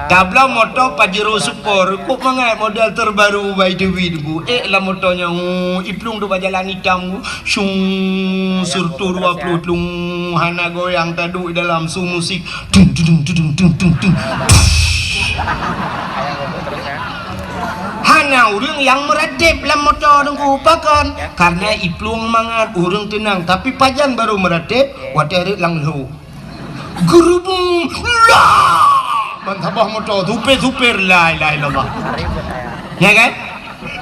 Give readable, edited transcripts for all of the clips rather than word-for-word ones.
Kabla motor Pajero Sport, kok mangai model terbaru by the way tu. Lah motornya iplung tu jalan hitam, syung surtu 20 tlung hana goyang tadu dalam su musik. Dung dung dung dung dung dung. Hana urang yang meradip dalam motor dengku pakan karena iplung mangat urang tenang tapi pajan baru meradip wadare lang lu. Gerubung lah. Mantabah motor tupir la ilaha illallah. Ya kan?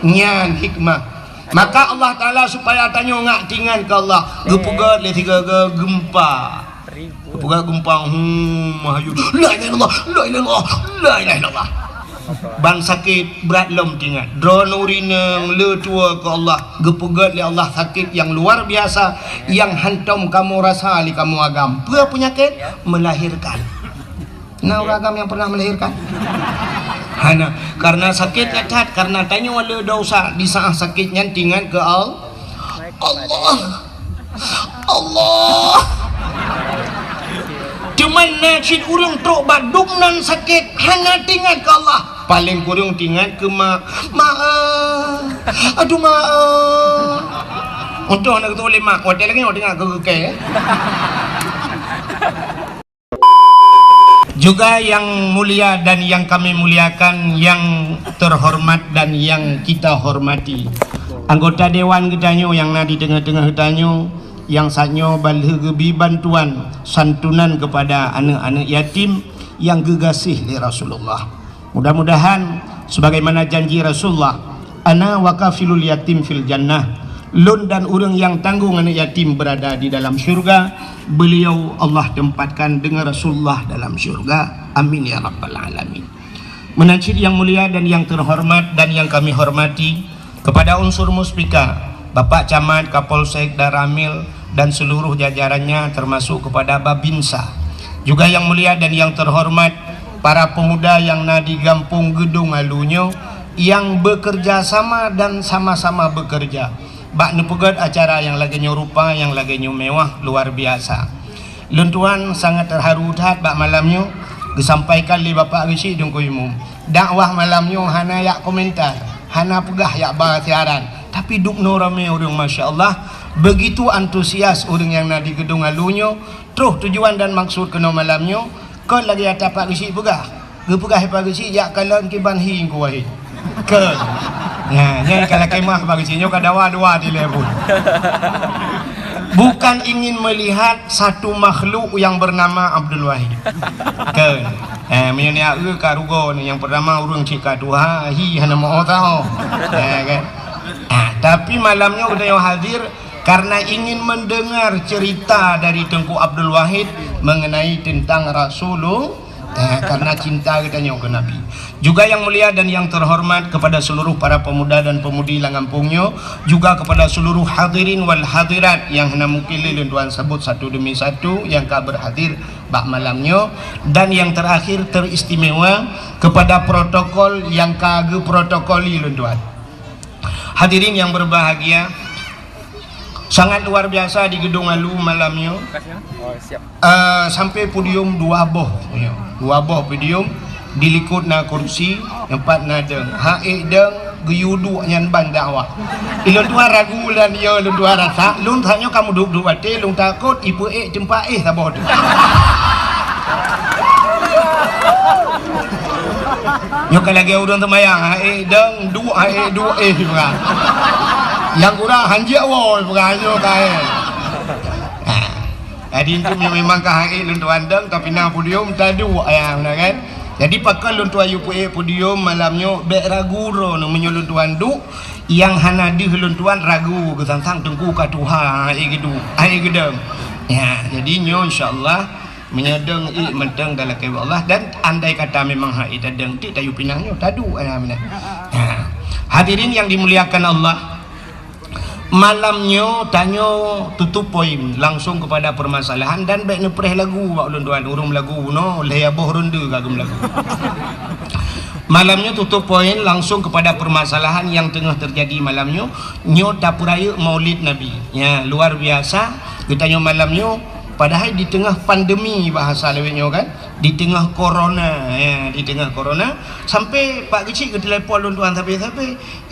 Nyan hikmah. Maka Allah Taala supaya tanya ngak tingan ke Allah, gepugat le tiga gempa. Gepugat gempa mahayu. La ilaha illallah, la ilaha illallah, la ilaha illallah. Ban sakit berat lom tingan. Drone urineng le tua ke Allah. Gepugat le Allah sakit yang luar biasa yang hantam kamu rasa li kamu agam. Apa penyakit? Melahirkan. Nah agam yang pernah melahirkan hana karena sakit cacat karena tanya wala dosa di saat sakitnya tingan ke Allah cuman najid urang truk badung nan sakit hana tingan ke Allah paling kurang tingan ke aduh untuk anak tu boleh mak hotel lagi orang ke juga yang mulia dan yang kami muliakan, yang terhormat dan yang kita hormati, anggota dewan gedanyo yang di tengah-tengah gedanyo yang sanyo balhegebi bantuan santunan kepada anak-anak yatim yang gegasih li Rasulullah. Mudah-mudahan sebagaimana janji Rasulullah, ana wakafilul yatim fil jannah, lun dan urang yang tanggung anak yatim berada di dalam syurga. Beliau Allah tempatkan dengan Rasulullah dalam syurga. Amin ya rabbal alamin. Menajid yang mulia dan yang terhormat dan yang kami hormati, kepada unsur muspika, Bapak Camat, Kapolsek, Daramil dan seluruh jajarannya termasuk kepada Babinsa. Juga yang mulia dan yang terhormat para pemuda yang di Gampung Gedung Alunyo yang bekerja sama dan sama-sama bekerja. Bak nepegat acara yang lagi rupa, yang lagi mewah, luar biasa. Luntuan sangat terharu hat bak malamnya disampaikan oleh Bapak Risi Dengku Umum. Dakwah malamnya hana yak komentar, hana pegah yak bah siaran. Tapi duk no rame orang Masya Allah. Begitu antusias orang yang di gedung alunyo. Terus tujuan dan maksud kena malamnya. Kau lagi ada Pak Risi pegah. Gepegah Pak Risi yak kalan kiban hing ku wahid. Ke. Nah, kalau kemah bagi sini kada dua di level. Bukan ingin melihat satu makhluk yang bernama Abdul Wahid. Kan? Menyania karugo yang pertama urang cika tuha hi hana mau tahu. Kan? Tapi malamnya udah yang hadir karena ingin mendengar cerita dari Tengku Abdul Wahid mengenai tentang Rasulullah. Karena cinta kita ke Nabi. Juga yang mulia dan yang terhormat kepada seluruh para pemuda dan pemudi Langampungnya, juga kepada seluruh hadirin wal hadirat yang mungkin tuan sebut satu demi satu yang kau berhadir bak malamnya, dan yang terakhir teristimewa kepada protokol yang kagak protokoli tuan. Hadirin yang berbahagia, sangat luar biasa di gedung Alu malamnya. Sampai podium dua boh podium dilikut na kursi empat nadeng hae deng geyudu nyan ban dakwah ilun tua ragu lan yo lun tua rasa lun tanya kamu duduk ate lun takut ibu tempat tabot yo kalagi urang temayang hae deng dua juga yang kurang hanjia wol bukannya kae. Jadi itu memang kahai luntuan deng tapi na podium tadu ayam kan. Jadi pakai luntuan UPE podium malamnya bek ragu ro no menyoluntuan du yang hana di luntuan ragu kesantang tengku ka Tuhan gitu. Ai gedeng. Ya, jadi nyo insyaallah menyedeng menteng dalam kewa Allah dan andai kata memang hai tadeng ti tayu pinangnya tadu ayam. Hadirin yang dimuliakan Allah, malamnya tanyo tutup poin langsung kepada permasalahan dan baik nepreh lagu wak lunduan urung lagu no leya boh ronde kagum lagu. Malamnya tutup poin langsung kepada permasalahan yang tengah terjadi malamnya nyo tapuraya Maulid Nabi. Ya, luar biasa. Kita nyo malamnya padahal di tengah pandemi bahasa lewetnya kan. di tengah corona ya, di tengah corona sampai pak kecil ke telefon tuan tapi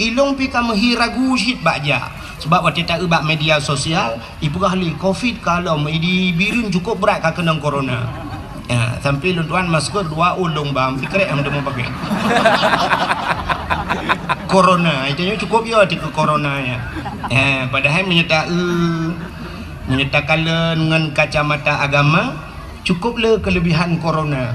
ilong pi ka ragu sit baja sebab waktu tak ubah media sosial ibu ahli covid kalau di birun cukup berat ka kena corona ya, sampai tuan masker 2 ulung bang fikir yang mau pakai corona itu cukup ya di corona ya, padahal menyertakan dengan kacamata agama cukuplah kelebihan corona.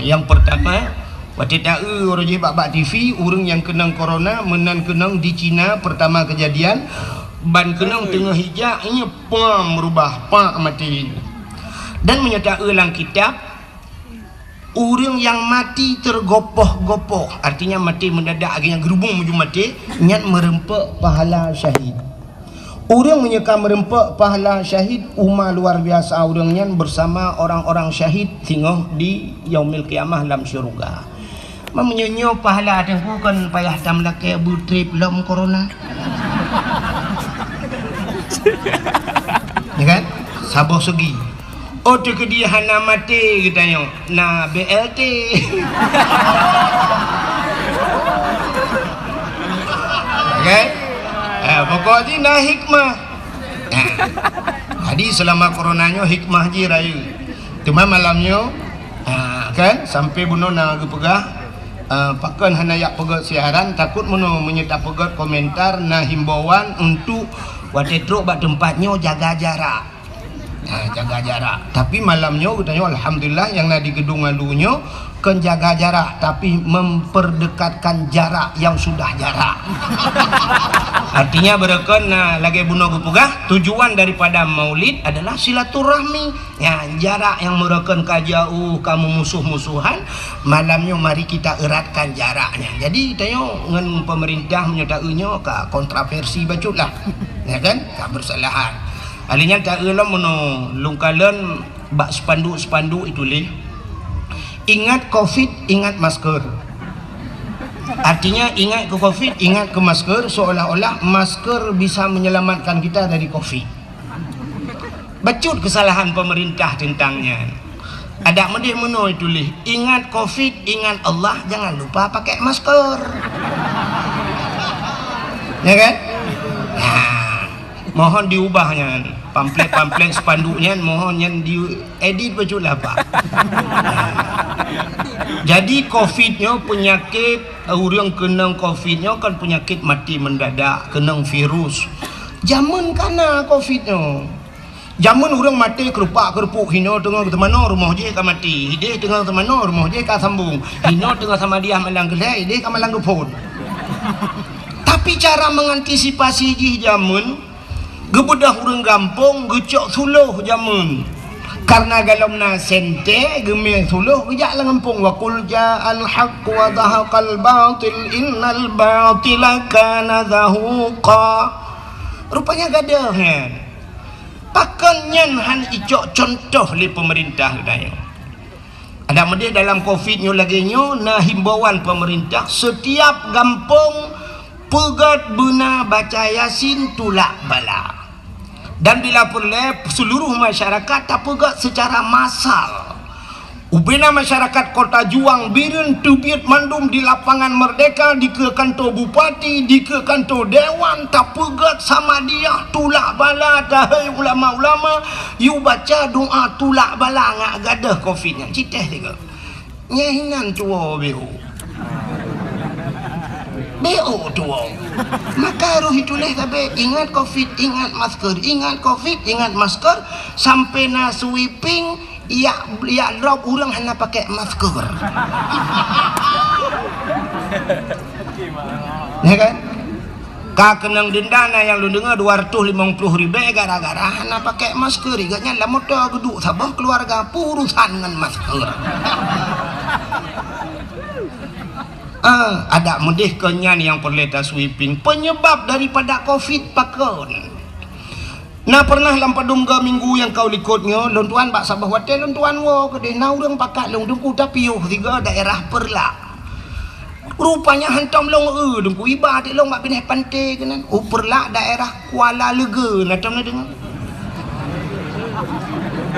Yang pertama, waktu tahu orang je bak TV, orang yang kena corona menan kenang di Cina pertama kejadian ban kenang tengah hijak nya pam merubah mati. Dan menyatakan dalam kitab orang yang mati tergopoh-gopoh, artinya mati mendadak akhirnya gerubung menuju mati, nyat merempak pahala syahid. Orang menyekam merempak pahala syahid umar luar biasa orangnya bersama orang-orang syahid tinggal di yaumil qiyamah dalam syurga. Menyonyo pahala tengku kan payah tam laki abu trip lom corona. Ya kan? Saboh segi. Oh tu kediahan mati katanya. Nah BLT. Okay? Pokoknya nah hikmah. Jadi selama coronanya hikmah je raya. Cuma malamnya kan sampai bunuh nak pegah pakan hanayak pegat siaran takut menyerta pegat komentar nah himbauan untuk watetro bak tempatnya jaga jarak. Jaga jarak. Tapi malamnya katanya alhamdulillah yang nak di gedung alunya kan jaga jarak tapi memperdekatkan jarak yang sudah jarak. Artinya bereken lagi bunuh gupugah tujuan daripada maulid adalah silaturahmi ya, jarak yang mereken kajauh kamu musuh-musuhan malamnya mari kita eratkan jaraknya. Jadi tayo dengan pemerintah menyatakannya ke kontroversi bacutlah ya kan tak bersalahan alinya tak elok meno lungkalan bak spanduk itu leh ingat covid ingat masker. Artinya ingat ke covid, ingat ke masker, seolah-olah masker bisa menyelamatkan kita dari covid. Bacut kesalahan pemerintah tentangnya. Ada medih meno itu lih. Ingat covid, ingat Allah, jangan lupa pakai masker. Ya kan? Nah, mohon diubahnya. Pamflet spanduknya mohon yang diedit bacutlah Pak. Jadi covidnya penyakit orang kena covidnya kan penyakit mati mendadak kena virus. Zaman kana covidnya. Zaman orang mati kerupak-kerupuk hino tengah ke mana rumah je ka mati. Hideh tengah ke mana rumah je ka sambung. Hino tengah sama dia malang gelai, hideh ka malang gepon. Tapi cara mengantisipasi je zaman gebedah orang gampung gecok suluh zaman. Karena galomna sente gemih suluh gejak lengampung wa qul ja'al haqq wa dhahaqal batil innal batila kana zahuqa. Rupanya gadah kan. Pakannya han icok contoh li pemerintah katanya. Ada medih dalam covid nyo lagi nyo nah himbauan pemerintah setiap gampung pegat bena baca yasin tulak bala. Dan bila perlu seluruh masyarakat tak pegat secara massal. Ubena masyarakat Kota Juang Biren Tubiat Mandum di lapangan Merdeka di ke kantor bupati di ke kantor dewan tak pegat sama dia tulak bala dahai ulama-ulama you baca doa tulak bala ngak gadah covidnya citeh tiga nyahinan tua behu BO tuang. Maka roh itu leh tapi ingat covid, ingat masker, ingat covid, ingat masker sampai na sweeping ya drop orang hanya pakai masker. Ya kan? Kakenang dendana yang lu dengar 250.000 gara-gara hanya pakai masker. Iganya lah motor geduk sabah keluarga purusan dengan masker. Ada medih kenyan yang perleta sweeping penyebab daripada covid pakon. Nah pernah lampadum ke minggu yang kau likutnya lontuan bak sabah hotel lontuan wo kedai na urang pakat long dengku tapi yo tiga daerah perla. Rupanya hantam long dengku iba ti long bak pindah pantai kenan. Perla daerah Kuala Lega natam na dengar.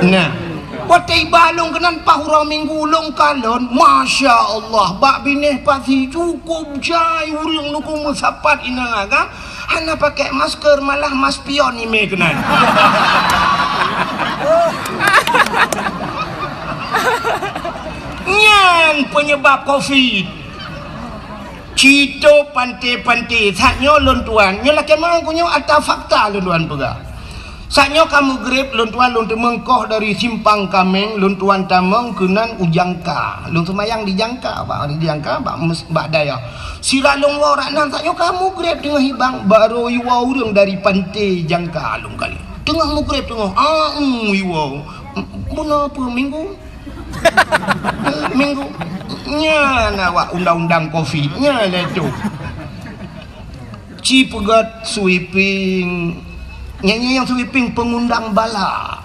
Nah Watai balong kenan pahura minggu long kalon, masya Allah, bak bineh pasti cukup jai urang nuku musapat ina aga, hana pakai masker malah mas pion ni me kenan. Nyan penyebab COVID. Cito pantai-pantai, saknyo lontuan, nyo laki mangkunyo atau fakta lontuan pegah. Saknyo kamu grip luntuan luntu mengkoh dari simpang kameng luntuan tameng kenan ujangka luntu mayang dijangka bak daya siralung warak nan saknyo kamu grip tengah hibang baru iwa urang dari pantai jangka alung kali tengah mu grip tengah iwa buna apa minggu minggu nya nawak undang-undang covid nya letu ci pegat sweeping nyanyi yang sweeping pengundang bala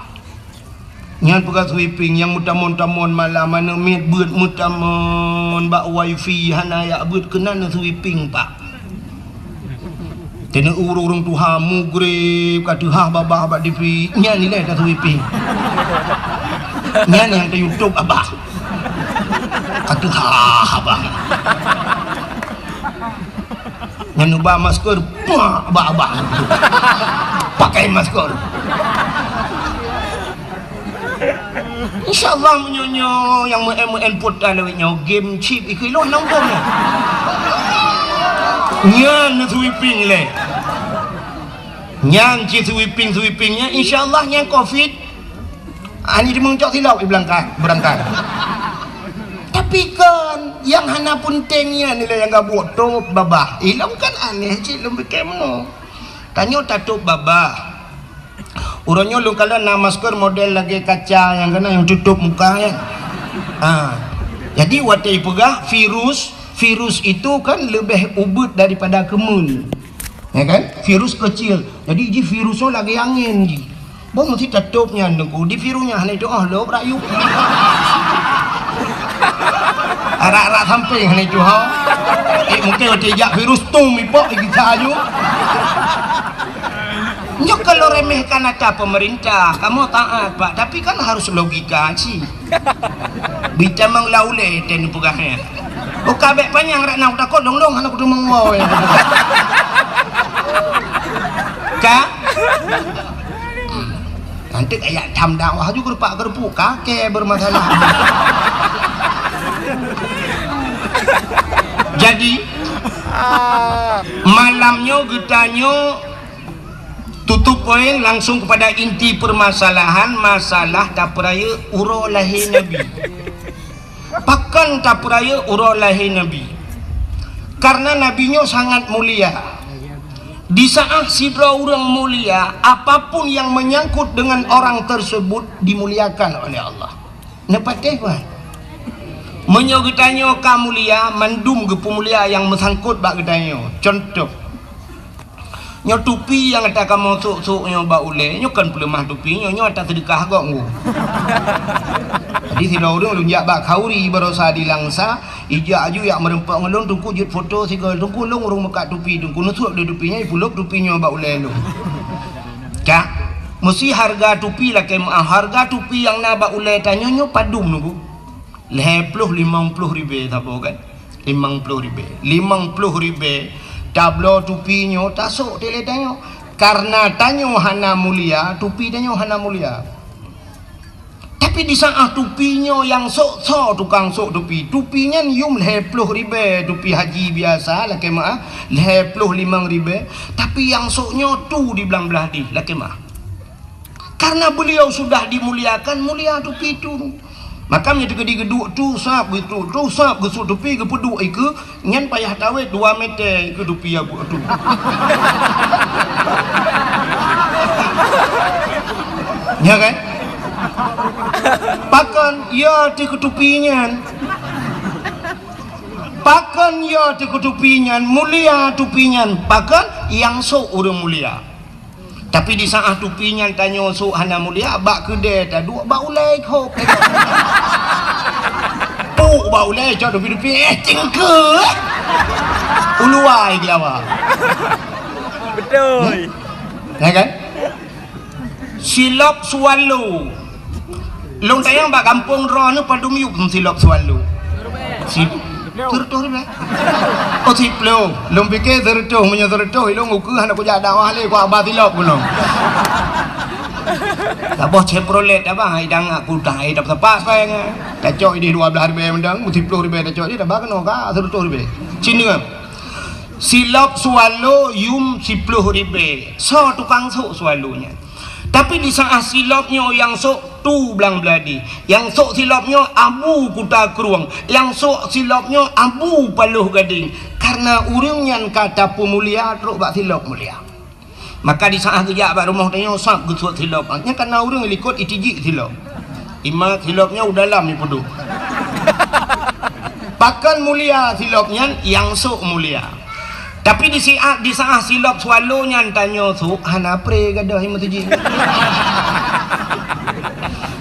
nyan pegat sweeping yang mutamon-tamon malam mana mit beut mutamon bak wifi hana ya beut kenan sweeping pak tena urung tu ha mugrib kata ha babah bak dipi nyan ni dah sweeping nyan yang ke YouTube abah kata ha abah nyan ubah masker abah pakai masker. InsyaAllah menyonyo yang input alawitnya game chip ikilo nombor ni. Nyan sweeping le. Nyan ci sweepingnya insyaAllah nyan COVID. Ani dia mengucap silau berangkat. Tapi kan yang hana puntengnya nilai yang gak buat tu babah. Ilang kan aneh cik lebih kemno. Tanyo tatup babah. Urangnya lu kalau nak masker model lagi kaca yang kena yang tutup muka ya. Jadi watai pegah virus itu kan lebih ubud daripada kemun. Ya kan? Virus kecil. Jadi ji virusnya lagi angin ji. Bang mesti tutupnya nunggu di virusnya hanya itu lo berayu. Arak-arak samping hanya itu ha. Mungkin watai jak virus tu mipok iki sayu. Nyok kalau remehkan ada pemerintah, kamu taat pak, tapi kan harus logika sih. Bica menglaule tenu pegahnya. Buka bek panjang rak nak takut dong anak kudu mengwau ya. Kak, nanti kayak jam dakwah juga gerpak-gerpuk kakek bermasalah. Jadi malamnya getanyo tutup poin langsung kepada inti permasalahan masalah tapraya uro lahir Nabi. Pakan tapraya uro lahir Nabi. Karena nabinya sangat mulia. Di saat sidra orang mulia, apapun yang menyangkut dengan orang tersebut dimuliakan oleh Allah. Nepatih kan? Menyogetanyo kamulia mandum ke pemulia yang mesangkut bak getanyo. Contoh nyo tupi yang ada kamu sok nyo ba ule nyo kan pelemah tupi nyo ada sedekah kok ngu. Jadi sila urang lunjak bak kauri barosa dilangsa ija aju yak merempak ngelong tungku jut foto sigal tungku long urung mekat tupi tungku nusup de tupinya ipulop tupi nyo ba ule long. Kak mesti harga tupi lah kemah harga tupi yang na ba ule tanyo nyo padum nunggu. 50 ribu apa kan 50 ribu tablo tupinya tasuk tele tanyo karena tanyo hana mulia tupi tanyo hana mulia tapi di saat tupinya yang sok tukang sok tupinya yum 50 ribu tupi haji biasa lah kemah 55 ribu tapi yang soknya tu di belah di lah kemah karena beliau sudah dimuliakan mulia tupi tu. Maka menjadi geduk tu sap gesuk tupi ke peduk ke nyan payah tawet 2 meter ke tupi aku tu. Ya kan? Pakan ya di ketupinya. Pakan ya di ketupinya mulia tupinya. Pakan yang sok urang mulia. Tapi di saat tupinya tanya sok hana mulia bak kedai dah dua bak ulai kau puk bak ulai cak tupi cengke uluai gelawak betul ya kan silap swallow Long tayang ba kampung ro nu padum yuk silap selalu. Si tertuh ribe. Oh si plo, long pikir tertuh punya tertuh, long uku anak ku jadi awal le ku abah silap puno. Abah Chevrolet abah idang aku dah idap sepak saya. Tak cok ini 12 ribe mendang, 10 ribe tak cok ini dah bagan ka tertuh ribe. Cini ngam. Silap swallow yum 10 ribe. So tukang sok swallownya. Tapi di saat silapnya yang sok tu belang beladi, yang sok silapnya abu kuta keruang, yang sok silapnya abu paluh gading. Karena urangnya kata pemulia teruk bak silap mulia. Maka di saat kerja bak rumah tanya sak gesut silap. Nya karena urang likut itiji silap. Ima silapnya udah dalam ni peduk. Pakan mulia silapnya yang sok mulia. Tapi di saat silap swallow-nya tanya su hana pre gadah himatuji.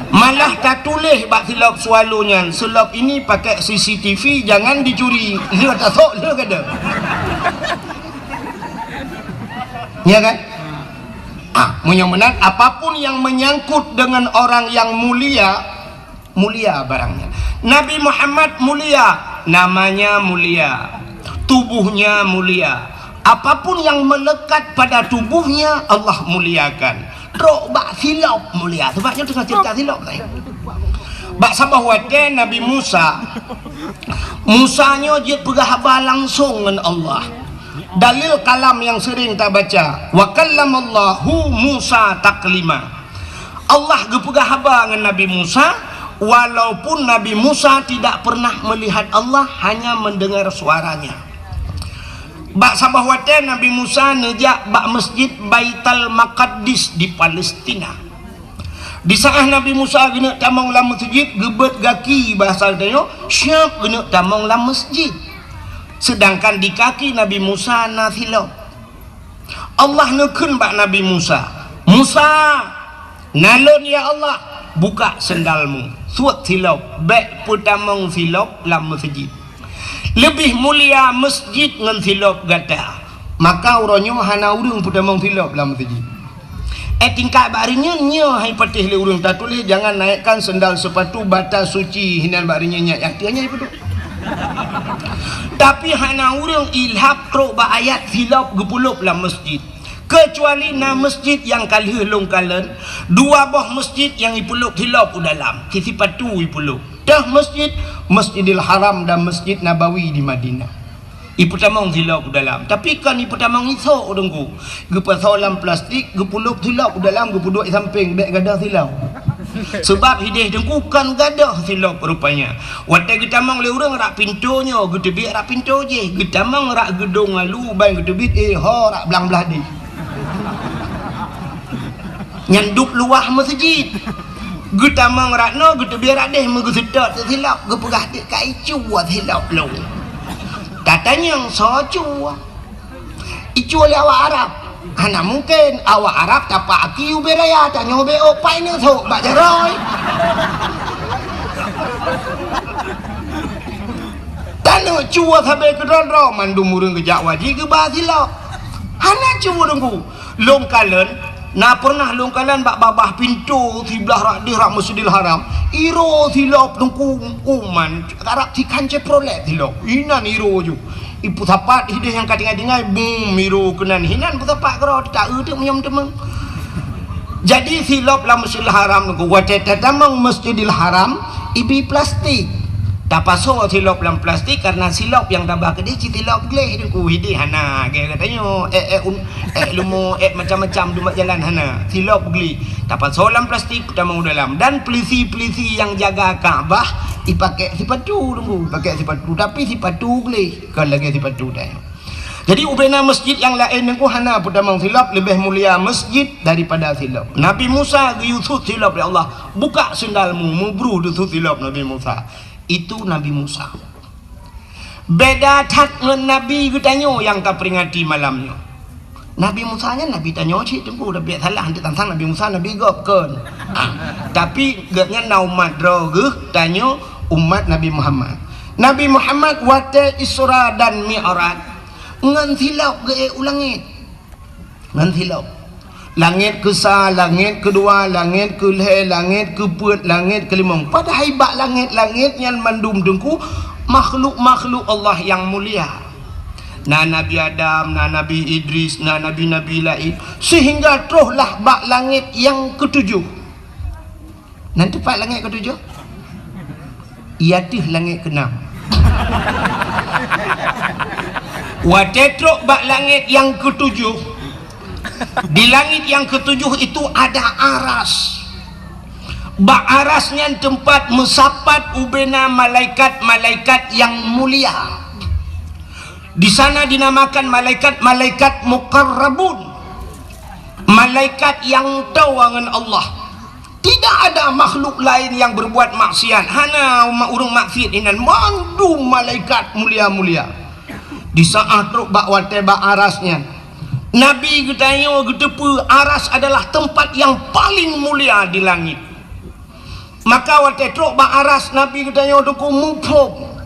Malah tak tulis bak silap swallow-nya. Silap ini pakai CCTV jangan dicuri. Dia tak sok dia gadah. Ya kan? Mudah-mudahan apapun yang menyangkut dengan orang yang mulia, mulia barangnya. Nabi Muhammad mulia, namanya mulia. Tubuhnya mulia. Apapun yang melekat pada tubuhnya Allah muliakan. Rok bak silap mulia. Sebabnya tengah cerita silap saya. Bak sabah wate Nabi Musa. Musanya dia pegahaba langsung dengan Allah. Dalil kalam yang sering tak baca. Wa kallamallahu Musa taklima. Allah gepegahaba dengan Nabi Musa. Walaupun Nabi Musa tidak pernah melihat Allah, hanya mendengar suaranya. Bak sabah wate Nabi Musa nejak bak masjid Baitul Maqdis di Palestina. Di saat Nabi Musa gena tamang lam masjid, gebet gaki bahasa dia, siap gena tamang lam masjid. Sedangkan di kaki Nabi Musa nafilah. Allah nekun bak Nabi Musa. Musa, nalon ya Allah, buka sendalmu. Suat silap, baik putamang silap lam masjid. Lebih mulia masjid dengan silap gata. Maka urangnya hana urang putamang silap lam masjid. Tingkat barinya nya hai patih le urang tak tulis jangan naikkan sendal sepatu batas suci hinan barinya nya yang tianya itu. Tapi hana urang ilhaq ro ba ayat silap gepulup lam masjid. Kecuali na masjid yang kalih long kalen, dua buah masjid yang ipuluk hilap dalam sisi patu ipuluk dah masjid Masjidil Haram dan Masjid Nabawi di Madinah iputamang hilap dalam. Tapi kan iputamang isok dengku gepasolam plastik gepuluk hilap dalam gepuduk samping beg gadah silap. Sebab hidih dengku kan gadah silap rupanya. Watai getamang le urang rak pintunya gedebik rak pintu je, getamang rak gedung lalu bai gedebik ho rak belang belah di nyanduk luah masjid. Getamang rakno gedebik rak deh megesedot silap gepegah dik kai cuat silap lu. Katanya yang socu icu oleh awak Arab. Hana mungkin awak Arab tapak aki uberaya tanya ube opai ni sok bak jaroy. Tanya cua sampai ke ronro mandum urang kejak wajib ke basilap. Hana cua dengku. Long kalen na pernah long kalen bak babah pintu sebelah rak di rak Masjidil Haram. Iro silap dengku uman Arab tikan ceprolet silap. Inan iro ju. Ipu tapat hidih yang katingai-tingai bum miru kenan hinan putapak kero tak eutik menyam temeng. Jadi silap la Masjidil Haram ku wateta tamang Masjidil Haram ibi plastik. Tak pasal silap dalam plastik karena silap yang tambah ke dia silap gleh ku hidih hana ke katanya lumo macam-macam dumat jalan hana silap gleh. Tak pasal dalam plastik tamang dalam dan polisi-polisi yang jaga Kaabah dipakai sepatu dulu, pakai sepatu tapi sepatu gleh kan lagi sepatu dah. Jadi ubena masjid yang lain ku hana putamang silap lebih mulia masjid daripada silap. Nabi Musa yusut silap ya Allah, buka sendalmu mubru yusut silap Nabi Musa. Itu Nabi Musa. Beda tak dengan Nabi getanyo yang tak peringati malamnya. Nabi Musa nya Nabi tanyo cik tunggu dah biar salah nanti tantang Nabi Musa Nabi gopkan. Tapi gaknya naumat roge tanyo umat Nabi Muhammad. Nabi Muhammad wate Isra dan Mi'raj ngan silap ge ulangit. Ngan silap. Langit ke-1, langit ke-2, langit ke-3, langit ke-4, langit ke-5. Pada haibat langit-langit yang mandum dengku makhluk-makhluk Allah yang mulia. Na Nabi Adam, na Nabi Idris, na Nabi-Nabi lain, sehingga teruslah bak langit yang ke-7. Nanti pak langit ke-7 iatih langit ke-6. Watetrok bak langit yang ke-7. Di langit yang ke-7 itu ada aras. Bak arasnya tempat mesapat ubena malaikat-malaikat yang mulia. Di sana dinamakan malaikat-malaikat muqarrabun, malaikat yang tahu dengan Allah. Tidak ada makhluk lain yang berbuat maksiat. Hana urang maksiat inan mandum malaikat mulia-mulia. Di saat truk bak wate bak arasnya, Nabi getanya getepu aras adalah tempat yang paling mulia di langit. Maka wate truk bak aras Nabi getanya duku mupuk.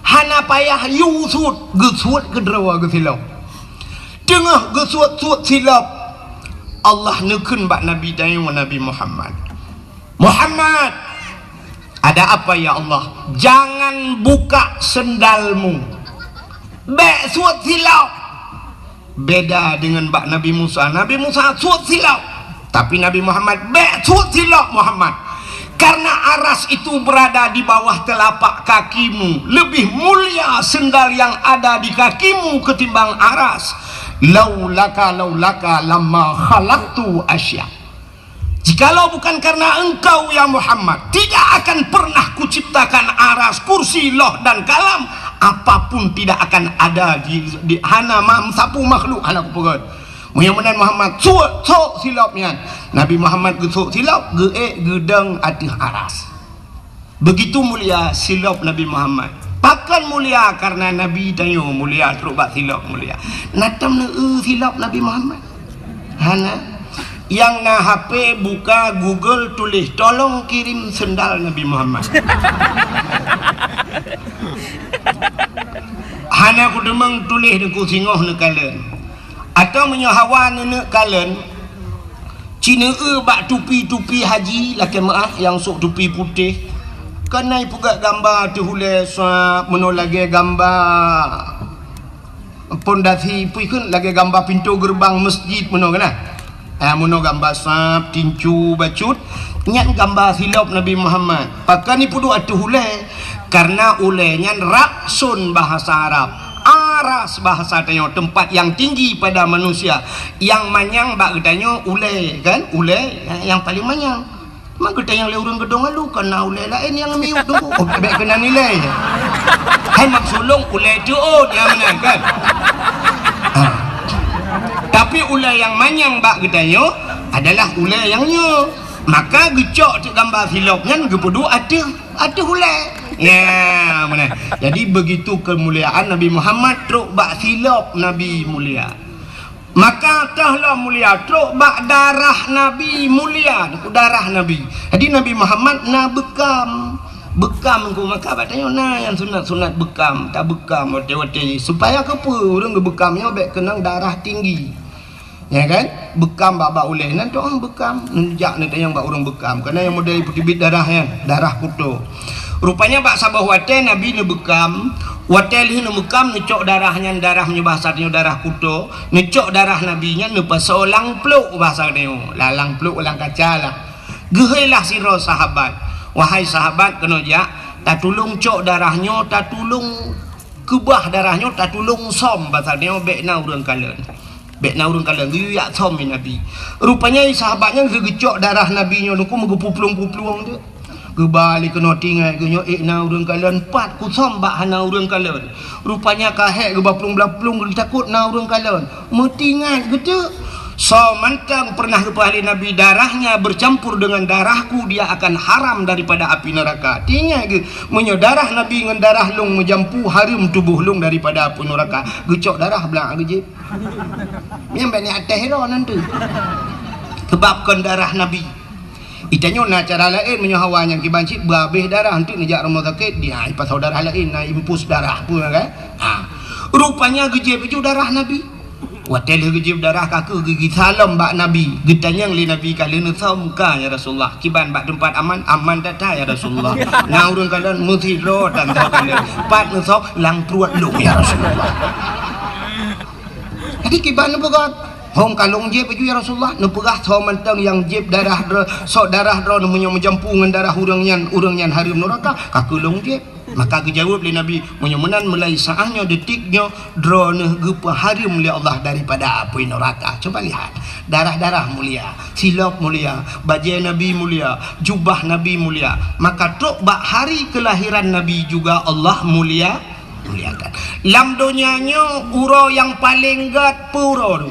Hana payah yusut gesut kedrawa gesilau. Tengah gesut-sut silap Allah nekun bak Nabi dayu Nabi Muhammad. Muhammad, ada apa ya Allah? Jangan buka sendalmu. Bek suat silau. Beda dengan bak Nabi Musa. Nabi Musa suat silau, tapi Nabi Muhammad bek suat silau Muhammad. Karena aras itu berada di bawah telapak kakimu. Lebih mulia sendal yang ada di kakimu ketimbang aras. Laulaka lamma khalaqtu asya. Jikalau bukan karena engkau ya Muhammad, tidak akan pernah kuciptakan aras, kursi, loh dan kalam. Apapun tidak akan ada di hana sapu makhluk hana kupugat. Muhammad Muhammad sok silapnya. Nabi Muhammad gesok silap gedang atih aras. Begitu mulia silap Nabi Muhammad. Pakan mulia karena Nabi tayo mulia terus bak silap mulia. Natam silap Nabi Muhammad. Hana yang na HP buka Google tulis tolong kirim sendal Nabi Muhammad. Hana ku demang tulis deku singoh ne kalen. Atau menyahawa nenek kalen Cina bak tupi-tupi haji laki maaf yang sok tupi putih. Kenai pugat gambar tu hulai swap menolagi gambar pondasi puikun lagi gambar pintu gerbang masjid meno kana. Meno gambar swap tincu bacut nyat gambar silap Nabi Muhammad. Pakai ni pudu atu hulai karena ulainya raksun bahasa Arab. Aras bahasa tanya tempat yang tinggi pada manusia. Yang manyang bak tanya ulai kan, ulai yang paling manyang. Mak tanya le urang gedong lu kena ulai lain yang miut tu. Oh baik kena nilai. Hai mak sulung ulai tu dia menang kan. Tapi ulai yang manyang bak tanya adalah ulai yang nyo. Maka gecok tu gambar silapnya gepedu ada ulai. Ya, mana? Jadi begitu kemuliaan Nabi Muhammad truk bak silap Nabi mulia. Maka tahlah mulia truk bak darah Nabi mulia, darah Nabi. Jadi Nabi Muhammad na bekam ku maka batanya na yang sunat-sunat bekam, tak bekam wate-wate supaya kepa urang bekamnya baik kenang darah tinggi. Ya kan? Bekam bak uleh nan tu orang bekam, nenjak nanti yang bak urang bekam kerana yang model putih darahnya, darah kutu. Rupanya bak sabah wate Nabi ne bekam, wate lih ne bekam necok darahnya, darahnya bahasa dia darah kutu, necok darah nabinya ne pasolang pluk bahasa dia, lalang pluk ulang kaca lah. Gehailah sira sahabat. Wahai sahabat kena jak, tak tulung cok darahnya, tak tulung kebah darahnya, tak tulung som bahasa dia bekna urang kalen. Bekna urang kalen yak som Nabi. Rupanya sahabatnya gegecok darah nabinya nuku megepuplung-puplung tu. Gebalik kena tinggal genyo na urang kalian 4 kusam bak hana urang kalian. Rupanya kahek gebaplung-blaplung takut na urang kalian. Metingat gitu. So mantang pernah kepahali Nabi darahnya bercampur dengan darahku dia akan haram daripada api neraka. Tinggal ke menyodarah Nabi dengan darah lung menjampu harum tubuh lung daripada api neraka. Gecok darah belang gejip. Yang banyak atas hero nanti. Kebabkan darah Nabi. Itanya nak cara lain menyahawan yang kibancik berhabis darah nanti nejak rumah sakit dia pasal darah lain nak impus darah pun kan. Rupanya gejep itu darah Nabi. watel gejib darah kaku gigi salam bak Nabi getanyang li Nabi kalian muka ya Rasulullah kiban bak tempat aman data ya Rasulullah ngaurun kalian mesti ro dan tahu kalian pat nusok lang truat lu ya Rasulullah jadi kiban pegat hong kalung jeb baju ya Rasulullah nu pegah so mentang yang jeb darah sok darah ro nu menyampungan darah urang nyan harum neraka kakulung jeb maka dijawab oleh Nabi menyemenan mulai saahnya detiknya drone gepa harum oleh Allah daripada api neraka. Coba lihat darah-darah mulia, silap mulia, baju Nabi mulia, jubah Nabi mulia, maka tok bak hari kelahiran Nabi juga Allah muliakan. Lam dunianya uro yang paling gat puro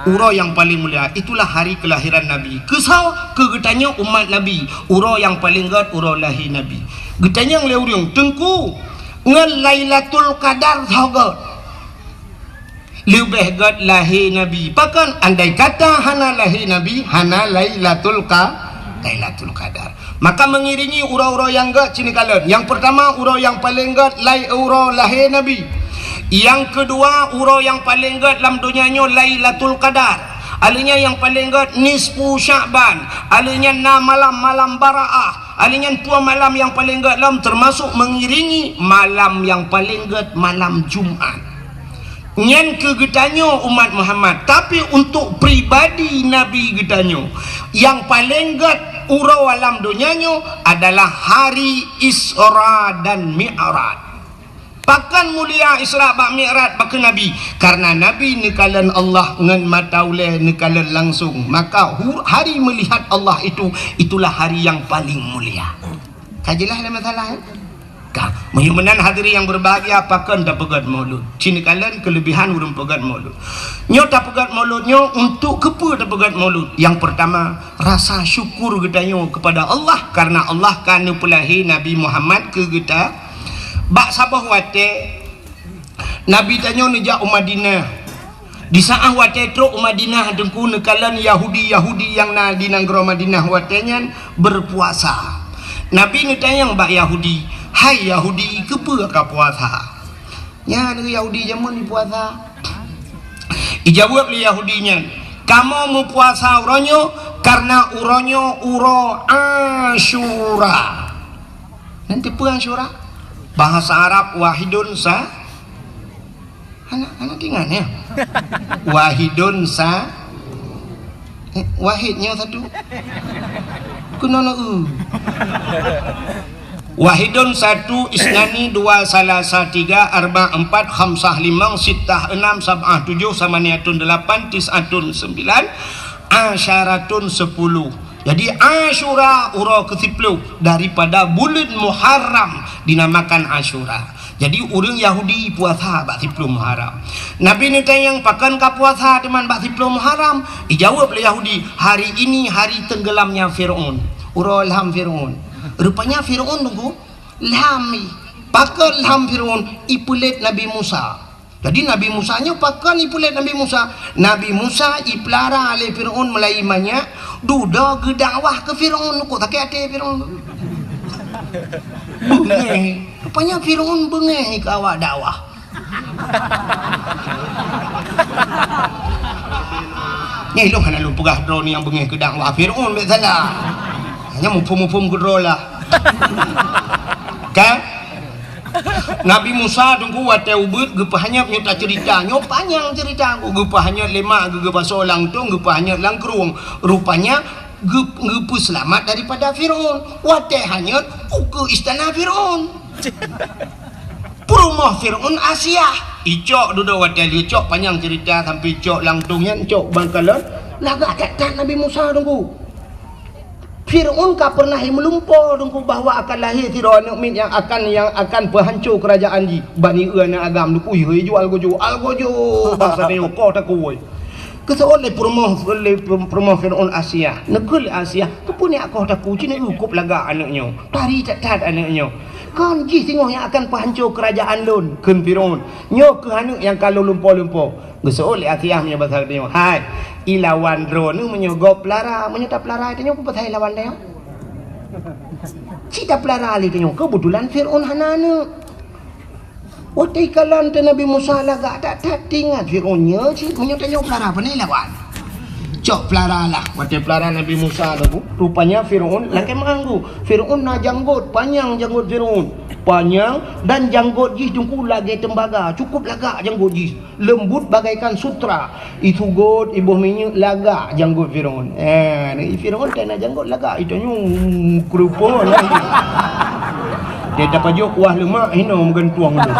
uro yang paling mulia itulah hari kelahiran Nabi. Kesau kegetanya umat Nabi uro yang paling gat uro lahir Nabi. Getanya yang leuriung tengku ngan Lailatul Qadar thogot lebih gat lahir Nabi pakan andai kata hana lahir Nabi hana Lailatul Qadar maka mengiringi ura-ura yang gat sini kalian. Yang pertama ura yang paling gat ura lahir Nabi, yang kedua ura yang paling gat dalam dunianya Lailatul Qadar, alinya yang paling gat nisfu Sya'ban, alinya 6 malam Baraah, alinya 2 malam yang paling gat dalam termasuk mengiringi malam yang paling gat malam Jumat. Nyan kegetanyo umat Muhammad, tapi untuk pribadi Nabi getanyo yang paling gat urau alam dunianyo adalah hari Isra dan Mi'raj. Pakan mulia Isra bak Mi'raj bak Nabi karena Nabi nekalan Allah ngan mata uleh nekalan langsung, maka hari melihat Allah itulah hari yang paling mulia. Kajilah ada masalah menyumenan hadiri yang berbahagia pakan tak pegat maulud cini kalian kelebihan urung pegat maulud nyo tak pegat mauludnya untuk kepa tak pegat maulud. Yang pertama rasa syukur getanyo kepada Allah karena Allah kan pelahir Nabi Muhammad ke geta bak sabah wate Nabi tanyo nejak Madinah di saat wate truk Madinah dengku nekalan Yahudi yang na di negara Madinah watenya berpuasa. Nabi ngetanyang bak Yahudi, hai Yahudi kepa ka puasa? Nya negeri Yahudi jamun di puasa. Ijawab li Yahudinya, kamu mau puasa uronyo karena uronyo uro Asyura. Nanti apa Asyura? Bahasa Arab wahidun sa anak ingatnya wahidun sa wahidnya satu kunana wahidun satu isnani dua salasa tiga arba empat khamsah limang sitah enam sab'ah tujuh samaniatun delapan tis'atun 9 asyaratun 10. Jadi Asyura ura ke-10 daripada bulan Muharram dinamakan Asyura. Jadi orang Yahudi puasa bak 10 Muharram. Nabi ni tanya pakan ka puasa teman bak 10 Muharram. Dijawab oleh Yahudi, hari ini hari tenggelamnya Firaun. Ura ilham Firaun. Rupanya Firaun tunggu lami. Pakan ilham Firaun ipulit Nabi Musa. Jadi Nabi Musa nya pakan ipulit Nabi Musa. Nabi Musa ipelara oleh Firaun mulai banyak duda ke dakwah ke Firaun kok tak ada Firaun. Bengeh. Rupanya Firaun bengeh ke awak dakwah. Ni lu kana lu pegah drone yang bengeh ke dakwah Firaun be salah. Hanya mufum-mufum ke drone lah. Kan? Nabi Musa tunggu wate ubud gepahnya nyota cerita nyo panjang cerita gepahnya lemak gepa solang tu gepahnya langkrung rupanya gepu selamat daripada Firaun wate hanya ke istana Firaun rumah Firaun Asia icok duduk wate icok panjang cerita sampai icok langtungnya icok bangkalan lagak kata Nabi Musa tunggu Firaun ka pernah melumpur dengku bahawa akan lahir Firaun yang akan berhancur kerajaan ji bani ana agam dengku jual gojo bahasa dia kau tak kuoi kesoal le promo Firaun Asia negeri Asia kepuni aku tak ku cina ukup laga anaknya tari cacat anaknya kan ji tengok yang akan berhancur kerajaan lun kun Firaun nyo ke anak yang kalau lumpur kesoal le Asia punya bahasa dia hai ilawan drone menyogop lara menyetap lara itu nyoku patai lawan dia cita pelara ali itu nyoku kebetulan Firaun hanana Watai kalan tu Nabi Musa lagak tak tinggal Fir'aunnya sih menyotanya pelara apa ni lawan. Cok pelara lah. Watai pelara Nabi Musa tu rupanya Fir'aun lagi manggu. Fir'aun na janggut panjang janggut Fir'aun. Panjang dan janggut jis tungku lagi tembaga. Cukup lagak janggut jis. Lembut bagaikan sutra. Itu god ibu minyak lagak janggut Fir'aun. Fir'aun kena janggut lagak itu nyu kerupon. Dia dapat jauh kuah lemak hina menggentuang tu.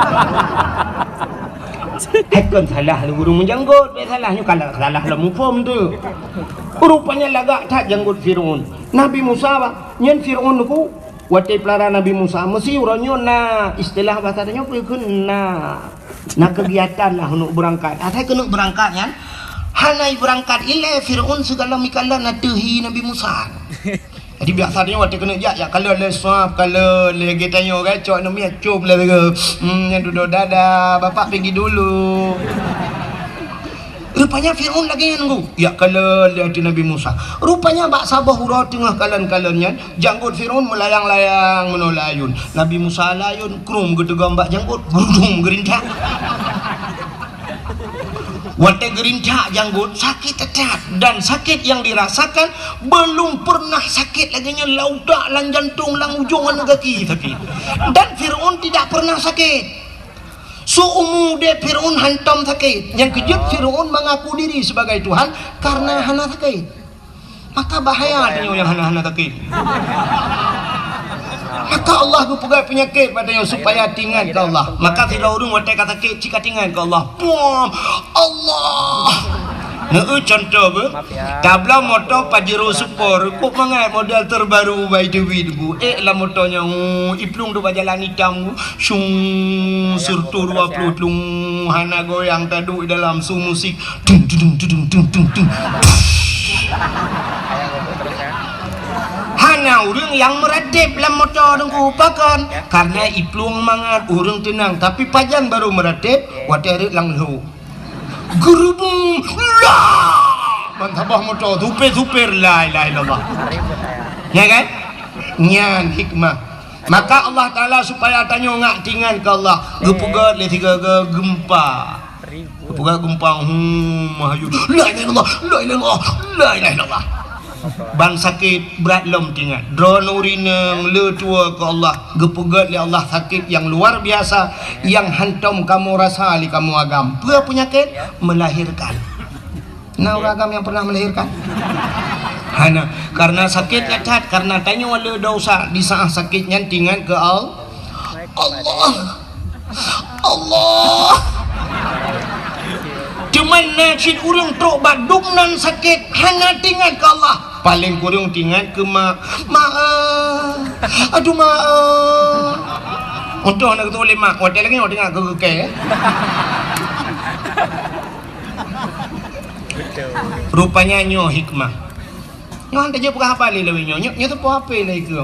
Hakan salah lu burung menjanggut, salahnya kalau salah lah mufam tu. Rupanya lagak tak janggut Fir'aun. Nabi Musa nyen Fir'aun ku watai pelara Nabi Musa mesti orangnya na istilah bahasanya pun na kegiatan lah untuk berangkat. Atai kena berangkat kan? Hanai berangkat ile Fir'aun segala mikala na tehi Nabi Musa. Jadi biasanya waktu kena ya kalau le suap kalau le getanya orang cok nak miat cum le ke yang duduk dadah bapak pergi dulu. Rupanya Fir'aun lagi yang nunggu. Ya kalau le ada Nabi Musa. Rupanya bak sabah hurau tengah kalan-kalannya janggut Fir'aun melayang-layang menolayun. Nabi Musa layun krum gedegam bak janggut berudung gerintak. Watai gerintak janggut sakit tetap dan sakit yang dirasakan belum pernah sakit lagi nya laudak lan jantung lang ujung lan kaki sakit. Dan Fir'aun tidak pernah sakit. Seumur dia Fir'aun hantam sakit. Yang kejut Fir'aun mengaku diri sebagai Tuhan karena hana sakit. Maka bahaya dia yang hana sakit. Maka Allah ku pegang penyakit padanya supaya tinggal ke Allah. Maka tidak urung watai kata sakit jika tinggal ke Allah. Puam Allah. Contoh be. Tabla motor Pajero Super. Kok mangai model terbaru by David bu. Lah motornya iplung tu jalan hitam bu. Syung surtu 20 tlung hana goyang taduk dalam su musik. Dung dung dung dung dung dung. Hanya orang yang meredip dalam motor dengku pakan karena iplung mangat orang tenang tapi pajan baru meredip waterit lang lu gerubung lah mantabah motor tupir la ilaha illallah ya kan nyan hikmah. Maka Allah Ta'ala supaya tanya ngak tinggal ke Allah gepugat le tiga gempa gepugat gempa mahayu la ilaha illallah la ilaha illallah la ilaha illallah. Bang sakit berat lom tinggal drone urineng le tua ke Allah gepegat li Allah sakit yang luar biasa yang hantam kamu rasa li kamu agam apa penyakit melahirkan. Nah orang agam yang pernah melahirkan hana karena sakit cacat karena tanya le dosa di saat sakitnya tinggal ke Allah cuman nasib urang tobat dumnan sakit hanya tinggal ke Allah paling kurang tinggal ke aduh untuk anak tu boleh mak hotel lagi tengah ke rupanya nyo hikmah nyo hantar je pukah apa lagi nyo tu pukah apa lagi ke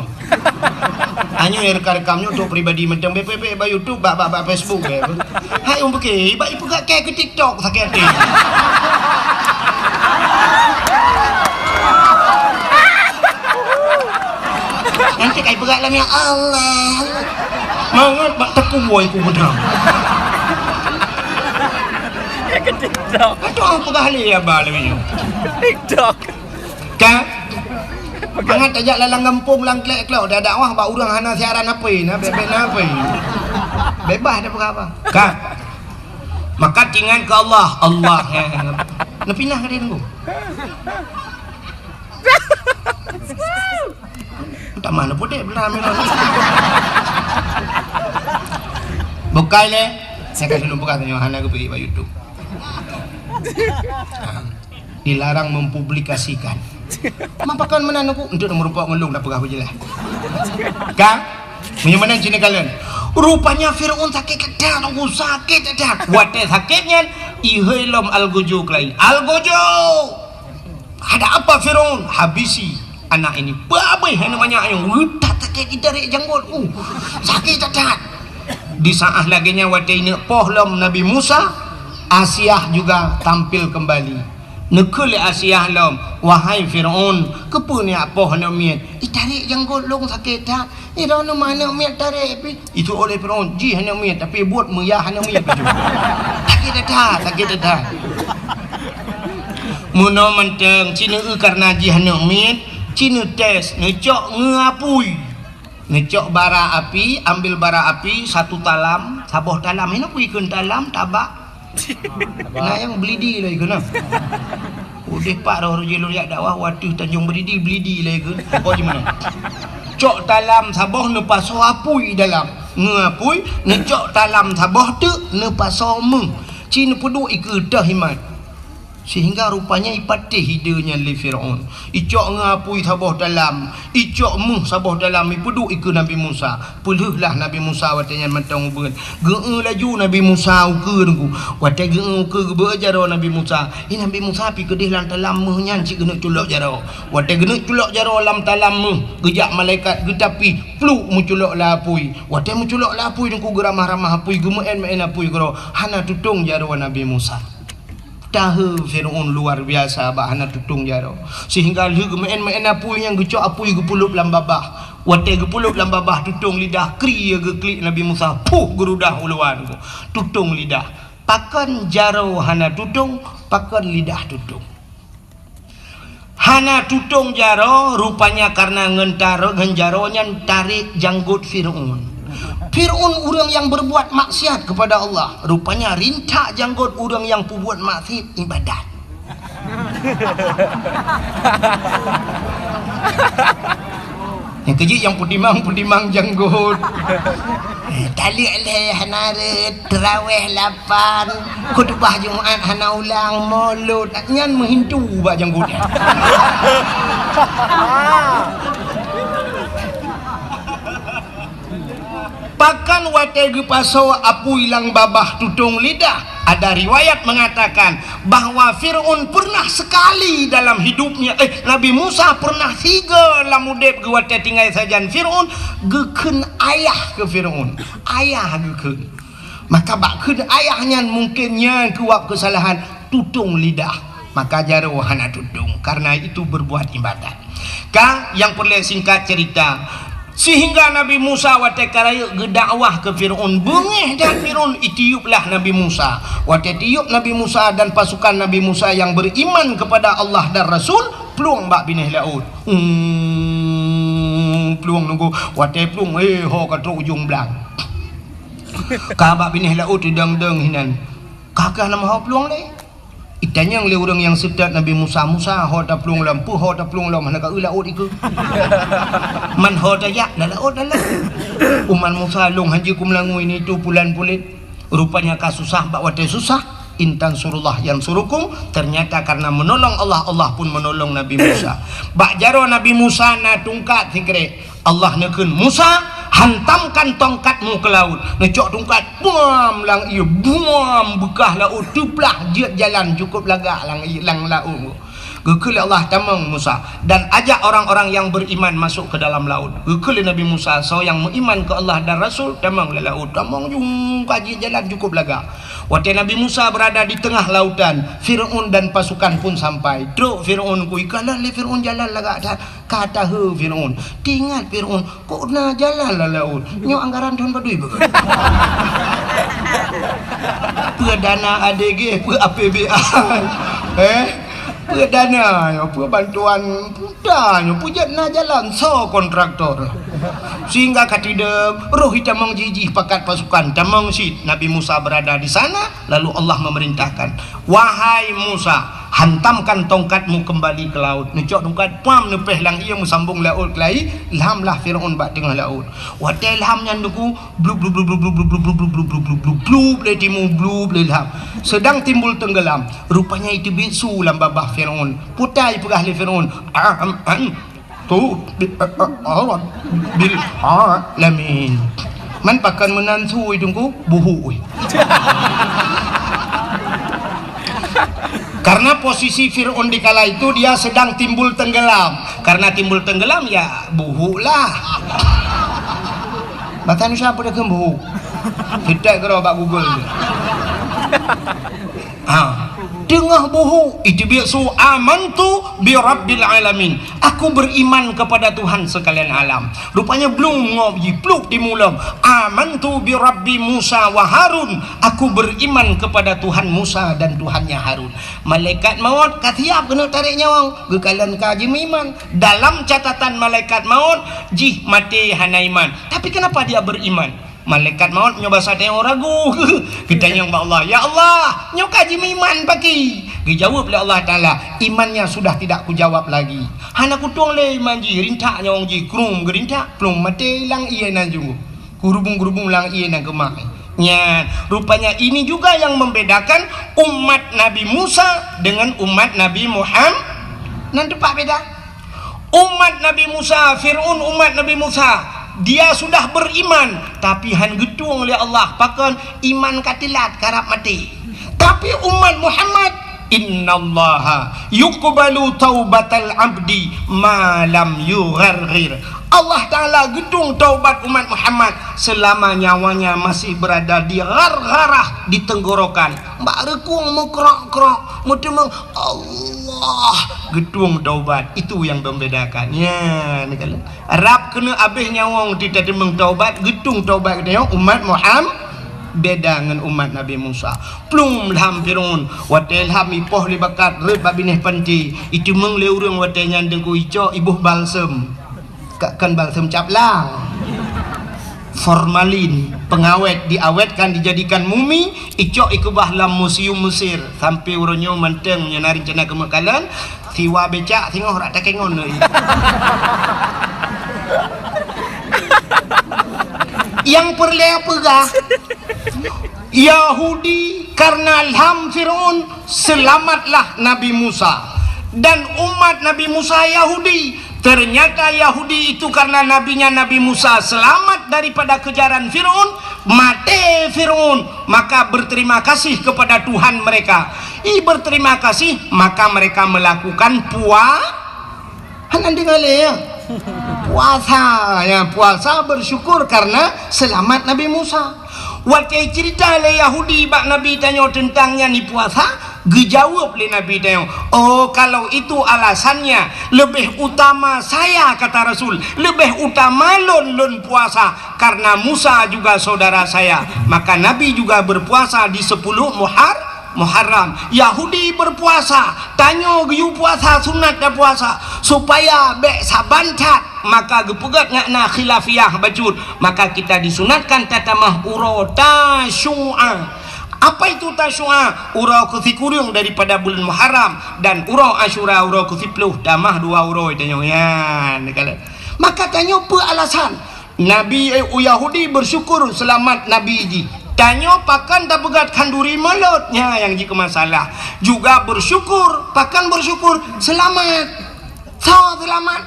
hanya rekam-rekamnya untuk pribadi macam BPP ba YouTube ba Facebook hai pergi ba ibu gak ke TikTok sakit hati nanti kai pegat lah ya Allah mangat bak tepu boy ku bedang ya ke TikTok aduh apa kali ya ba lebih TikTok kan mangat ajak lalang kampung lang klek dah dakwah ba urang hana siaran apa bebek apa bebas dah apa kan maka tinggal ke Allah nak pindah ke dia tunggu tak mana pun dek belah merah bukai le saya kasih nombor katanya hana ke pergi pada YouTube dilarang mempublikasikan mampakan mana aku untuk nomor 4 ngelung dah pegah je lah kan menyemana sini kalian rupanya Fir'aun sakit kedah aku sakit kedah wadah sakitnya ihilom al-gujuk lain al-gujuk ada apa Fir'aun habisi anak ini babai namanya yang tak sakit dari janggut sakit kedah di saat laginya wadah ini pohlom Nabi Musa Asyah juga tampil kembali nekul Asia lom wahai Firaun kepu ni apa hana miet tarik janggut long sakit tak ni dah mana miet tarik itu oleh Firaun ji hana miet tapi buat muyah hana miet tu sakit dah muno menteng cina karena ji hana miet cina tes ngecok ngapui ngecok bara api ambil bara api satu talam saboh talam ini pui kun talam tabak nah yang belidi lagi kena udah pak roh jalur yak dakwah waduh Tanjung Belidi lagi ke apa gimana cok talam saboh ne paso apui dalam ngapui ne cok talam saboh tu ne paso meng cina pedu ikedah himat sehingga rupanya ipatih hidenya li Firaun icok ngapui saboh dalam icok muh saboh dalam ipedu iku Nabi Musa puluhlah Nabi Musa watanya matang ubun geu laju Nabi Musa uke nunggu watai geu uke beujaro Nabi Musa Nabi Musa pi kedih lan dalam muh nyan ci geuna culok jaro watai geuna culok jaro lam talam muh gejak malaikat getapi pluk muculok lapui watai muculok lapui nunggu geramah-ramah apui gemeun main apui gero hana tutung jaro Nabi Musa tahu Firaun luar biasa bahana tutung jaro sehingga lu main apui yang gecok apui gepulup lam babah watai gepulup lam babah tutung lidah kri geklik Nabi Musa puh gerudah uluan tutung lidah pakan jaro hana tutung pakan lidah tutung hana tutung jaro rupanya karena ngenjaronya tarik janggut Fir'aun orang yang berbuat maksiat kepada Allah rupanya rintak janggut orang yang buat maksiat ibadat yang kecil yang pudimang janggut tali alih hanaret terawih 8 khutbah Jumaat hana ulang maulud nyan menghindu bak janggutnya pakan watai gepaso apu hilang babah tutung lidah ada riwayat mengatakan bahwa Fir'aun pernah sekali dalam hidupnya Nabi Musa pernah 3 lamudep ge watai tinggal sajan Fir'aun geken ayah ke Fir'aun ayah geken maka bakkeun ayahnya mungkinnya kuat kesalahan tutung lidah maka jaro hana tutung karena itu berbuat ibadat kang yang perlu singkat cerita sehingga Nabi Musa watai karaya gedakwah ke Fir'aun bengih dan Fir'aun itiuplah Nabi Musa watai tiup Nabi Musa dan pasukan Nabi Musa yang beriman kepada Allah dan Rasul peluang bak binih laut peluang nunggu watai peluang ho kata ujung belang kabak binih laut deng hinan kakak nama ho peluang le itanya oleh orang yang sedat Nabi Musa ho ta pelung lampu ho ta pelung lam nak laut iku man ho ta ya laut dalam uman Musa long haji kum langu ini tu bulan pulit rupanya kasusah bak watai susah intan surullah yang surukum ternyata karena menolong Allah pun menolong Nabi Musa bak jaro Nabi Musa na tungkat sikre Allah nekeun Musa hantamkan tongkatmu ke laut ngecok tongkat buam lang iya buam bekah laut tuplah jiat jalan cukup lagak lang laut gekul Allah tamang Musa dan ajak orang-orang yang beriman masuk ke dalam laut gekul Nabi Musa so yang beriman ke Allah dan Rasul tamang laut tamang jung kaji jalan cukup lagak waktu Nabi Musa berada di tengah lautan Fir'aun dan pasukan pun sampai truk Fir'aun ku ikalah le Fir'aun jalan lagak dah kata he Fir'aun tinggal Fir'aun kok na jalan lah laut nyo anggaran tahun badui begitu dana ADG APBA dana bantuan putanya pujat na jalan so kontraktor sehingga katide roh hitamang jijih pakat pasukan tamang sit Nabi Musa berada di sana lalu Allah memerintahkan wahai Musa hantamkan tongkatmu kembali ke laut ngecok tongkat pam nepeh lang ia musambung laut kelai ilhamlah Fir'aun bak tengah laut watai ilhamnya nuku blub blub blub blub blub blub blub blub blub blub blub blub le timu blub le ilham sedang timbul tenggelam rupanya itu bisu lam babah Fir'aun putai pegah le Fir'aun tu bil alamin man pakan menansu idungku buhu karena posisi Fir'aun di kala itu dia sedang timbul tenggelam karena timbul tenggelam ya buhu lah bahkan siapa dia buhu tidak kira bak Google Dengah bohong itu biasa amantu bi rabbil alamin, aku beriman kepada Tuhan sekalian alam. Rupanya belum ngopi pluk di mulam amantu bi rabbi Musa wa Harun, aku beriman kepada Tuhan Musa dan Tuhannya Harun. Malaikat maut katiap kena tarik nyawa gekalan kaji iman. Dalam catatan malaikat maut jih mati hana iman, tapi kenapa dia beriman? Malaikat maut nyoba sadaya ragu. Kita yang Allah, ya Allah, nyo kaji iman pagi. Dijawab oleh Allah Taala, imannya sudah tidak kujawab lagi. Hana kutung le iman ji, rintak nyong ji, krum gerintak, plum mati lang iya nan jungu. Gurubung-gurubung lang iya nan kemai. Ya, rupanya ini juga yang membedakan umat Nabi Musa dengan umat Nabi Muhammad. Nanti pak beda. Umat Nabi Musa, Fir'aun umat Nabi Musa, dia sudah beriman tapi han getung oleh Allah pakan iman katilat karap mati. Tapi umat Muhammad, innallaha yuqbalu taubatal abdi ma lam yugharghir. Allah Ta'ala gedung taubat umat Muhammad selama nyawanya masih berada di gargarah, di tenggorokan. Mbak rekung mau krok-krok mau temang Allah gedung taubat. Itu yang membedakan ya. Kalau Arab kena abih nyawang tidak temang taubat, gedung taubat dia umat Muhammad beda dengan umat Nabi Musa. Plum lam Fir'aun watel ham ipoh libakat red babineh panti itu mengleurung watel nyandeng ku ico ibuh balsem kan balsem caplang formalin pengawet diawetkan dijadikan mumi ico ikubah lam museum Mesir sampai uronyo menteng nyenari cina kemekalan siwa becak tengok rak takengon deui. Yang perlea pegah Yahudi karena ilham Fir'aun selamatlah Nabi Musa dan umat Nabi Musa Yahudi. Ternyata Yahudi itu karena nabinya Nabi Musa selamat daripada kejaran Fir'aun, mati Fir'aun, maka berterima kasih kepada Tuhan mereka. Berterima kasih maka mereka melakukan puasa ya, puasa bersyukur karena selamat Nabi Musa. Waktu cerita le Yahudi bak Nabi tanya tentangnya ni puasa, dijawab le Nabi tanya, oh kalau itu alasannya lebih utama saya, kata Rasul, lebih utama lon puasa karena Musa juga saudara saya, maka Nabi juga berpuasa di 10 Muharram. Yahudi berpuasa, tanya giu puasa sunat dan puasa supaya bek sabantat, maka gepegat ngakna khilafiyah bacut, maka kita disunatkan tatamah uro tasyu'a. Apa itu tasyu'a? Uro kusikurung daripada bulan Muharram dan uro Asyura uro kusipluh damah 2 uro tanya ya. Maka tanya apa alasan Nabi Yahudi bersyukur selamat Nabi ji. Tanya pakan tak pegat kanduri malotnya yang jika masalah juga bersyukur, pakan bersyukur selamat, selamat,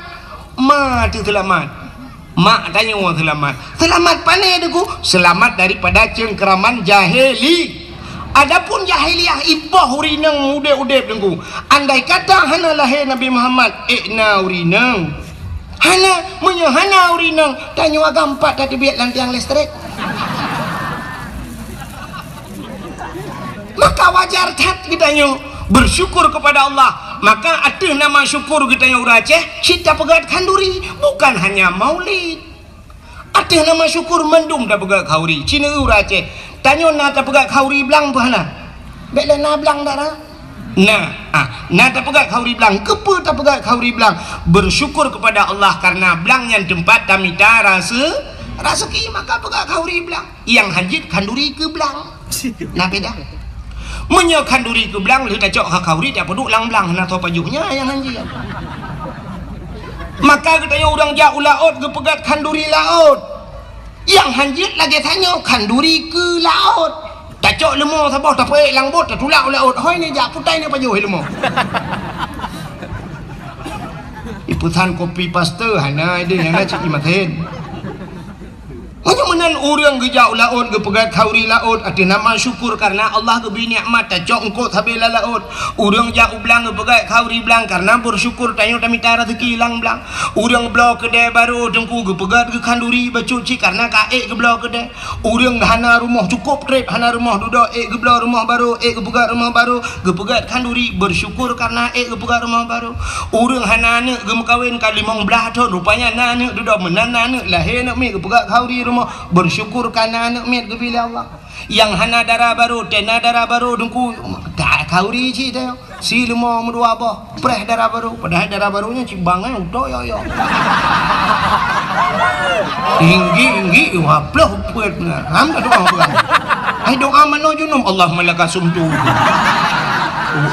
mati selamat, mak tanya selamat pane deku, selamat daripada cengkeraman jahili. Adapun jahiliyah ipoh urineng ude-ude dengku. Andai kata hana lahir Nabi Muhammad ikna urineng, hana urineng, tanya agak 4 tadi biar lantiang listrik. Maka wajar tat kitanya bersyukur kepada Allah. Maka ada nama syukur kitanya uraceh kita pegat kanduri, bukan hanya maulid. Ada nama syukur mendung dah pegat kauri Cina uraceh tanya na tak pegat kauri belang pahana beklah na belang dah na tak pegat kauri belang kepa tak pegat kauri belang. Bersyukur kepada Allah karena belang yang tempat tamita rasa ki maka pegat kauri belang yang hanjit kanduri ke belang na beda menyekan duri ke belang lu tak cok kauri tak peduk lang-lang na to pajuhnya yang anjir. Maka katanya orang jauh laut ke pegat kanduri laut yang hanjit lagi tanya kanduri ke laut tak cok lemah sabah tak peik lang bot tak tulak laut hoi ni jak putai ni pajuh lemah. Iputan kopi paste hana ide yang nak cik maten. Hanya mana Jangan orang gejau laut ge pegat kauri laut ati nama syukur karena Allah ge bini nikmat ta cok engko sabila laut. Urang jau blang ge pegat kauri blang karena bersyukur tanyo tamita rezeki hilang blang. Urang blau kedai baru dengku ge pegat ge kanduri bacuci karena kaek ge blau kedai. Urang hana rumah cukup trip hana rumah duduk ge blau rumah baru ge pegat rumah baru ge pegat kanduri bersyukur karena ge pegat rumah baru. Urang hana anak ge kawin kali 15 tahun rupanya anak duduk menana anak lahir nak mi ge pegat kauri rumah bersyukur karena anak mit kepilih Allah. Yang hana darah baru tena darah baru dengku tak kauri cik tayo si lima merdua apa preh darah baru padahal darah barunya cik bangai udah ya tinggi waplah upet ham tak doa apa ai doa mana junum Allah malakasum tu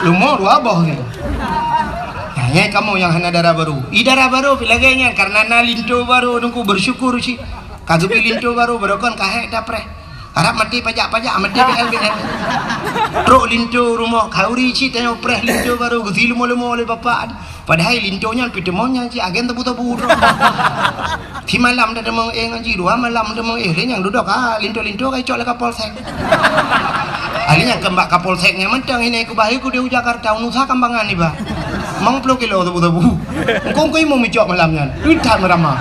lima dua apa ni hanya kamu yang hana darah baru darah baru pilaganya karena nalinto baru dengku bersyukur cik kagak linto baru berokon kahek dapre harap mati pajak mati BLBN truk linto rumah kauri ci tanya preh linto baru gezi lemo oleh bapak padahal lintonya pitemonya ci agen tebu-tebu di malam dah demong ngaji 2 malam demong yang duduk linto kai cok le kapolsek alinya kembak kapolseknya mentang ini ku bahi ku di Jakarta unusa kambangan ni ba mang 10 kilo tebu-tebu engkau mau micok malamnya udah merama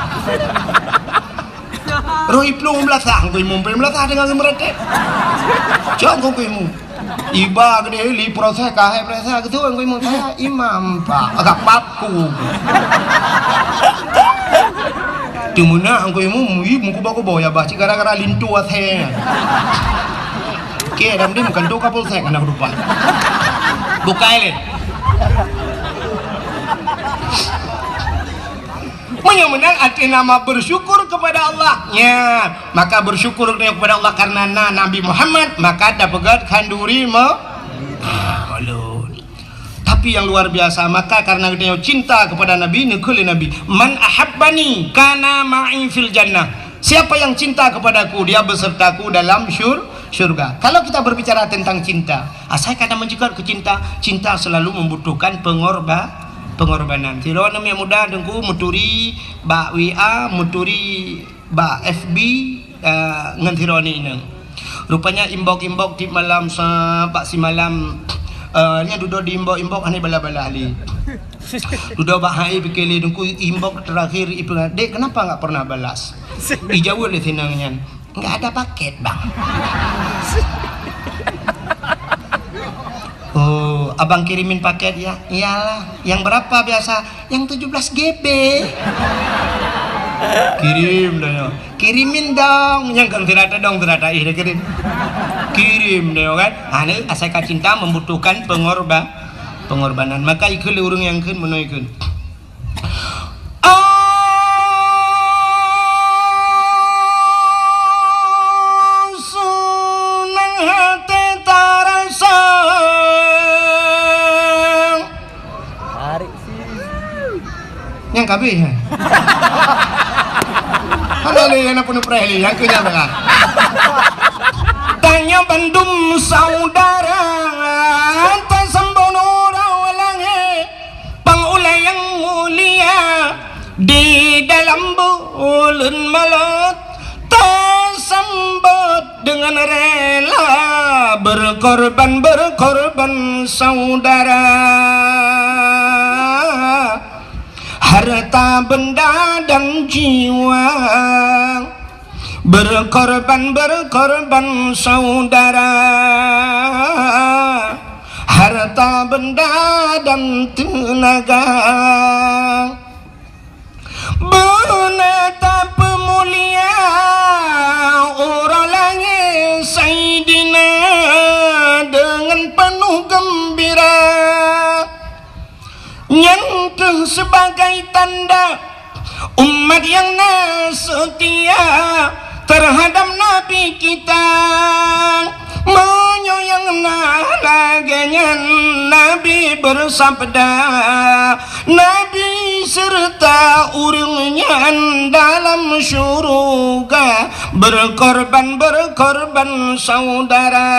Roy plong belasang kau imum belasang dengan mereka. Jangan kau imum. Iba gede li proses kahai proses gitu kau imum saya imam pak agak papku. Cumana kau imum muku bawa ya baca gara-gara lintu ashe. Oke, dalam dia bukan tu kapal saya anak rupa. Bukai le. Yang menang arti nama bersyukur kepada Allah ya maka bersyukur kepada Allah karena Nabi Muhammad maka dapat kanduri tapi yang luar biasa maka karena dia cinta kepada Nabi nekuli Nabi man ahabbani kana ma'i fil jannah siapa yang cinta kepadaku dia besertaku dalam syurga. Kalau kita berbicara tentang cinta saya kadang menjadi cinta selalu membutuhkan pengorbanan. Tiro nama muda dengku muturi ba WA muturi ba FB ngan tiro ni inang. Rupanya imbok di malam pak si malam nya duduk di imbok ane bala-bala ali. Duduk ba hai pikeli dengku imbok terakhir ibu dek kenapa enggak pernah balas? Dijawab le sinangnya. Enggak ada paket, Bang. Oh, abang kirimin paket ya? Iyalah. Yang berapa biasa? Yang 17 GB. Kirim dong. Kirimin dong. Yang kan ternyata kirim. Kirim dong kan. Ane asal cinta membutuhkan pengorbanan. Maka ikut urung yang kan menuikun. Yang kabeh ya. Halo le yang penuh preli yang kenyang kan. Tanya bandum saudara tasambono rawalange pangulay yang mulia di dalam bulan maut tasambut dengan rela berkorban saudara. Harta benda dan jiwa berkorban saudara. Harta benda dan tenaga menetap mulia orang langit Sayyidina dengan penuh gembira yang sebagai tanda umat yang setia terhadap Nabi kita menyoyang laganya. Nabi bersabda Nabi serta urungnya dalam syurga berkorban saudara.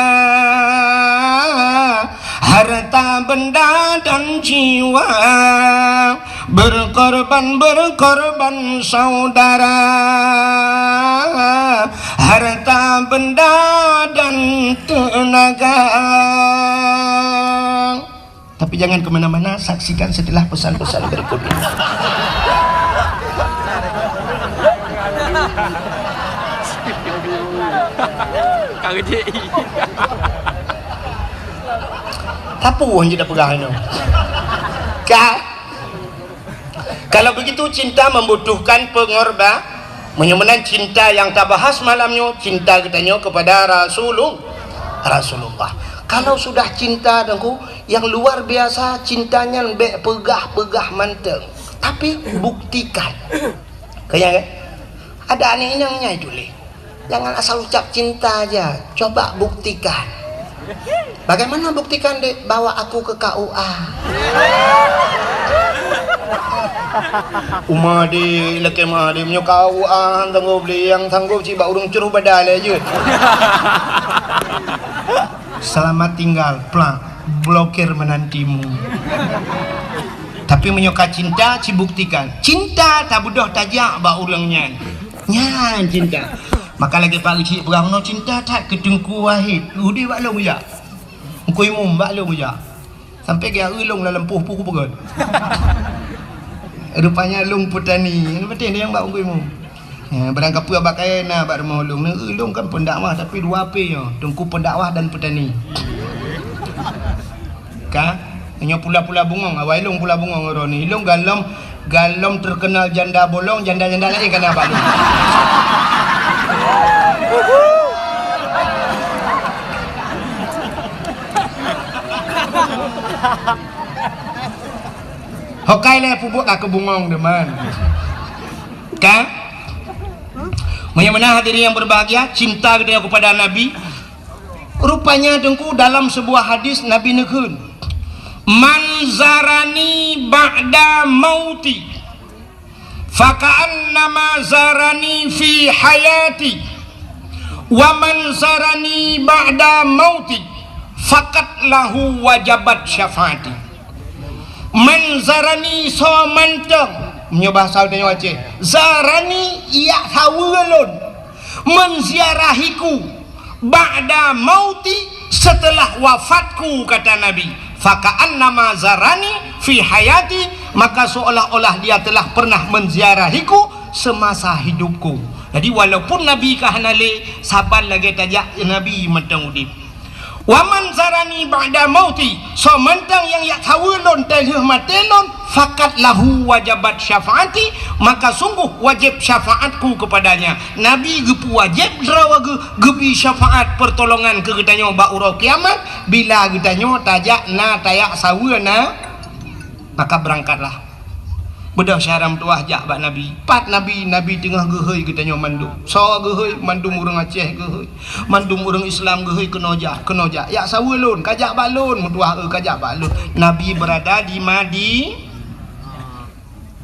Harta benda dan jiwa berkorban saudara, harta benda dan tenaga. Tapi jangan kemana-mana, saksikan setelah pesan-pesan berikut ini. Apa yang tidak pegang itu? Kalau begitu cinta membutuhkan pengorban. Menyemenan cinta yang tak bahas malamnya, cinta katanya kepada Rasulullah. Kalau sudah cinta dengku yang luar biasa, cintanya lebih pegah manteng. Tapi buktikan. Kayak ada aneh-anehnya itu le. Jangan asal ucap cinta aja, coba buktikan. Bagaimana buktikan dek? Bawa aku ke KUA. Umah di laki mah di punya KUA tangguh beli yang tangguh ciba urung curuh badal aja. Selamat tinggal, plak, blokir menantimu. Tapi menyuka cinta, cibuktikan. Cinta tak budoh tajak ba ulangnya. Nyan cinta. Maka lagi pagi cik perang no cinta tak ketengku wahid. Udi bak long ya. Engkau imum bak long ya. Sampai dia ulung dalam puh-puh pegon. Rupanya long petani. Yang penting dia yang bak engkau imum. Ya, barang kapua bak kaya na bak rumah ulung. Ulung kan pendakwah tapi dua api ya. Tengku pendakwah dan petani. Ka? Hanya pula-pula bungong. Awal ilung pula bungong orang ni. Ilung galom terkenal janda bolong, janda-janda lain kan apa lu? Hokai le pupuk ke bungong deman. Kan? Mana hadirin yang berbahagia, cinta kita kepada Nabi. Rupanya dengku dalam sebuah hadis Nabi nekun, man zarani ba'da mauti faka'annama zarani fi hayati wa man zarani ba'da mauti fakat lahu wajabat syafaati. Man zarani so manteng menyebah saudanya wajib zarani ia hawalun menziarahiku ba'da mauti setelah wafatku, kata Nabi. Faka'annama zarani fi hayati, maka seolah-olah dia telah pernah menziarahiku semasa hidupku. Jadi walaupun Nabi kahanale sabar lagi tajak Nabi mentang udip. Waman zarani ba'da mauti, so mentang yang yak hawalun telih matelon fakat lahu wajabat syafaati, maka sungguh wajib syafaatku kepadanya. Nabi gepu wajib rawa gebi syafaat pertolongan ke getanya ba urau kiamat bila getanya tajak na tayak sawuna, maka berangkatlah. Bedah syaram tuah jak bak Nabi. Pat Nabi tengah gehoi getanya mandum. So gehoi mandum urang Aceh gehoi. Mandum urang Islam gehoi kenojak. Ya sawulun kajak balun mutuah kajak balun. Nabi berada di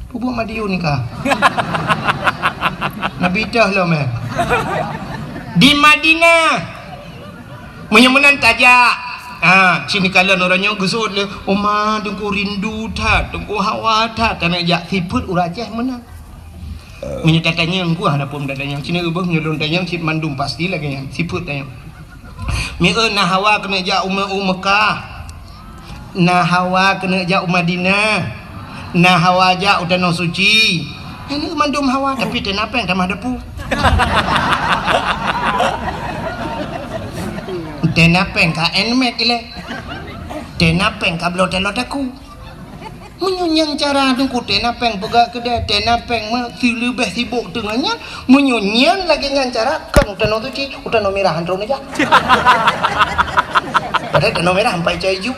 Pupuk Madiun kah? Nabi dah lah meh. Di Madinah. Menyemenan tajak. Sini kalian orangnya gesut le. Oma dengku rindu tak, dengku hawa tak. Tanah jak siput uraceh menang. Menyata tanya engku ada pun datanya. Sini ubah nyelon tanya sit mandum pasti lagi yang siput tanya. Na hawa kena jak Mekah. Na hawa kena jak Madinah. Na hawa jak Tanah Suci. Ini mandum hawa tapi kenapa yang tamah depu? Tenapeng ka enmek ile. Tenapeng ka blot-blot aku. Menyunyang cara dengku tenapeng pegak kedai tenapeng mah silebeh sibuk tengahnya menyunyang lagi dengan cara kan udah Suci, udah merahan ron aja. Padahal udah merah sampai cai hijau.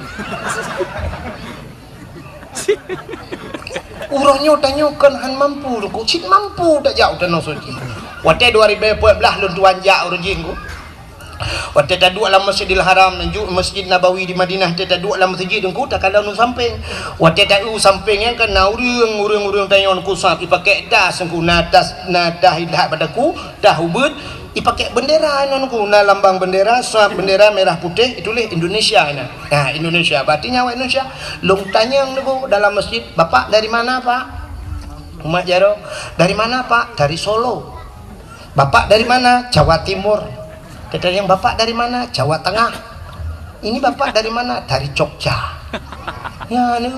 Urangnya tanya kan han mampu ku cit mampu tak jauh Tanah Suci. Waktu 2014 lun tuan jak urjing ku. Waktu tak dua dalam Masjidil Haram dan Masjid Nabawi di Madinah, tak dua dalam masjid engku tak kalau nu samping. Waktu tak sampingnya kan urang tanya ku sat dipakai das engku natas nadah hidah padaku dah ubud Ipakai bendera nonku, na lambang bendera, suap bendera merah putih, itulah Indonesia ini. Nah, Indonesia, berarti nyawa Indonesia. Long tanya nunggu dalam masjid, bapak dari mana pak? Umat Jaro, dari mana pak? Dari Solo. Bapak dari mana? Jawa Timur. Kata yang bapak dari mana? Jawa Tengah. Ini bapak dari mana? Dari Jogja. Ya, nih.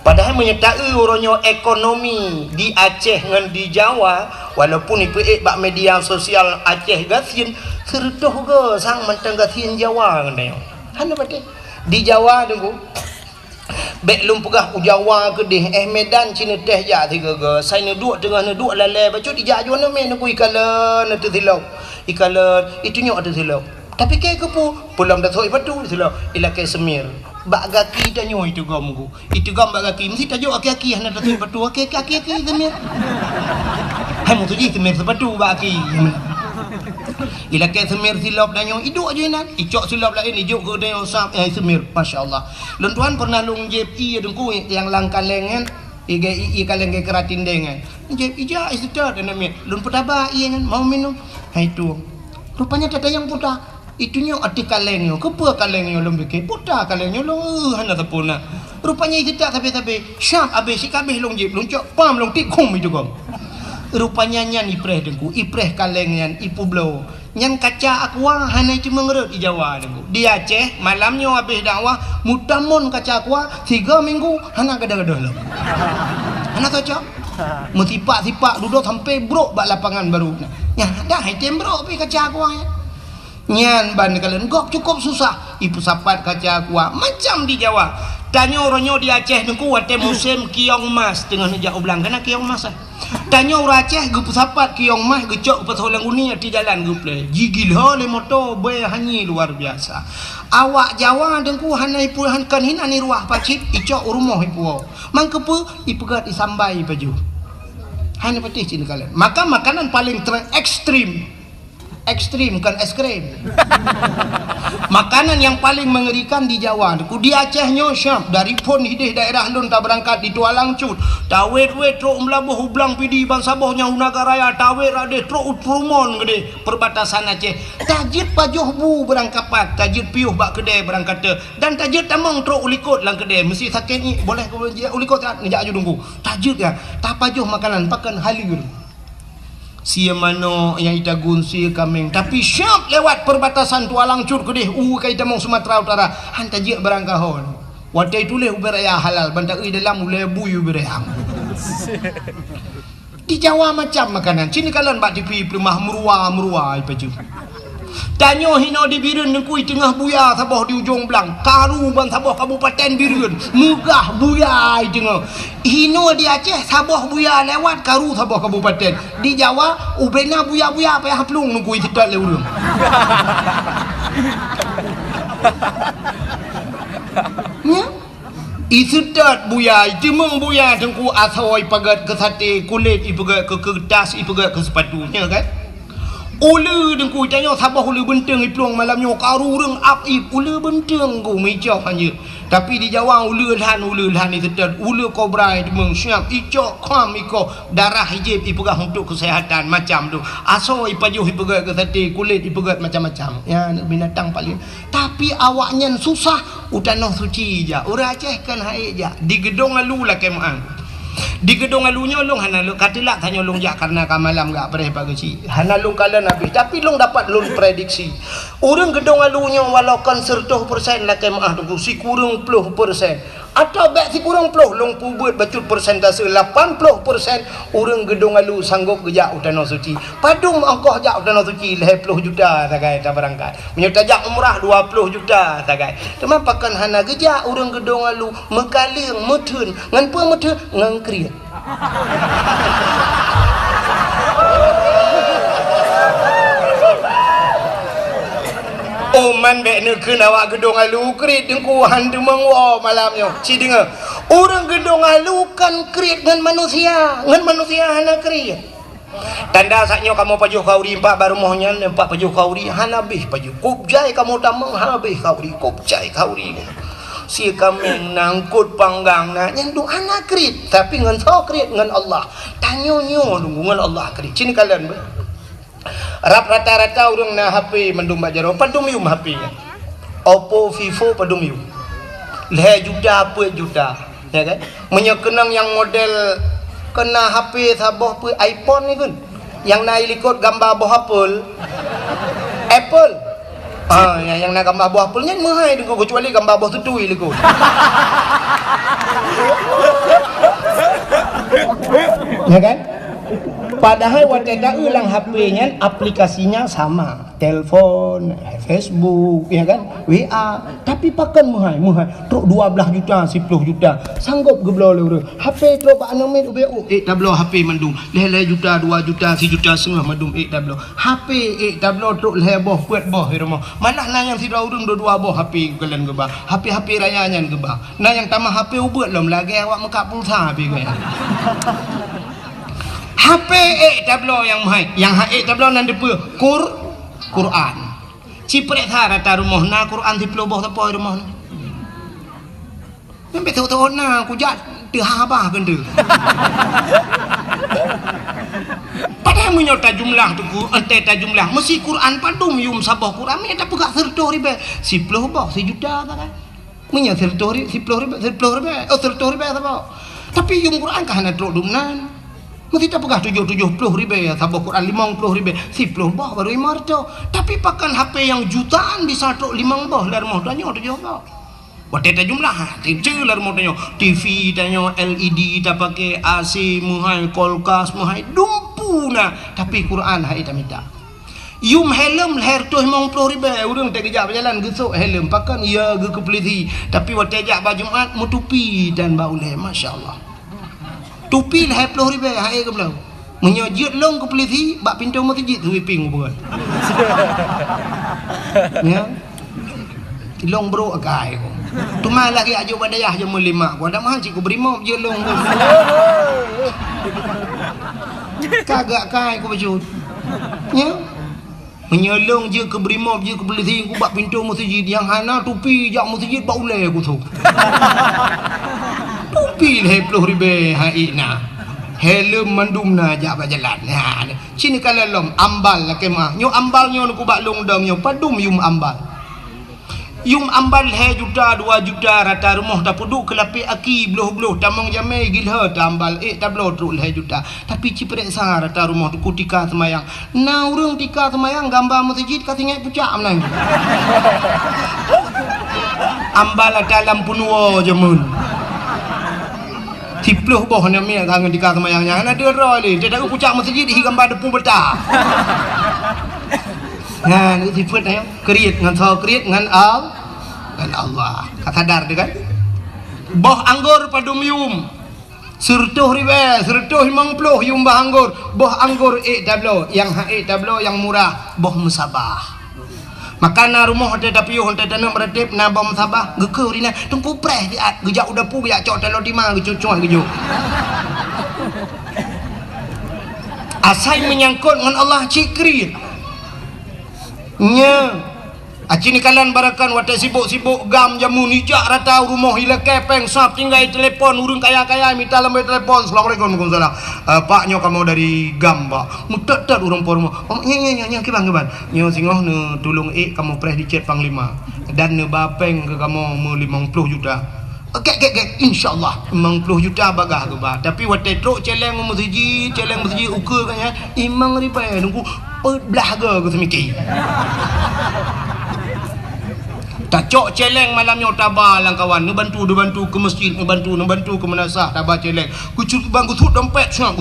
Padahal menyertai orangnya ekonomi di Aceh dengan di Jawa, walaupun ipu bak media sosial Aceh gasin sertuh ke sang mentang gasin Jawa ngene. Hana bade di Jawa tunggu. Bek lum pegah ku Jawa ke deh Medan Cina teh ja tiga ke. Saya duduk tengah duduk lalai bacu di ja jo ne men ku ikalan tu silau. Ikalan itunya ada silau. Tapi ke pu pulang dah soi patu silau. Ila ke semir. Bak gaki tanyo itu gomku. Itu gam bak gaki mesti tajuk aki-aki hana dah soi patu aki-aki semir. Hai mu tu ji semir sepatu bak aki. Ila ke semir silap danyo iduk aja nan icok silap lain ijuk ke danyo sap semir masyaallah lun tuan pernah lung jep i dengku yang langkan lengan i kaleng ke keratin dengan jep ija istad dan mi lun putaba i kan mau minum hai tu rupanya tata yang puta itunya ati kalengyo kepa kalengyo lum beke puta kalengyo lo hana tapuna rupanya istad tapi syam habis si kabeh lung jep lun cok pam lung tikum itu gom rupanya nyan ipreh dengku ipreh kaleng nyan ipu blow nyan kaca aqua hanai cuma ngerut di Jawa dengku di Aceh malamnya habis dakwah mutamun kaca aqua 3 minggu hana gadah-gadah lah hana kaca mutipak-tipak duduk sampai brok bak lapangan baru nya dah item brok pi kaca aqua nyan ban kalian gok cukup susah ipu sapat kaca aqua macam di Jawa tanya orangnya di Aceh dengku wate musim kiong mas tengah nejak ulang kena kiong mas tanya orang Aceh gup sapat kiong mas gecok pas orang uni di jalan gup le gigil hole motor be hanyi luar biasa awak Jawa dengku hanai puluhan kan hinani ruah pacit icok rumah ipu mangkepu ipegat isambai baju hanya patih cini kalian maka makanan paling ekstrim kan es krim makanan yang paling mengerikan di Jawa di Aceh nyosyam dari pun hidih daerah lun tak berangkat di Tualang Cut tawet truk melabuh hublang pidi bang sabohnya Hunaga Raya tawet radeh truk utrumon gede perbatasan Aceh tajid pajuh bu berangkapat tajid piuh bak kedai berangkat dan tajid tamang truk ulikot lang kedai mesti sakit ni boleh ulikot tak ngejak aju tunggu tajid ya tak pajuh makanan pakan halir sia mano yang ita gunsi kameng tapi syap lewat perbatasan Tualang Cut kedeh kai tamong Sumatera Utara hanta je berangkahon watai tu leh uberaya halal bantak dalam uleh buyu berehang di Jawa macam makanan sini kalian bak tipi rumah murua ipaju tanyo hino di Birun nengkui tengah buya sabah di ujung belang karu ban sabah kabupaten Birun mugah buya tengah hino di Aceh sabah buya lewat karu sabah kabupaten di Jawa ubena buya payah haplung nengkui tidak lewurung ya isudat buya timung buya tengku asoi pagat ke sate kulit ipagat ke kertas ipagat ke sepatunya kan ulu dengku tanya sabah ulu benteng iplong malamnya karu reng apip ulu benteng ku mejok hanya tapi di Jawa ulu lhan itu dan ulu kobra itu mengsyap icok kam iko darah hijab ipegah untuk kesehatan macam tu aso ipajuh ipegah ke sate kulit ipegah macam-macam ya binatang paling tapi awaknya susah utanah suci ja ura Aceh kan haik ja di gedung alu lah kemang di gedung alunya long hana lu katilak hanya long jak karena kamalam gak pernah pagi hana long kalian habis tapi long dapat long prediksi orang gedung alunya walau kan 100% lah kemah tunggu si kurang 10% atau bek si kurang 10 long pubut bacut persentase 80% orang gedung alu sanggup gejak utana suci padung angkoh jak utana suci 10 juta tagai tak berangkat menyetajak umrah 20 juta tagai teman pakan hana gejak orang gedung alu mekaling metun ngan pe metun ngan kriat man bek nekeun awak gedung alu krit dengku hantu mengwo malamnya si dengar orang gedung alu kan krit dengan manusia hana krit tanda saknya kamu pajuh kauri empat baru mohnya empat pajuh kauri hana bih pajuh kupjai kamu tamang habis kauri kupjai kauri si kami nangkut panggang na nyendu hana krit tapi ngan so krit ngan Allah tanyo nyo ngan Allah krit sini kalian Rap rata-rata orang na HP mendum bajaro padum yum HP nya. Oppo, Vivo padum yum. Leh juta apa juta, ya kan? Menyekenang yang model kena HP sabah pe iPhone ni kan. Yang naik likut gambar buah Apple. Yang nak gambar buah Apple nya mahal deku kecuali gambar buah tutui deku. Ya kan? Padahal wateda ulang HP-nya aplikasinya sama, telepon, Facebook, ya kan, WA, tapi pakan muhai, truk 12 juta, 10 juta, sanggup geblo le HP truk pak nomit UBU, tablo HP mandung, leh juta, 2 juta, 1 juta setengah mandung tablo, HP tablo truk leh boh, buat boh di rumah, mana yang tidak urung dua boh HP kalian gebah, HP rayanya gebah, yang tambah HP ubut lom lagi awak mekak pulsa HP kaya. HP tablo yang mahal, yang tablo nan depe Quran. Cipret rata rumah na Quran di peloboh tapoi rumah na. Membe tahu na ku jat teu habah kan tu. Padahal menyota jumlah tu ku ente ta jumlah mesti Quran padum yum sabah Quran me tak pegak serto ribe 10 boh 1 juta kan. Menya serto ri 10 ribe serto ribe sabah. Tapi yum Quran kah na truk dumnan. Mesti tak pegah 70 ribu ya, sabah Quran 50 ribu, 10 bah baru imarto. Tapi pakan HP yang jutaan bisa truk 5 bah lar mau tanya 7 bah. Wateta jumlah, TV lar mau tanya, TV tanya LED tak pakai AC muhai kulkas muhai dumpu na. Tapi Quran hai tak minta. Yum helm leher tu 50 ribu, urang tak kejap berjalan gesuk helm pakan ia ge kepeliti. Tapi wateta baju Jumat mutupi dan bauleh, masya-Allah. Tupi lah 20 ribu hai ke belau. Menyojit long ke peliti bak pintu masjid tu ping bukan. Ya. Long bro agai ko. Tu malah ke ajo badayah je mulima ko. Ada mahal cik ko berimo je long ko. Kagak kai ko baju. Ya. Menyolong je ke berimo je ke peliti ko bak pintu masjid yang hana tupi jak masjid bak ulai ko tu. Tupi lah 20 ribu hai na. Helm mandum na jak berjalan. Ha. Sini kalau lom ambal lah kemah. Nyo ambal nyo ku bak long dong nyo padum yum ambal. Yum ambal he juta 2 juta rata rumah tak puduk kelapi aki beluh-beluh tamang jamai gilha tambal tablo truk he juta. Tapi ciprek sa rata rumah tu kutika semayang. Na urang tika semayang gambar masjid katingai pucak menang. Ambal dalam punwa jemun. 10 boh na mi kangen di kata mayangnya ana dia roi dia tak pucak masjid hi gambar depu beta. Nah ni sifat ayo kriet ngan so kriet ngan Allah. Kata dar dia kan. Boh anggur padum yum. Sertuh ribe, sertuh 50 yum bah anggur. Boh anggur tablo yang tablo yang murah, boh musabah. Makana rumah ada tapi yo honta tanam beradip na bom sabah geke rina tungku preh dia gejak udah pu gejak cok telo di mang gecucuan gejo. Asai menyangkut dengan Allah cikri. Nya. Aci ni kalian barakan watak sibuk-sibuk gam jamu nijak rata rumah hila kepeng sap tinggal telepon urung kaya-kaya minta lembar telepon. Assalamualaikum warahmatullahi wabarakatuh. Pak nyo kamu dari gam pak. Mutat-tat urang por rumah. Oh nya kibang keban. Nyo singoh ne tulung kamu preh di chat panglima. Dan ne bapeng ke kamu 50 juta. Kek insyaallah 50 juta bagah ke ba. Tapi watak truk celeng masjid ukur kan ya. Imang ribai nunggu belah ke semiki. Tak cok celeng malamnya tabah lang kawan nu bantu ke masjid nu bantu ke manasah tabah celeng kucut bang kutut dompet syap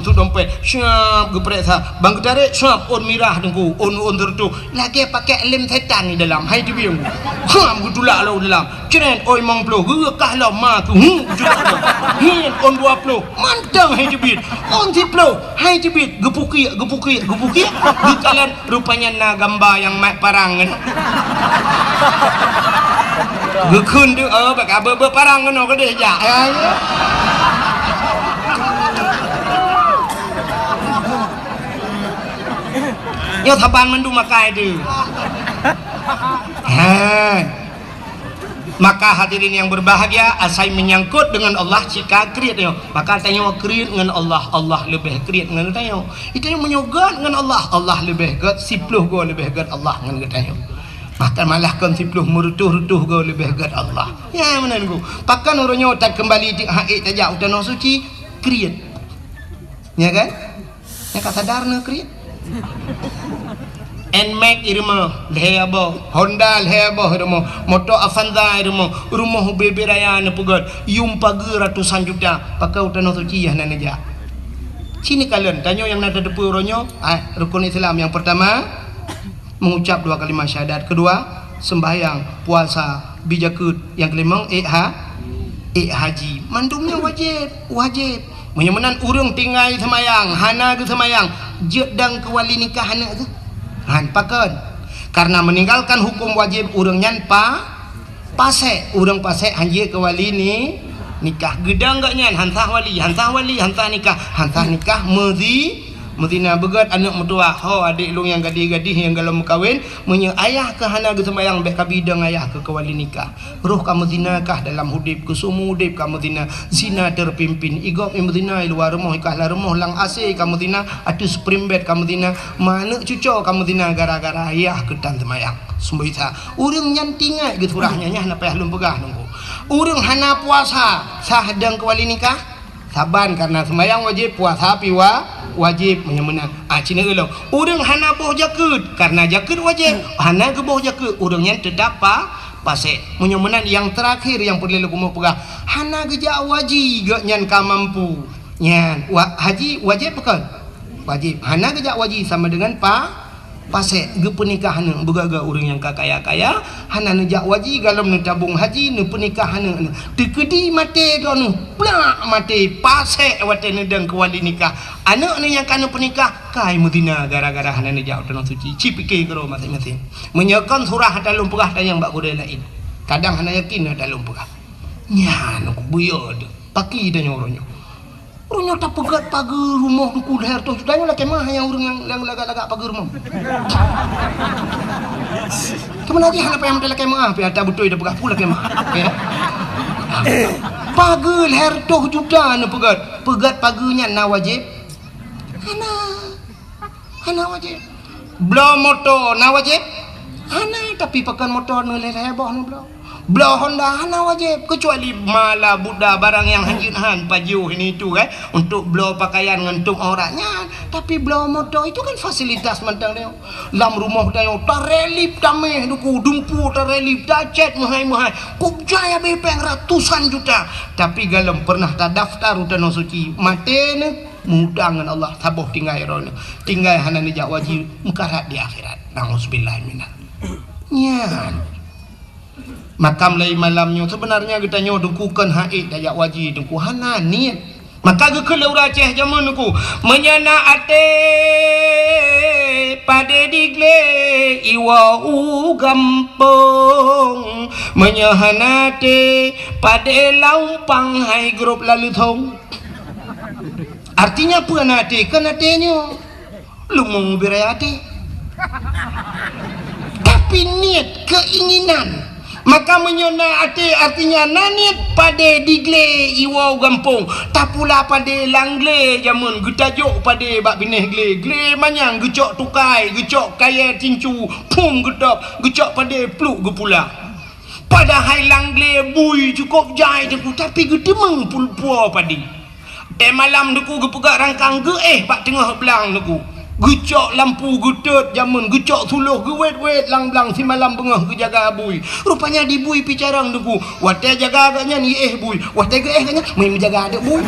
geprek sah bang tarik syap on mirah dengku on tertu lagi pakai lem setan ni dalam hai tu biang ham gutulak lo dalam ceren oi mong plo gekah lo ma tu hin on 20 mantang hai tu bit on 10 hai tu bit gepuki gekalan rupanya na gambar yang mat parang kan. Gekun tu bak berparang kena ke dia jak ya. Yo taban mendu makai tu. Ha. Maka hadirin yang berbahagia, asai menyangkut dengan Allah jika kriat yo, maka tanya kriat dengan Allah, Allah lebih kriat dengan tanya. Itu yang menyogat dengan Allah, Allah lebih gat 10 go lebih gat Allah dengan tanya. Maka malah kan 10 merutuh-rutuh go lebih gat Allah. Ya mana ku? Pakan orangnya tak kembali di haid tajak utano suci kriat. Ya kan? Ya ka sadarna kriat. Nmax irma lehabo, Honda lehabo irma, motor Avanza irma, rumah BB Raya na pugat, yung pagi ratusan juta, pakai utano suci ya nanaja. Sini kalian, tanya yang nada depu ronyo, rukun Islam yang pertama mengucap 2 kalimat syahadat, kedua sembahyang, puasa, bijakut, yang kelima haji. Mandumnya wajib. Menyamanan urung tinggal semayang, hana ke semayang, jedang ke wali nikah hana ke. Pakan karena meninggalkan hukum wajib urang nyan pasek urang pasek hanji ke wali ni nikah gedang gak nyan hantah wali hantah nikah mezina begat anak mertua ho adik lu yang gadis-gadis yang galau kawin menye ayah ke hana ke sembayang bek kabidang ayah ke wali nikah ruh kamu zinakah dalam hudip ke sumu hudip kamu zina terpimpin igop yang zina luar rumah ikahlah rumah lang AC kamu zina atus primbet kamu zina mana cucu kamu zina gara-gara ayah ke tan sembayang sembaita urang nyan tinggal gitu urahnya nyah na payah lum pegah nunggu urang hana puasa sah dang ke wali nikah saban karena sembayang wajib puasa piwa wajib menyamanan cina gelong urang hana boh jakut karena jakut wajib hana ke boh jakut urangnya tetap pasek menyamanan yang terakhir yang perlu lu mau pegah hana geja wajib gak nyan ka mampu nyan haji wajib bukan wajib hana geja wajib sama dengan pasek ge pernikahan begaga urang yang kaya hana nejak wajib galam nu tabung haji nu pernikahan tekedi mate dono plak mate pasek wate nedang ke wali nikah anak ni yang kana pernikah kai Medina gara-gara hana nejak tanah suci cipike kero masing-masing menyekan surah dalam pegah yang bak gudai lain kadang hana yakin dalam pegah nya nu buyod paki dan orangnya urang tak pegat pagar rumah ku leher tu sudahnya lah kemah yang urang yang lagak-lagak pagar rumah kemana lagi hana payah mentelak kemah payah tak betul dia pegat pula kemah ya pagar leher tu juta na pegat pagarnya na wajib hana wajib bela motor na wajib hana tapi pakan motor na leher hebah na bela Honda hana wajib kecuali mala buddha barang yang hanjin pajuh ini itu untuk bela pakaian ngentung orangnya tapi bela motor itu kan fasilitas mentang dia lam rumah dia tarelip tameh duku dumpu tarelip dacet mahai kubjaya bepeng ratusan juta tapi galam pernah tak daftar utano suci matene mudangan Allah tabuh tinggal irona tinggal hana nejak wajib mengkarat di akhirat na'udzubillah minat nyan makam lai malamnya sebenarnya kita nyo dukukan haid dayak wajib duku hana niat maka ke kelaura ceh zaman duku menyana ate pade digle iwa u gampong menyahanate pade laumpang hai grup lalu thong artinya apa nate kan atenya lu mau berayati tapi niat keinginan maka menyona ate artinya nanit pada digle iwau gampung tak pula pada langle jamun getajuk pada bak bineh gle manyang gecok tukai gecok kaya tincu pum gedap gecok pada pluk gepula pada hai langle bui cukup jai deku tapi gedemeng pulpua padi malam deku gepegak rangkang ge bak tengah belang deku gecok lampu gedut jamun gecok suluh gewet lang-lang si malam bengah ke jaga bui rupanya di bui picarang deku wate jaga agaknya ni bui wate ge agaknya main menjaga ada bui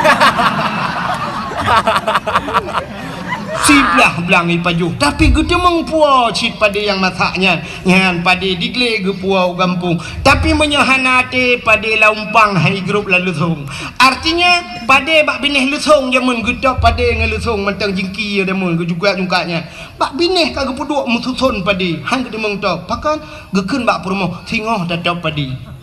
siblah belang ipajuh tapi gede mengpua cit pada yang masaknya nyan pada digle ge puau gampung tapi menyahanate pada laumpang hai grup lalu thong artinya pada bak bineh lusong jamun gedap pada ngelusong mentang jingki ada mun juga jungkanya bak bineh kagak puduk mususon pada hang gede meng top pakan geken bak promo singoh tetap pada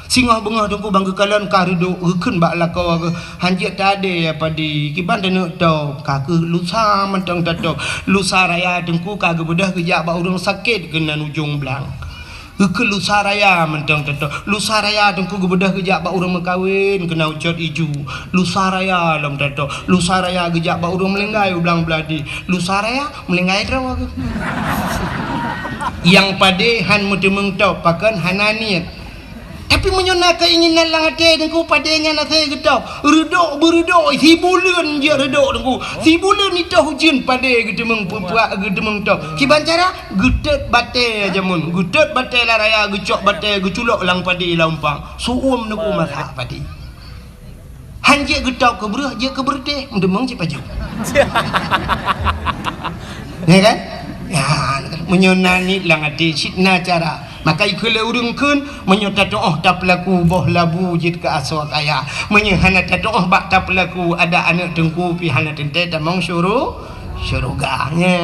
singoh bengah dengku bangga kalan karido geken bak lakau hanjit tade ya padi kiban denu to kake lusa mentang tato lusa raya dengku kagak bedah kejak bak urang sakit kena ujung belang ke Lusaraya mentang tentu Lusaraya tengku gebedah gejak bak urang mekawin kena ucot iju Lusaraya lam tentu Lusaraya gejak bak urang melenggai ulang beladi Lusaraya melenggai trawa ke yang pade han mutemeng tau pakan hananiat tapi menyona keinginan lang hati dengku padanya nak saya getau redok beredok si bulan je redok dengku si bulan itu hujan pada gedemeng puak gedemeng tau kiban cara getet bate aja mun getet bate lah raya gecok bate geculok lang pada lampang suum dengku masak padi han je getau ke berah je ke berde mendemeng je paju ya kan ya menyona ni lang hati sitna cara maka ikula urungkeun menyota doa tak pelaku boh labu jid ke aswa kaya menyehana doa bak tak pelaku ada anak tengku pi hana tente tamong syuruganya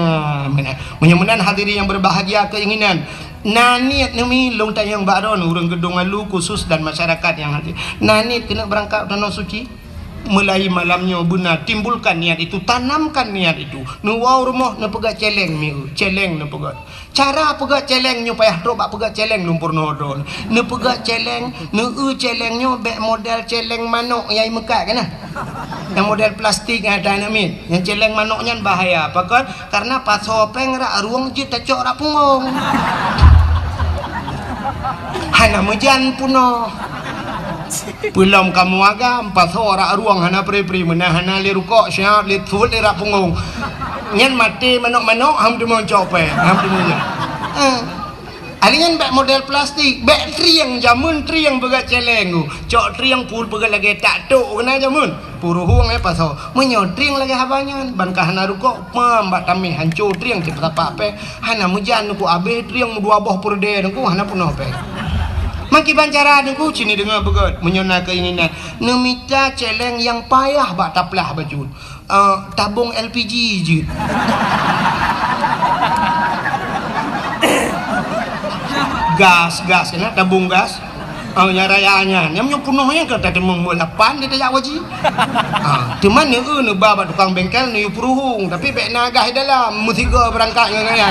menyemenan hadiri yang berbahagia keinginan nanit nami long tayang baron urang gedung alu khusus dan masyarakat yang hadir nanit kena berangkat danau suci mulai malamnya benar timbulkan niat itu tanamkan niat itu nuwau rumah na pegat celeng miu celeng na pegat cara pegat celeng nyo payah ro bak pegat celeng lumpur nodon na pegat celeng na celeng nyo bek model celeng manok yang mekat kan yang model plastik ada namin yang celeng manoknya bahaya pakat karena pas hopeng rak ruang je tacok rak pungong hana mejan puno belum kamu agam pas orang ruang hana pri menahana li rukuk syiat li thut li rak punggung nyen mati manok-manok ham tu mau cope ham tu mau alingan bek model plastik bek triang jamun triang begat celeng cok triang pul begat lagi tak tok kena jamun puru huang pas ho menyo triang lagi habanyan ban ka hana rukuk pam bak tamih hancur triang ti apa pe hana mujan ku abe triang dua boh purde ku hana punoh pe maki bancara dengku cini dengar begat menyona keinginan nemita celeng yang payah bak taplah baju tabung LPG je gas kena tabung gas nyarayanya nyamnya punohnya kata temung mulapan dia tak wajib teman ni ba tukang bengkel ni puruhung tapi bek nagah dalam musiga berangkat ngaya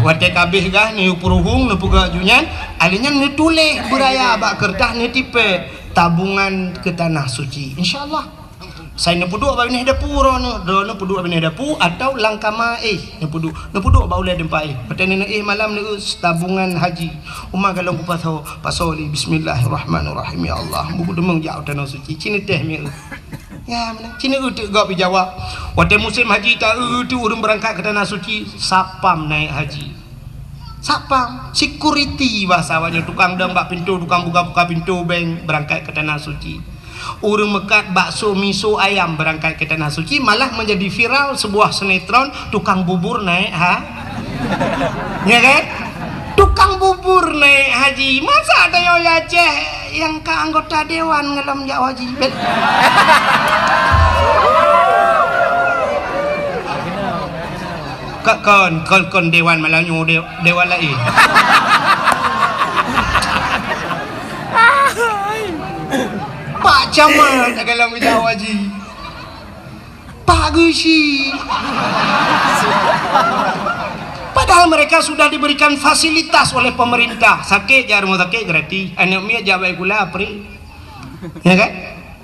wate kabeh gah ni puruhung ni puga junyan alinya ni tuleh beraya bak kertas ni tipe tabungan ke tanah suci insyaallah saya nak puduk bab ni dapur no do no puduk bab ni dapur atau langkama ni puduk bau le dempai patene ni malam ni tabungan haji umma kalau ku pasoli bismillahirrahmanirrahim ya Allah buku demeng jauh tanah suci cini teh mi ya mana cini utek gak bijawab wate musim haji ta tu urang berangkat ke tanah suci sapam naik haji sapam security bahasa awaknya tukang dang bak pintu tukang buka-buka pintu bank berangkat ke tanah suci urang mekat bakso miso ayam berangkat ke tanah suci malah menjadi viral sebuah sinetron tukang bubur naik ya kan tukang bubur naik haji masa ada yang Aceh yang ke anggota dewan ngelam jak haji kon dewan malah nyu dewan lain Pak Camat kalau menjawab haji Pak Gusi padahal mereka sudah diberikan fasilitas oleh pemerintah sakit ya rumah sakit gratis anak mia jabai gula pri ya kan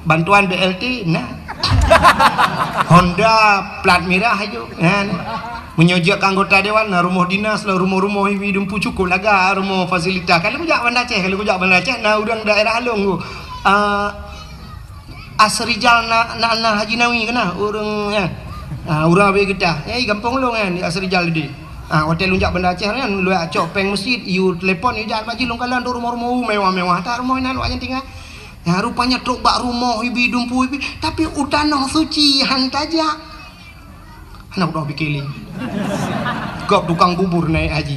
bantuan BLT nah Honda plat merah aja kan menyojak anggota dewan rumah dinas lah rumah-rumah hidup cukup laga rumah fasilitas kalau kujak Banda Aceh nah udang daerah Along Asrijal na Haji Nawi kena urang ya urang abe getah gampang long kan di Asrijal di hotel lunjak Banda Aceh kan lu acok peng masjid you telepon you jalan pagi long kalan rumah-rumah mewah-mewah tak rumah nan wak tinggal ya rupanya truk bak rumah hibi dumpu hibi tapi utanah suci hantajak anak udah bikin kau tukang bubur naik haji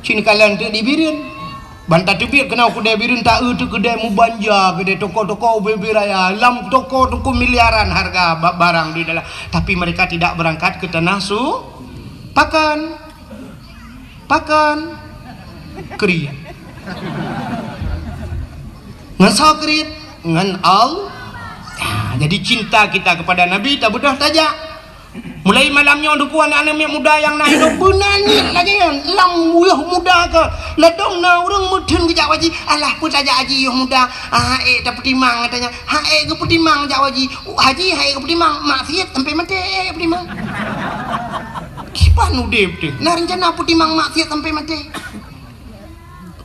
sini kalian tu dibirin bantah tepik kena kedai birin tak tu kedai mubanja kedai toko-toko bebi raya lam toko miliaran harga barang di dalam tapi mereka tidak berangkat ke tanah pakan kriya ngan sakrit ngan al Jadi cinta kita kepada Nabi tak bedah tajak. Mulai malamnya duku anak-anak muda yang nak hidup benani lagi kan. Lam uyuh muda ke. Ladong na orang mudun ke jak waji. Alah pun tajak haji uyuh muda. Tak petimang katanya. Ke petimang jak waji. Haji ke petimang maksiat sampai mati petimang. Kipan udip tu. Nah rencana petimang maksiat sampai mati.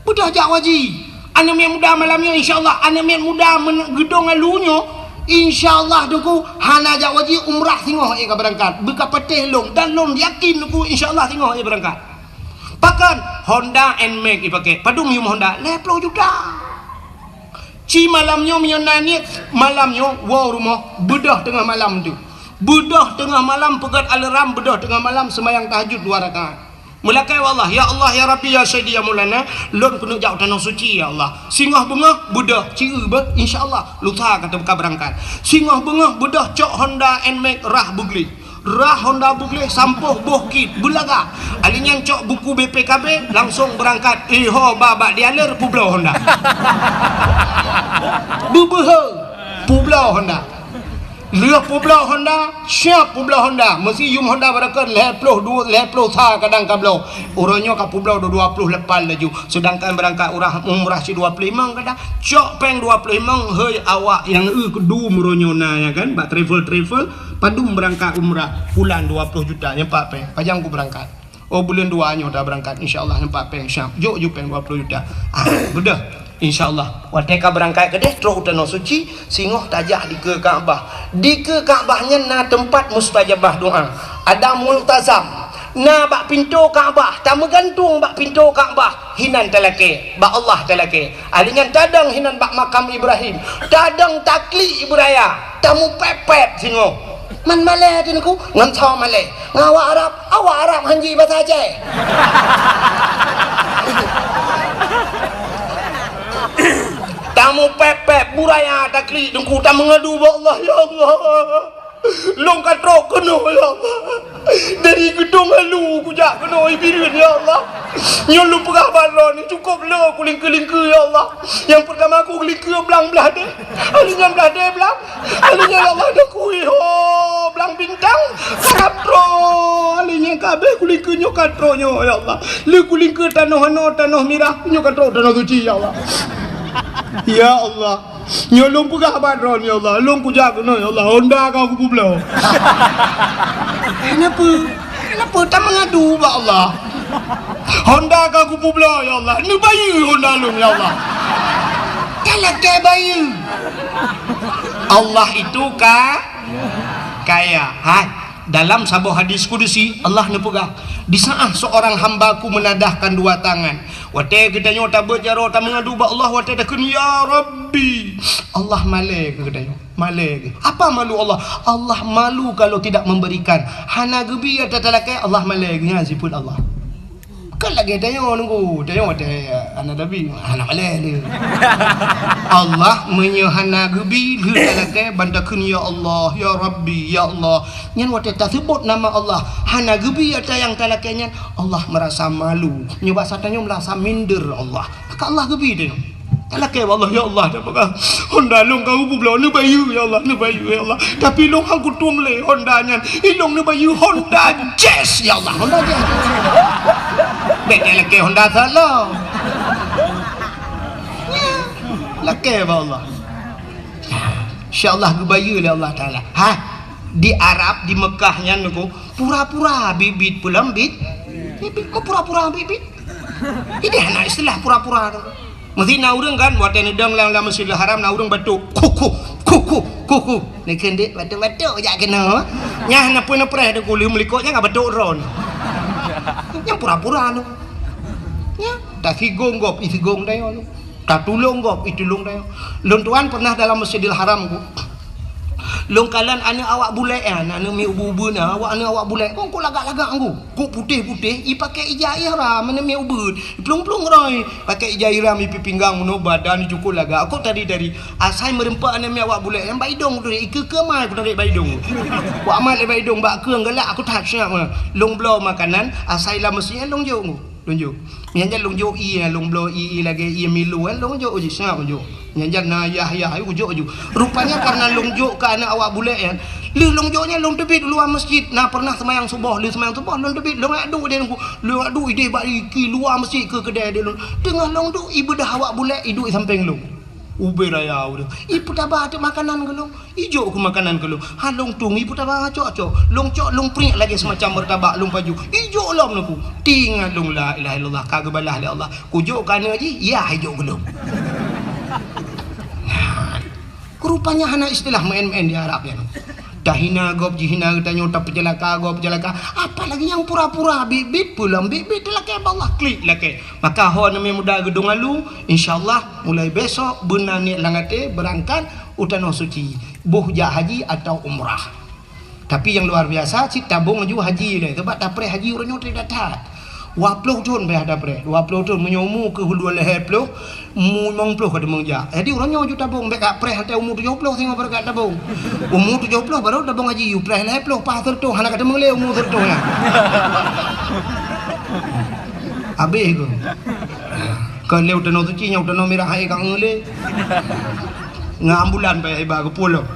Budak jak waji. Anak muda malamnya insya-Allah anak muda gedong alunya. InsyaAllah duku hana jak wajib umrah tengok ia berangkat buka petih long dan long yakin duku insyaAllah tengok ia berangkat pakan Honda NMAX dipakai padung yum Honda 20 juta ci malamnya menyonani malamnya wow rumah bedah tengah malam tu bedah tengah malam pegat alarm bedah tengah malam sembahyang tahajud 2 rakaat mulakai wallah ya Allah ya Rabbi ya Sayyidi ya Maulana lon kena jauh tanah suci ya Allah singah bengah bedah ciu ber insyaallah lusa kata buka berangkat singah bengah bedah cok Honda NMAX rah bugli rah Honda bugli sampuh bohkit bulaga alinyan cok buku BPKB langsung berangkat ho babak dialer Pulau Honda bubuh Pulau Honda Lihat Pulau Honda, siap Pulau Honda. Mesti yum Honda berakan leploh sa kadang kablo. Urangnya ke Pulau 20 lepas laju. Sedangkan berangkat umrah si 25 kadang. Cok peng 25 hei awak yang kedu muronyo na ya kan. Bak travel padum berangkat umrah bulan 20 juta nyempak peng. Pajang ku berangkat. Oh bulan 2 nya dah berangkat insyaallah nyempak peng siap. Jok peng 20 juta. Bedah. InsyaAllah wateka berangkat ke deh terus tanah suci singoh tajak di ke Kaabah di ke Kaabahnya na tempat mustajabah doa ada multazam na bak pintu Kaabah tak megantung bak pintu Kaabah hinan telake bak Allah telake alingan tadang hinan bak makam Ibrahim tadang takli Ibraya tamu pepet singoh man malay tinaku ngam caw malay ngawak Arab hanji bahasa Aceh tamu pepek buraya takli dengku tak mengadu Allah ya Allah long katrok kena ya Allah dari gedung halu kujak kena ibirin ya Allah nyolong pegah balon ni cukup lah aku lingka-lingka ya Allah yang pertama aku lingka belang belah deh alinya belah deh belang alinya ya Allah dah kui belang bintang katro alinya kabeh aku lingka nyok katronya ya Allah lu aku lingka tanah merah nyok katro tanah suci ya Allah ya Allah nyolong pegah badron ya Allah long ku jaga no ya Allah Honda kau ku Pulau kenapa tak mengadu ba Allah Honda kau ku Pulau ya Allah ni bayi Honda long ya Allah kalau ke bayi Allah itu kaya dalam sebuah hadis kudusi Allah nepegah di saat seorang hambaku menadahkan 2 tangan wate kita nyota berjaro tak mengadu ba Allah wate dah kun ya Rabbi Allah malu ke kita malu apa malu Allah malu kalau tidak memberikan hana gebi ada talakai Allah malu nya siput Allah kan lagi tanya nunggu tanya wate anak nabi anak malu Allah menyehana gebi lu talakai bantakun ya Allah ya Rabbi ya Allah nyan wate tak sebut nama Allah hana gebi ada yang talakainya Allah merasa malu nyoba satanya merasa minder Allah maka Allah gebi dia talakai Allah ya Allah dah pakai Honda long kau Pulau ni bayu ya Allah ni bayu ya Allah tapi long aku tuang le Honda nyan ilong ni bayu Honda Jazz ya Allah Honda Jazz betul lagi Honda salah laki Allah insyaAllah kebayu oleh Allah Ta'ala di Arab di Mekahnya nuku pura-pura bibit pulang bibit kok pura-pura bibit ini anak istilah pura-pura mesti na urang kan buat nedang lang Masjidil Haram na urang batuk kuku ni kendik batuk jak kena nyah na pun preh de kuliah melikotnya enggak batuk ron yang pura-pura nu ya tak sigong gop isigong dayo nu tak tulung gop itulung dayo lon tuan pernah dalam Masjidil Haram ku long kalan ana awak bulek ana mi ubu-ubu na awak bulek kok lagak-lagak ku putih-putih i pakai ijah ihram ana mi ubud plung-plung roi pakai ijah ihram i pinggang no badan cukup lagak aku tadi dari asai merempak ana mi awak bulek yang baidong tu ke mai aku tarik baidong ku amal baidong bak keung galak aku tak siap long blow makanan asai lah mestinya long jo lonjo nyanja long jo i long blow i lagi i milu long jo uji siap lonjo nyanjan na Yahya ujuk ju. Rupanya karena longjok ke anak awak bule kan. Lu longjoknya long tebit luar masjid. Nah pernah semayang subuh, lu semayang subuh long tebit long adu dia lu adu ide bagi luar masjid ke kedai dia long. Tengah long tu ibadah awak bule hidup samping long. Ube raya udah. Ibu tabah ada makanan ke long. Ijo ke makanan ke long. Halong tung ibu tabah cok. Long cok long pring lagi semacam bertabak long baju. Ijo long aku. Tinggal long la ilaha illallah kagak balah Allah. Kujo kana ji ya ijo ke long. Rupanya anak istilah main-main di Arab ya. Dah hina gop jihina tanya tak pejelaka gop pejelaka. Apalagi yang pura-pura bibit pulang bibit laki Allah klik laki. Maka ho nami muda gedung alu insyaallah mulai besok benar ni langate berangkat utano suci buh haji atau umrah. Tapi yang luar biasa si tabung ju haji le sebab dapre haji uranyo tidak dapat. 20 tahun bayar dapre 20 tahun menyomu ke hulu leher ploh mu 90 kada mengja. Jadi uranyo ju tabung bek apre hate umur 70 tengok berkat tabung. Umur 70 baru tabung haji you preh leher ploh pas tertu hana kada mengle umur tertu ya. Abe ko. Kalau utano tu cinya utano merah hai kang ngele. Ngambulan bayar iba ke pulau.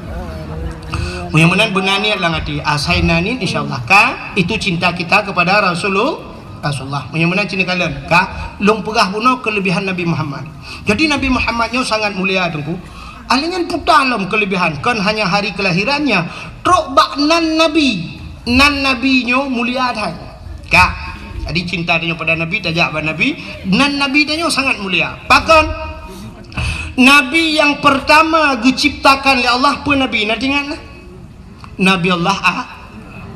Mudah-mudahan benar niat lah ngati asainanin insyaallah ka itu cinta kita kepada Rasulullah. Mudah-mudahan cinta kalian ka long pegah puno kelebihan Nabi Muhammad. Jadi Nabi Muhammadnya sangat mulia tengku. Alingan putalam kelebihan kan hanya hari kelahirannya. Trok bak nan nabinya mulia dah. Ka jadi cinta dia pada Nabi tajak pada Nabi nan Nabi dia sangat mulia. Bahkan Nabi yang pertama diciptakan oleh Allah pun Nabi nanti ingat Nabi Allah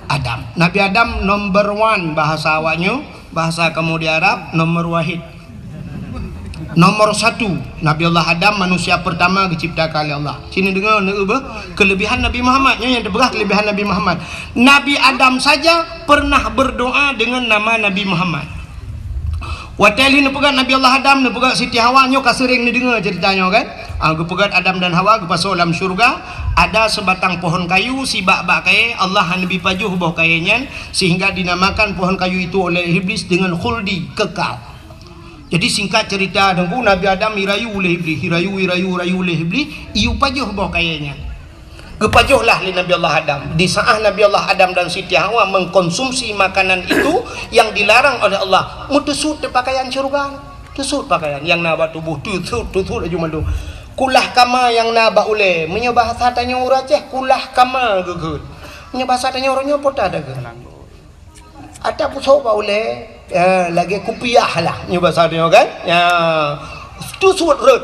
Adam. Nabi Adam number 1 bahasa awaknya. Bahasa kamu di Arab nomor wahid. Nomor 1 Nabi Allah Adam manusia pertama diciptakan oleh Allah. Sini dengar kelebihan Nabi Muhammadnya yang terberah kelebihan Nabi Muhammad. Nabi Adam saja pernah berdoa dengan nama Nabi Muhammad. Wateli ni pegat Nabi Allah Adam ni pegat Siti Hawa nyo kasering ni dengar ceritanya kan. Pegat Adam dan Hawa ke pasal dalam syurga ada sebatang pohon kayu si bak-bak kaya Allah Nabi pajuh bawah kayanya sehingga dinamakan pohon kayu itu oleh iblis dengan khuldi kekal. Jadi singkat cerita dengku Nabi Adam dirayu oleh iblis, rayu oleh iblis, iu pajuh bawah kayanya. Kepajuhlah li Nabi Allah Adam. Di saat Nabi Allah Adam dan Siti Hawa mengkonsumsi makanan itu yang dilarang oleh Allah, mutusut pakaian syurga. Tusut pakaian yang naba tubuh tusut aja malu. Kulah kama yang naba ule. Menyo bahasa tanya uraceh kulah kama gegut. Menyo bahasa tanya orangnya pota ada ke? Ada pusau ba ule lagi kupiah lah nyo bahasa tanya kan? Ya tusut rut.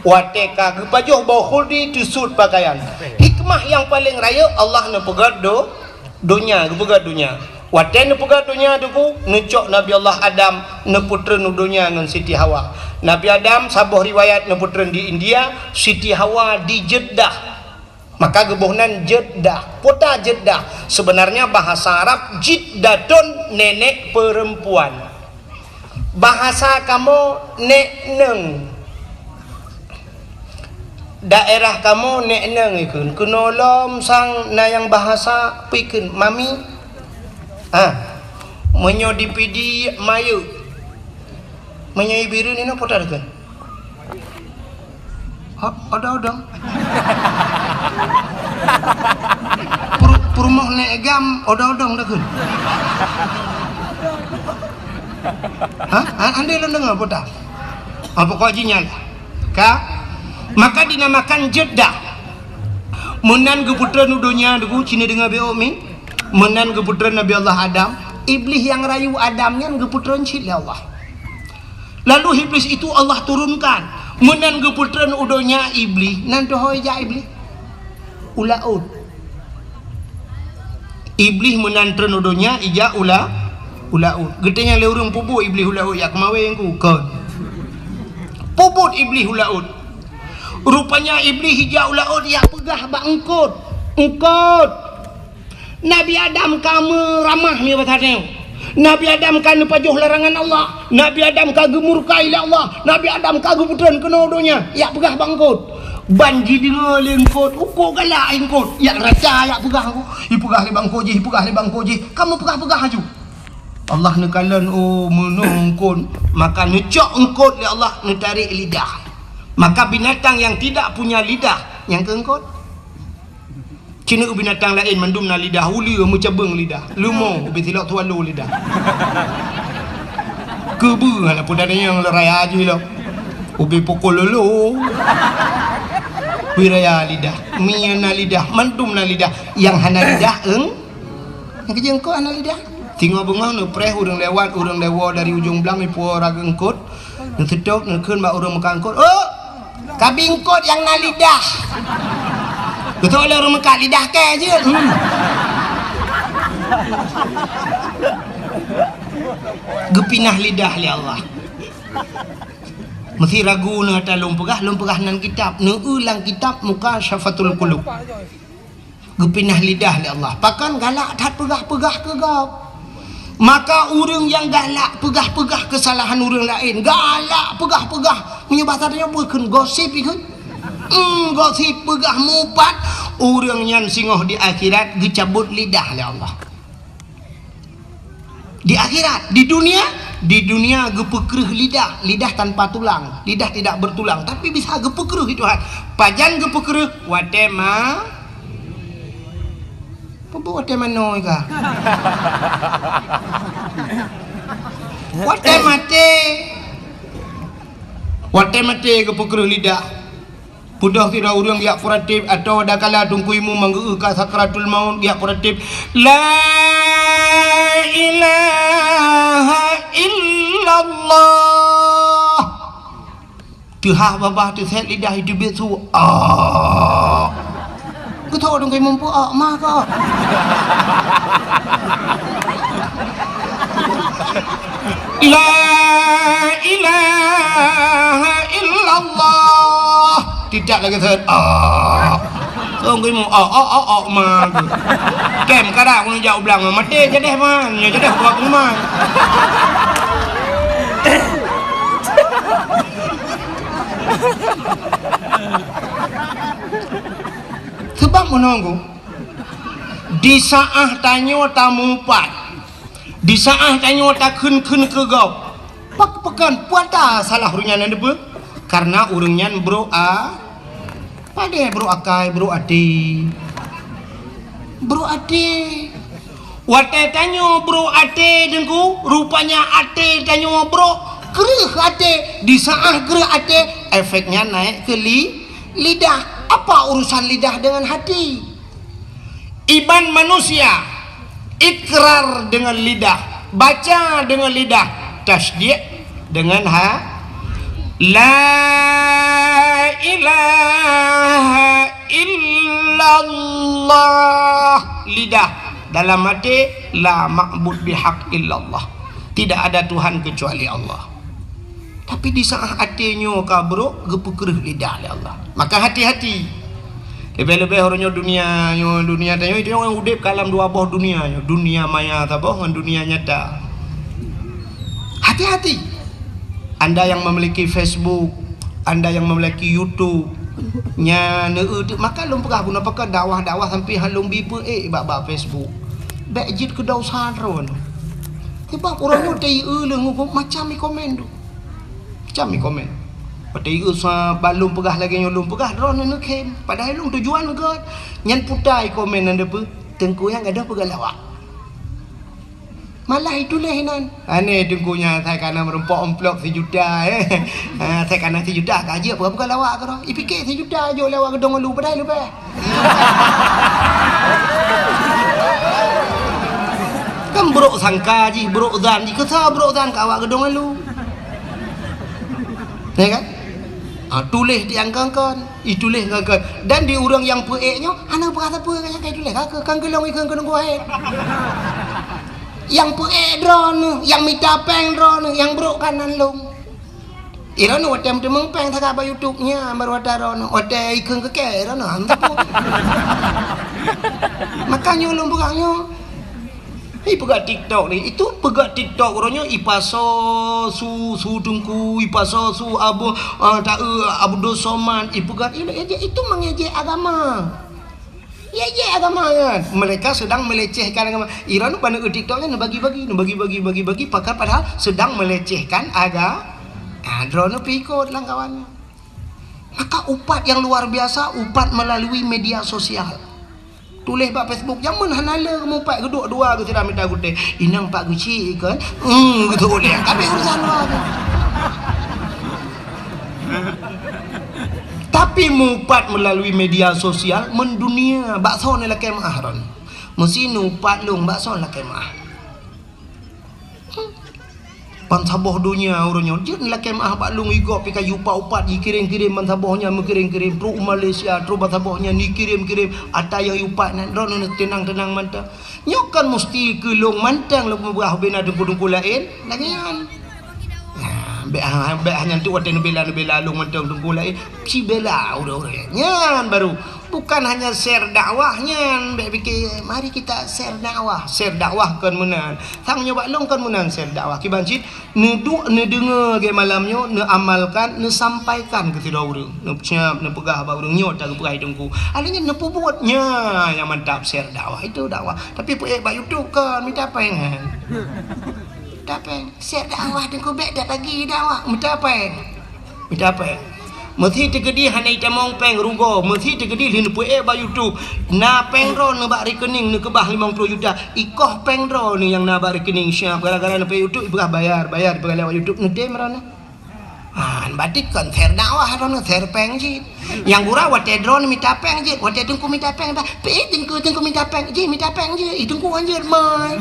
Wateka kepajuh bau khuldi tusut pakaian. Hikmah yang paling raya Allah nak pegat dunia, pegat dunia. Wate nak pegat dunia tu necok Nabi Allah Adam nak putra dunia dengan Siti Hawa. Nabi Adam sabuh riwayat nak putra di India, Siti Hawa di Jeddah. Maka gebuhnan Jeddah, kota Jeddah. Sebenarnya bahasa Arab Jiddatun nenek perempuan. Bahasa kamu nek neng. Daerah kamu nek neng ikun kunolom sang na yang bahasa pikun mami menyo dipidi mayu menyo biru ni no potar kan ada purmoh nek gam ada dah kan andai lo dengar potar apa kau jinyal ka maka dinamakan Jeddah. Menan keputra nudunya duku cina dengar beomi. Menan keputra Nabi Allah Adam. Iblis yang rayu Adamnya keputra cili Allah. Lalu iblis itu Allah turunkan. Menan keputra nudunya iblis. Nanti hoja iblis. Ulaud. Iblis menan nudunya ija ulaud. Getenya leurung pubu iblis ulaud ya kemawe yang ku kon. Pubut iblis ulaud. Rupanya iblis hijau laut dia pegah bak engkut. Nabi Adam kamu ramah ni batane. Nabi Adam kan pajuh larangan Allah. Nabi Adam kagum murkai Allah. Nabi Adam kagum putran kena donya. Ya pegah bak engkut. Banji dengar lengkut. Uko galak engkut. Ya raja ya pegah aku. I pegah li bang koji. Kamu pegah haju. Allah nekalan menungkun. Maka necok engkut li Allah netarik lidah. Maka binatang yang tidak punya lidah yang keengkot. Cina binatang lain mandum na lidah, uli mencabeng lidah, lumo ubi tilak tualu lidah. Kebu lah pun ada yang lerai aja lah. Ubi pukul lulu. Wiraya lidah, miyana lidah, mandum na lidah, yang hana lidah yang kejengkot hana lidah. Tinggal bengah nu preh urang lewat, urang lewa dari ujung belang ipu orang engkot. Nu sedok nu keun mak urang mekangkot. Oh, kabingkot yang na lidah. Betul lah orang Mekah lidah ke je. Gepinah lidah li Allah. Mesti ragu na ta lumpegah nan kitab, nu ulang kitab muka syafatul qulub. Gepinah lidah li Allah. Pakan galak tak pegah-pegah ke gap. Maka orang yang galak pegah-pegah kesalahan orang lain, galak pegah-pegah menyebabkannya bukan gosip ikut. Gosip pegah mupat orang yang singoh di akhirat dicabut lidah oleh Allah. Di akhirat, di dunia gepekreh lidah tanpa tulang, lidah tidak bertulang tapi bisa gepekreh itu Tuhan. Pajan gepekreh watema apa watema noi ka watema te gepekreh lidah. Pudah tidak orang dia kuratip atau ada kala tungkuimu manggeuk sakratul maut dia kuratip la ilaha illallah. Tuha babah tu set lidah hidup itu ku tahu tungkuimu pu mah ka la ilaha illallah. Tidak lagi thơ cái mù mà kèm cả đạo con dạo lòng mà mắt đê cho đẹp mà nhờ cho đẹp quá cũng mà sebab menunggu di saat tanyo tamu pat di saat tanyo tak kun ke gop pak pekan puata salah runya nande karena urungnya bro pada bro akai bro ade wate tanyo bro ade dengku rupanya ade tanyo bro gereh ade di saat gereh ade efeknya naik ke lidah. Apa urusan lidah dengan hati? Iman manusia ikrar dengan lidah, baca dengan lidah, tasdik dengan la ilaha illallah. Lidah dalam hati la ma'bud bihaq illallah, tidak ada Tuhan kecuali Allah. Tapi di saat hatinya kabro gepekereh lidah oleh Allah. Maka hati-hati. Lebih-lebih orangnya dunia tanya itu yang udip kalam dua boh dunia maya taboh dengan dunia nyata. Hati-hati. Anda yang memiliki Facebook, Anda yang memiliki YouTube, maka lum pegah guna pakai dakwah sampai halum bipe bab Facebook. Bejit ke daw sadron. Sebab orangnya tei lengup macam i komen tu. Macam i komen. Tei sa balum pegah lagi nyolum pegah dron nu kem. Padahal lum tujuan ke nyan putai komen anda pe tengku yang ada pegah lawak. Malah itu lehinan. Ane tunggunya saya kena merempok amplop sejuta saya kena sejuta gaji apa bukan lawak ke ipikir sejuta aja lawak gedong lu padahal lu kan bro sangka ji bro dan ji kesa bro dan kawak gedong lu ya kan tulis diangkangkan itulis ngangkan dan di orang yang peeknya anak berkata apa kayak tulis kan gelong ikan kena gua yang drone, yang minta peng drone, yang bro kanan lung. Iron wate mung peng tak apa YouTube-nya baru ada drone. Wate ikeng ke drone hantu. Makanya lung bukanya. Pegat TikTok ni. Itu pegat TikTok orangnya ipaso su tungku, ipaso su abu abu dosoman, ipegat itu mengejek agama. Ya agama kan. Mereka sedang melecehkan agama. Iran pada TikToknya bagi-bagi padahal sedang melecehkan agama. Drone pikut lah kawannya. Maka upat yang luar biasa, upat melalui media sosial. Tulis pak Facebook, jangan hanala kamu upat geduk dua ke tidak minta gede. Inang pak guci kan? Gitu boleh. Tapi urusan luar. Tapi mupat melalui media sosial mendunia bakso ni lah kemah ron. Mesti nupat long bakso lah kemah. Pansaboh dunia orangnya dia ni lah kemah bak long igop pika yupa upat dikirim-kirim pansabohnya mengirim-kirim pro Malaysia tro pansabohnya ni kirim-kirim ata yang yupat nan ron tenang-tenang mantang. Nyokan mesti ke long mantang lu berah bena dengku-dengku lain lagian. Hanya tu waktu bela long mantang dengku lain si bela orang-orang nyan baru bukan hanya share dakwahnya fikir mari kita share dakwah kan menang tang nyoba long kan menang share dakwah ki bancit ne dengar ke malamnya ne amalkan ne sampaikan ke tidak orang ne siap ne pegah ba orang nyot tak pegai dengku alanya ne buatnya yang mantap share dakwah itu dakwah tapi ba YouTube kan minta apa yang tapi share dakwah dengku baik dak lagi dakwah minta apa mesti tegedi hana ita mong peng rugo mesti tegedi lin pue ba YouTube na pengro ne bak rekening ne kebah 50 juta ikoh pengro ni yang na bak rekening syap gara-gara ne pe YouTube ibah bayar ibah lewat YouTube ne dem rana batik kan share dakwah rana share peng ji yang gura wate drone minta peng ji wate tungku minta peng ba pe tungku minta peng ji itungku anjir mai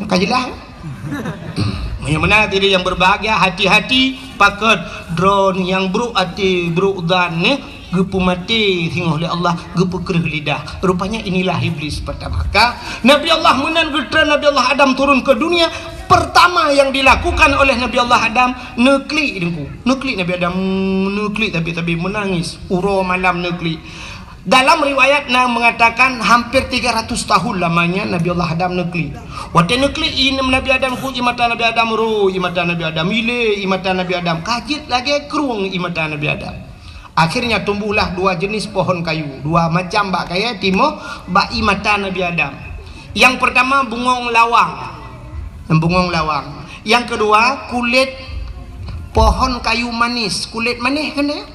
kajilah mana diri yang berbahagia hati-hati pakai drone yang buruk hati buruk dan gepu mati hingga oleh Allah gepu kerih lidah rupanya inilah iblis pertama maka Nabi Allah menan gedra Nabi Allah Adam turun ke dunia pertama yang dilakukan oleh Nabi Allah Adam neklik Nabi Adam neklik tapi menangis uro malam neklik. Dalam riwayat mengatakan hampir 300 tahun lamanya Nabi Allah Adam nekli. Waktu nekli ini Nabi Adam ku imata Nabi Adam ru imata Nabi Adam ile imata Nabi Adam kajit lagi kerung imata Nabi Adam. Akhirnya tumbuhlah dua jenis pohon kayu, dua macam bak kaya timo bak imata Nabi Adam. Yang pertama bungong lawang. Yang kedua kulit pohon kayu manis, kulit manis kan ya?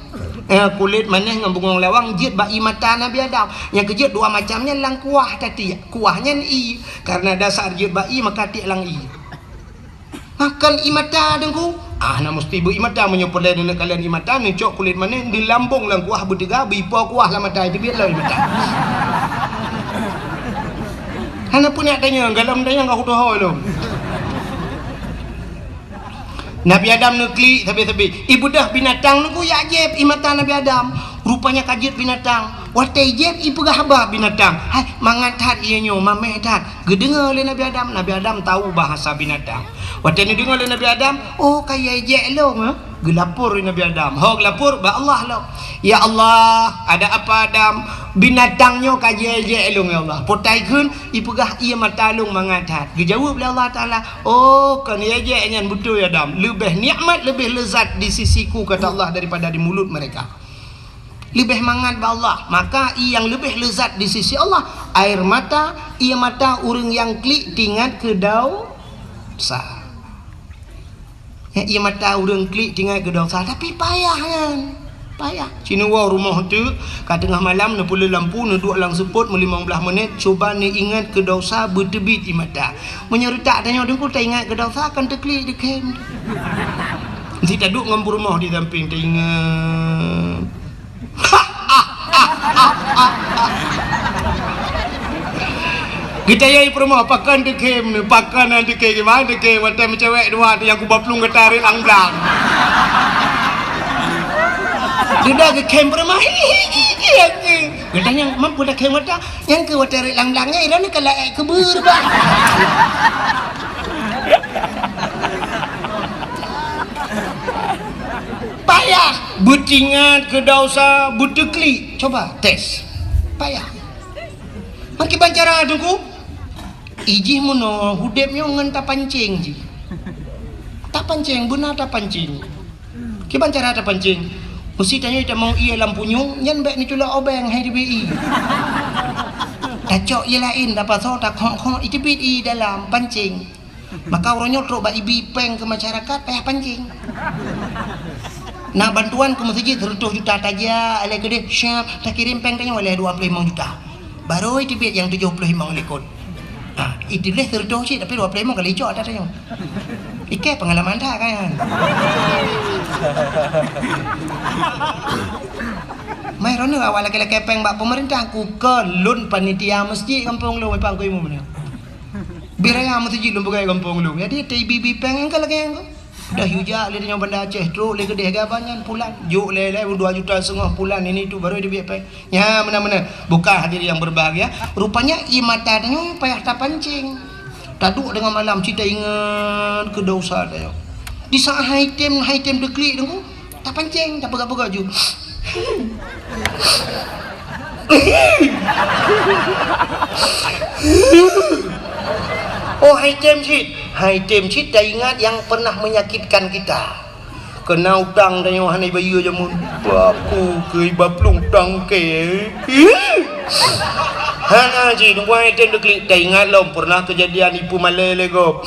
Kulit manis dengan bungong lawang jid bak mata Nabi Adam. Yang kejut dua macamnya lang kuah tadi. Kuahnya i karena dasar jid bak maka ti lang i. Makan imata dengku. Nak mesti bu imata menyopoleh dengan kalian imata ni cok kulit manis di lambung lang kuah bertiga bipo kuah lah mata itu biarlah imata. Hana punya tanya galam tanya enggak tahu lo. Nabi Adam nekli tapi ibu dah binatang nunggu ya jeb imata Nabi Adam rupanya kajit binatang watai jeb ibu gahaba binatang hai mangatat ianyo mametat gedengar oleh Nabi Adam tahu bahasa binatang watai ni dengar oleh Nabi Adam oh kaya jeb lo gelapur Nabi Adam gelapur ba Allah lo ya Allah ada apa Adam binatangnya kaje elong ya Allah potai kun ipegah ia matalung mangatat dijawab oleh Allah Taala oh kan ya je nyan betul ya Adam lebih nikmat lebih lezat di sisiku kata Allah daripada di mulut mereka lebih mangat ba Allah maka yang lebih lezat di sisi Allah air mata ia mata urang yang klik tingat ke dosa ia mata urang klik tingat ke dosa tapi payah kan payah. Cina rumah tu kat tengah malam nak pula lampu nak duduk lang seput 15 minit cuba ni ingat ke dosa bertebit di mata. Menyeretak tanya dengku tak ingat ke dosa akan terklik di kem. Nanti tak duduk ngampu rumah di samping tak ingat. Kita yai rumah pakan di kem pakan nanti ke gimana ke waktu cewek dua yang ku baplung ke tarik lang blang. Dia ke kem rumah katanya mampu dah kem wata yang ke wata lang-langnya ira ni kalau kebur bah payah butingat ke dosa butekli coba tes payah makin bancara tunggu ijih muno hudepnya ngan tak pancing ji tak pancing benar tak pancing ki bancara tak pancing mesti tanya kita mau ia lampunya nyan baik ni cula obeng hai DBI tak cok ia lain dapat so tak khong itu bit i dalam pancing Maka orangnya truk bak ibi peng ke masyarakat payah pancing. Nak bantuan ke masjid 100 juta taja, alai gede syap tak kirim peng tanya oleh 25 juta. Baru itu biar yang 75 lekot. Ah, itu leh 100 sih tapi 25 kali cok ada tanya. Ike pengalaman dah kan. Mai rono awal laki-laki peng bak pemerintah ku kelun panitia masjid kampung lu pang ku imu mana. Biraya masjid lu bukan kampung lu. Jadi TBB peng engkau lagi engkau. Dah hujak le dengan benda Aceh truk le gede gabanyan pulan. Juk le 2 juta setengah pulan ini tu baru dia peng. Ya mana-mana. Bukan hadirin yang berbahagia. Rupanya i mata tanya payah tak pancing. Taduk dengan malam cerita ingat ke dosa dia. Di saat high time deklik tu tak pancing tak pegang-pegang ju. Oh high time shit dah ingat yang pernah menyakitkan kita. Kena utang dan yang hanai bayu jamun. Aku ke baplung tang ke. Hana ji tunggu high time deklik dah ingat lom pernah kejadian ipu malai lego.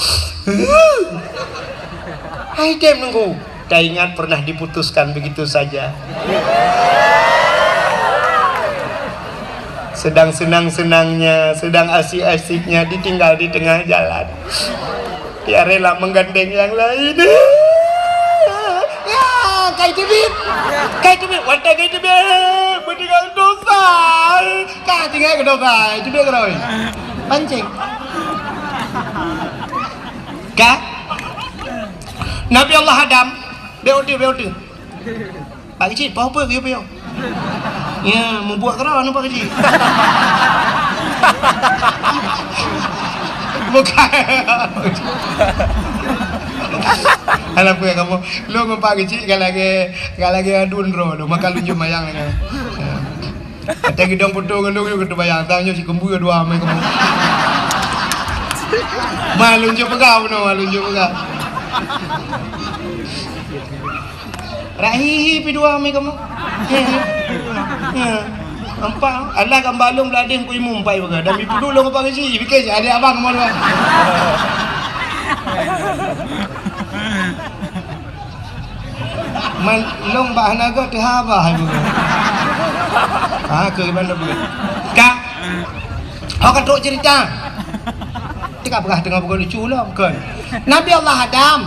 High time nunggu. Dah ingat pernah diputuskan begitu saja. Sedang senang-senangnya, sedang asik-asiknya ditinggal di tengah jalan. Dia rela menggandeng yang lain. Ya, kai tibit, wadah kai tibit, bertinggal dosa. Kah tinggal ke dosa, itu dia keroi. Pancing. Kah? Nabi Allah Adam, beotu. Bagi cik, apa kau? Ya, membuat kerana nampak kecil. Bukan. Alam punya kamu, lu ngumpak kecil kalau lagi adun ro, maka lu cuma yang ni. Ada gidang potong lu kita bayang tanya si kembu dua mai kamu. Malu jumpa kau no, malu jumpa kau. Rahihi pidua mai kamu. Ya. Nampak Allah kan balung belading ku imumpai baga. Dan ibu dulu ngapa kecil, fikir ada abang mana. Man long bahana go tehaba ibu. Ke mana bu? Kak. Hok kan cerita. Tika begah tengah bukan lucu lah bukan. Nabi Allah Adam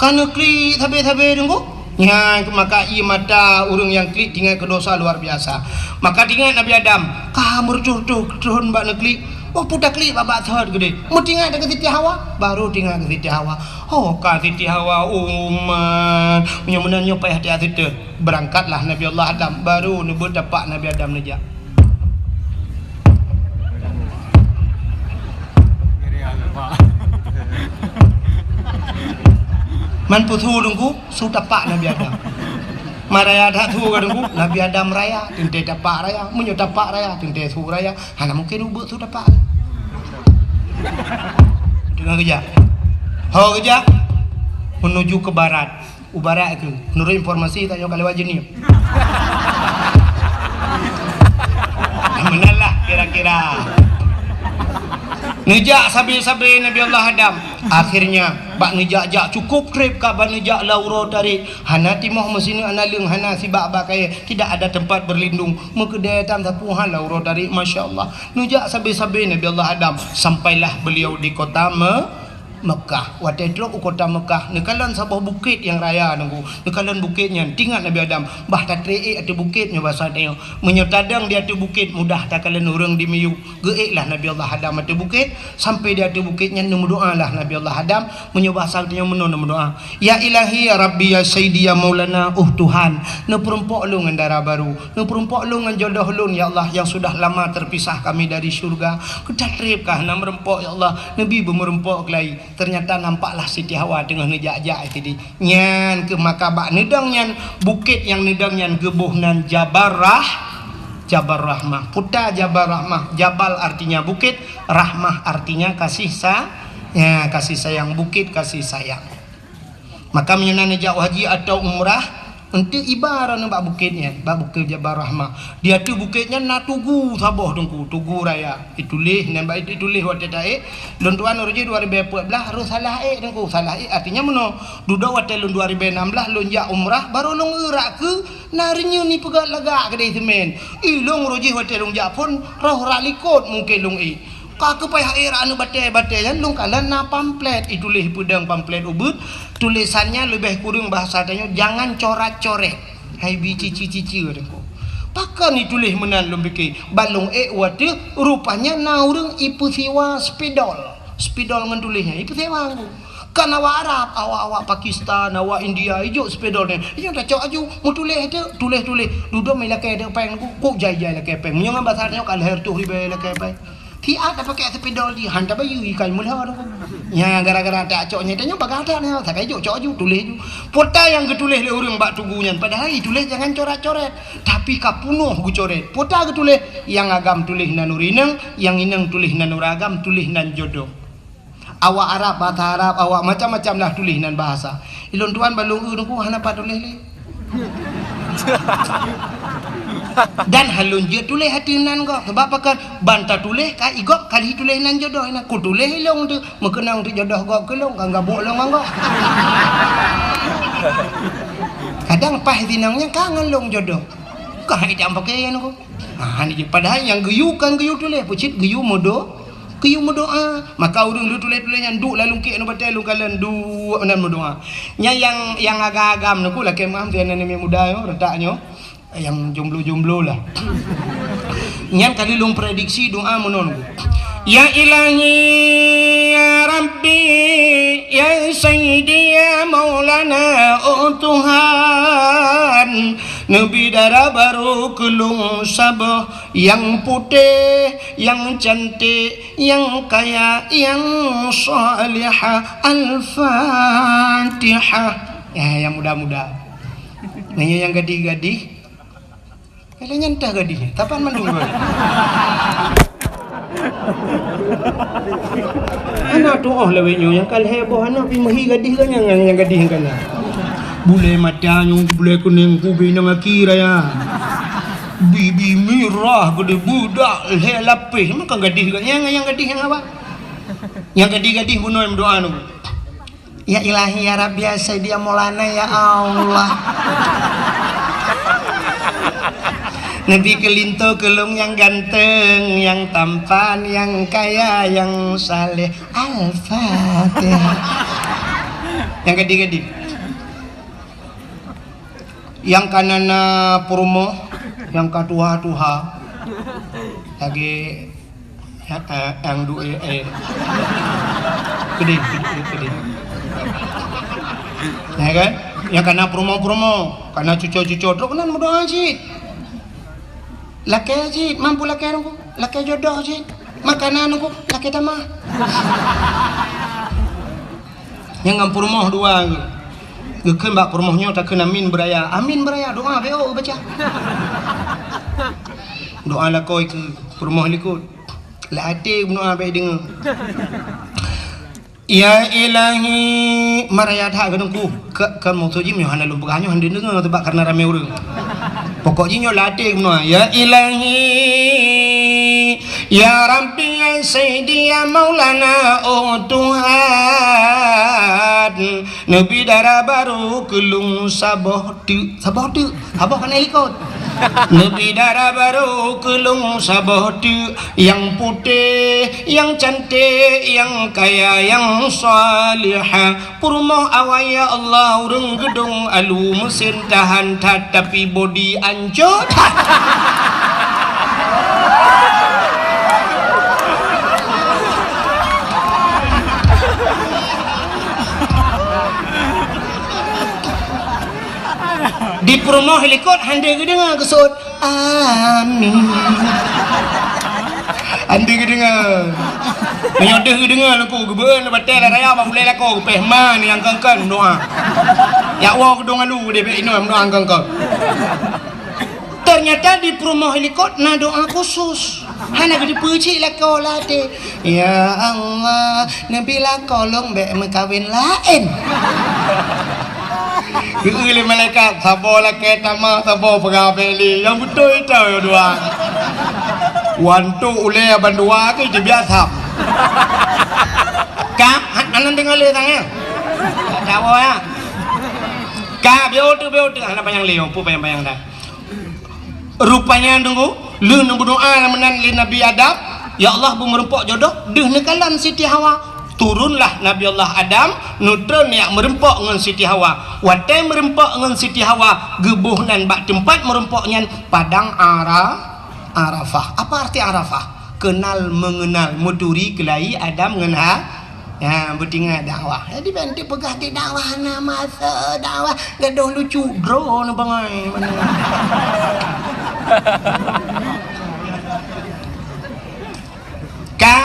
kan kli tabe-tabe dengku. Ya, maka i mata urang yang klik tinggal ke dosa luar biasa. Maka tinggal Nabi Adam, kamu turun bak neklik. Oh pudak klik babak third gede. Mu tinggal dekat Siti Hawa, baru tinggal ke Siti Hawa. Oh ka Siti Hawa umat, menyo payah hati tu. Berangkatlah Nabi Allah Adam, baru nubuh dapat Nabi Adam nejak. Man putu dungku sudah pak Nabi Adam. Maraya dah tu dungku Nabi Adam raya, tinte dapat raya, menyo dapat raya, tinte tu raya. Hana mungkin ubuk tu dapat. Dengan kerja. Ho kerja menuju ke barat. Ubarat itu. Menurut informasi tanya kalau wajib ni. Menalah kira-kira. Nejak sabi-sabi Nabi Allah Adam. Akhirnya bak nejak cukup trip ka bak nejak lauro tarik. Hana timoh mesini analung hana si bak kaya tidak ada tempat berlindung. Mengkedai tam tapuhan lauro tarik masya-Allah. Nejak sabi-sabi Nabi Allah Adam sampailah beliau di kota Mekah. Wadah drop kota Mekah. Nekalan sabah bukit yang raya nunggu. Nekalan bukitnya tinggal Nabi Adam. Bah tak treik ada bukitnya bahasa dia. Menyotadang dia tu bukit mudah tak kalian orang di miyu. Geiklah Nabi Allah Adam ada bukit sampai dia tu bukitnya nombor doa lah Nabi Allah Adam menyubah dia nombor doa. Ya Ilahi ya Rabbi ya Sayyidi ya Maulana Tuhan. Ne perompok lu ngan darah baru. Ne perompok lu ngan jodoh lu ya Allah yang sudah lama terpisah kami dari syurga. Kita tripkah nam merempok ya Allah. Nabi bermerempok kelai. Ternyata nampaklah Siti Hawa tengah ngejak-jak tadi. Nyan ke makabak nedang nyan bukit yang nedang nyan gebuh nan Jabar Rahmah. Puta Jabar Rahmah. Jabal artinya bukit, Rahmah artinya kasih sayang. Bukit kasih sayang. Maka menyenang nejak haji atau umrah Ente ibarat nak bukitnya, bukit Jabal Rahmah. Dia tu bukitnya nak tugu Sabah tunggu, tugu raya. Itulah nampak itulah waktu tae. Lun tuan urji 2014 harus salah tunggu, salah artinya meno. Duda waktu lun 2016 lun ya umrah baru lun gerak ke narinya ni pegat lagak kedai semen. Lun urji waktu lun ya pun roh ralikot mungkin lun Kaka payah era anu batai-batai kan lung kalan na pamflet itulah pedang pamflet ubud tulisannya lebih kurang bahasa tanya jangan coret-coret hai cici-cici ko pakan itulah menan lum beki balung wate rupanya naurung ipu siwa spidol ngan tulisnya ipu siwa kan awak Arab awak Pakistan awak India ijo spidol ni ijo dah cok aju mu tulis duduk mai lakai de peng ku jai-jai lakai peng nyang bahasa tanya kal her tu ribe lakai peng Ti ada pakai sepedol di hantar bayu ikan mulah tu. Ya gara-gara tak coknya tanya bagada ni tak kayu cok ju tulis ju. Pota yang ketulis le urang bak tugunya padahal tulis jangan coret-coret. Tapi kapunuh gu coret. Pota ketulis yang agam tulis nan urineng, yang ineng tulis nan uragam tulis nan jodoh. Awak Arab bahasa Arab, awak macam-macam lah tulis nan bahasa. Ilon tuan balung urangku hana pa tulis le. Dan halun je tulis hati nan kau sebab pakan bantah tulis ka igop kali tulis nan jodoh nak ku tulis long tu mengenang tu jodoh kau kelong kan gabuk long kau kadang pah tinangnya kangen long jodoh kau tidak pakai yang kau ni padahal yang geyu tulis pucit geyu modo maka urang lu tulis-tulisnya nduk lalu ke no batai lu kalan du nan modoa nya yang agak-agam nu ku lah kemam tian ni muda yo retaknya yang jomblo lah nyan kali lung prediksi doa menon ya ilahi ya rabbi ya sayyidi ya maulana oh Tuhan nabi darah baru kelung sabah yang putih yang cantik yang kaya yang salihah al-fatihah ya yang muda-muda nanya yang gadih-gadih kalau nyantah gadih, tapan menunggu. Anak tu lewatnya yang kal heboh anak pi mahi gadih kan yang gadih kan. Bule matanya bule kuning kubi nang akira ya. Bibi mirah gede budak le lapis makan gadih kan yang gadih yang apa? Yang gadih-gadih bunuh doa nu. Ya ilahi ya rabbi ya sayyidi ya maulana ya Allah. Nabi kelinto kelung yang ganteng, yang tampan, yang kaya, yang saleh. Al-Fatihah. Yang gadih-gadih. Yang kanana purmo, yang katuha-tuha. Lagi yang dua Gedih. Ya kan? Yang kana purmo, kana cucu-cucu, terus kenan berdoa sih. Laki aja, mampu laki aku, laki jodoh aja, makanan aku, laki tamah. Yang ngampur moh dua, geken bak permohnya tak kena amin beraya doa beo baca. Doa lah kau ke permoh likut, lah hati doa baik dengar. Ya ilahi marayat hak gedungku ke maksudnya Yohana lu berganyo hande dengar sebab karena ramai orang. Pokoknya latih menua ya ilahi ya rabbi ya sayyidi ya maulana oh Tuhan nabi darah baru kelung sabah kan ikut nabi darah baru kelung sabah yang putih yang cantik yang kaya yang salihah purmoh awaya Allah urung gedung alu mesin tahan tapi body anjot di promo helikot hande gedenga kesut amin hande gedenga menyodeh gedenga laku geben batel raya ba boleh laku pehman yang kengken doa ya wa gedung alu de be ino doa kengken ternyata di promo helikot na doa khusus hana gede puci laku late ya Allah nabi la kolong be mekawin lain Geuli malaikat sabola kita mah sabo pegawai yang betul itu ya dua. Wantu ule bandua ke biasa. Ka anan dengar le tanya. Tahu ya. Ka biau tu anak panjang leo pu panjang dah. Rupanya tunggu lu nu berdoa menan li Nabi Adam, ya Allah bu merempok jodoh deuh nekalan Siti Hawa. Turunlah Nabi Allah Adam nutron yang merempok dengan Siti Hawa. Watai merempok dengan Siti Hawa gebuhnan bak tempat merempoknya padang Arafah. Apa arti Arafah? Kenal mengenal muturi kelai Adam dengan ya bertinggal dakwah. Jadi bentuk pegah di dakwah nama dakwah gaduh lucu drone bangai mana. Ka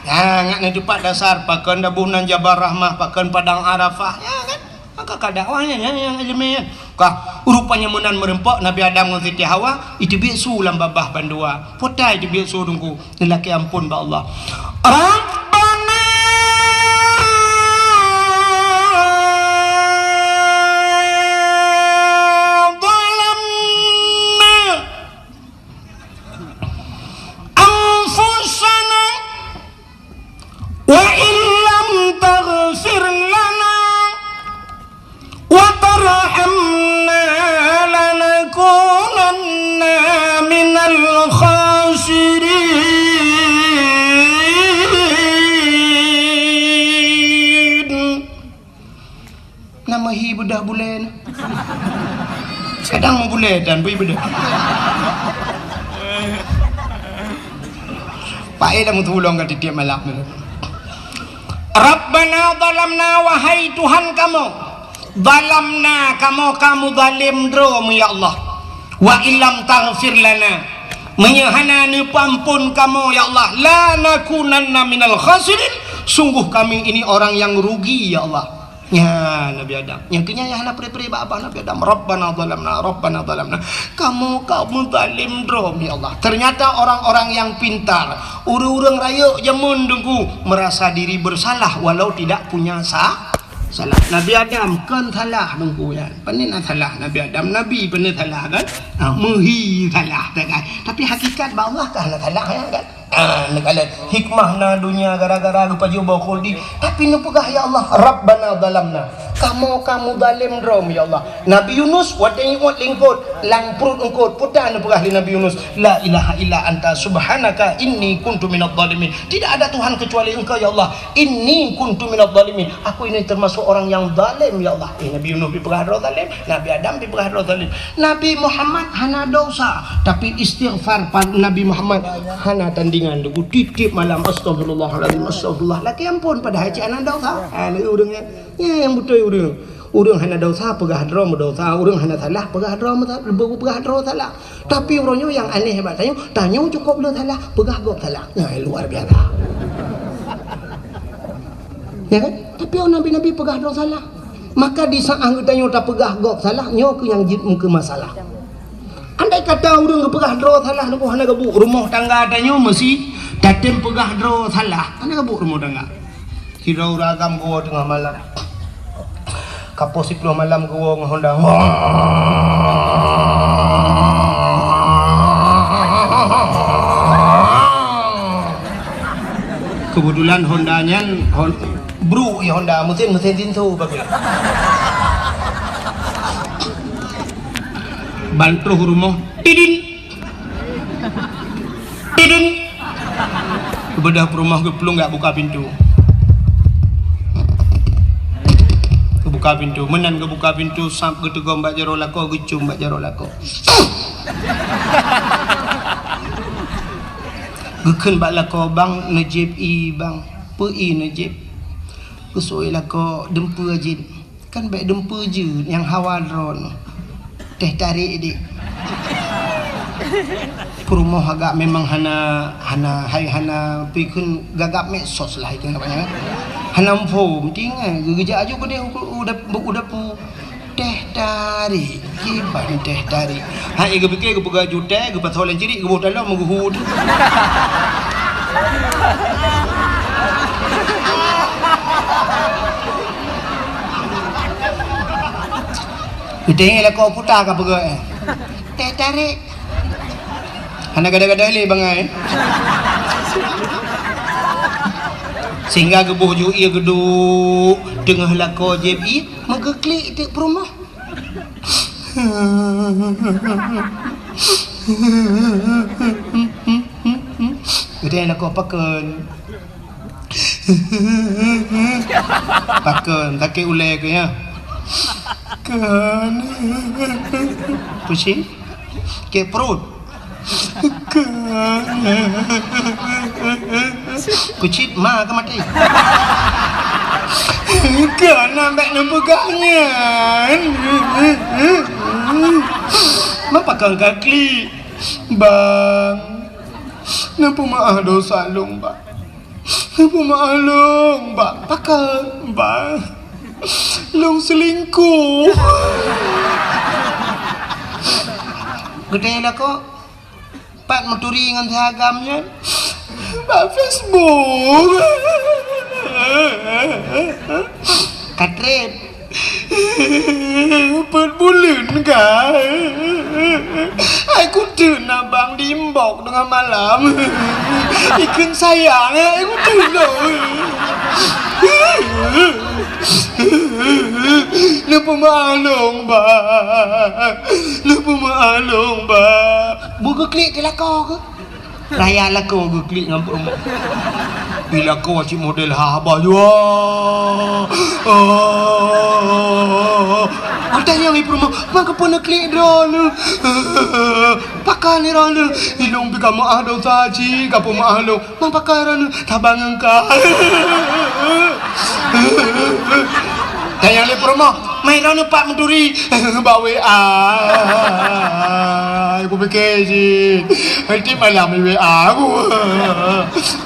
ngak ni cepat dasar pakan dabunan Jabal Rahmah pakan padang Arafah ya kan maka dakwahnya yang ilmiah kah rupanya menan merempok Nabi Adam dengan Siti Hawa itu bisu lam babah bandua potai itu bisu dungku lelaki ampun ba Allah wa illam taghfir lana wa tarhamna lanakunanna minal khasirin. Nama hi bedah bulan kadang mau bulan dan bui bedah Pak Eda mau tolong kat tiap malam ni. Rabbana zalamna wahai Tuhan kamu zalamna kamu zalim drom ya Allah wa illam taghfir lana menyahanani pampun kamu ya Allah la nakunanna minal khasirin sungguh kami ini orang yang rugi ya Allah ya Nabi Adam yang kenyayahna peri-peri apa Nabi Adam Rabbana zalamna kamu zalim drom ya Allah. Ternyata orang-orang yang pintar urang raya jamun dengku merasa diri bersalah walau tidak punya salah. Nabi Adam kan salah dengku ya panin salah Nabi Adam Nabi benar salah kan muhi salah kan tapi hakikat ba Allah kan salah ya kan negala hikmah na dunia gara-gara lupa jumpa khuldi tapi nepegah ya Allah Rabbana zalamna kamu zalim drom ya Allah. Nabi Yunus wadai wat lingkut lang perut engkut putan nepegah li Nabi Yunus la ilaha illa anta subhanaka inni kuntu minadh dhalimin. Tidak ada Tuhan kecuali engkau ya Allah inni kuntu minadh dhalimin aku ini termasuk orang yang zalim ya Allah. Nabi Yunus dipegah zalim Nabi Adam dipegah zalim Nabi Muhammad hana dosa tapi istighfar Nabi Muhammad hana tandingan dugu titip malam astagfirullahaladzim astagfirullah laki ampun pada haji anak dosa urangnya ya yang betul urang hana dosa pegah drom dosa urang hana salah pegah drom salah tapi orangnya yang aneh hebat tanya cukup le salah pegah gop salah nah luar biasa ya kan tapi nabi-nabi pegah drom salah maka di saat tanya tak pegah gop salah nyo ke yang ke masalah. Andai kata orang pegah draw salah nak hana gebuk rumah tangga tanya mesti datem pegah draw salah hana gebuk rumah tangga hirau ragam gua tengah malam kapos 10 malam gua dengan Honda kebetulan Hondanya bro ya Honda mesin tinsu bagus bantu rumah tidin bedah rumah ke pelung nggak buka pintu kebuka pintu menan kebuka pintu sampai ketegom mbak jaro lako gecum mbak jaro lako geken mbak lako bang nejib i bang pi nejib kusoi lako dempu ajin kan baik dempu je yang hawa drone teh tarik dik rumah agak memang hana pikun gagap mesos lah itu namanya hana form tinggal geja aja gede udah pu teh tarik kiban teh tarik hai ge pikir ge pega jute ge pasolan ciri ge bodalah mengguhud Kita lah kau putar ke perut tarik anak gada-gada le bangai sehingga gebuh ju ia geduk tengah lako JB maka klik tik perumah kita nak kau pakai pakai ulai ke ya kan pusing ke perut kan kucit ma ke mati kan nampak nampaknya mapakan kaki bang nampu maaf dosa long bang nampu maaf long bang pakai bang long selingkuh gede lah kok pak meturi dengan seragamnya pak Facebook katrep berbulan kah aku turun abang dimbok dengan malam ikan sayang aku turun lupa maklum ba buka klik ke lakau ke raya lakau ke klik ngampuk bila kau cik model haba jua tanya mi promo maka pun klik drone pakai ni drone ilung bika maah do saji kapu maah lo mang pakai drone tabang engkau tanya le promo main drone pak menturi bawa aku fikir sih nanti malam ni aku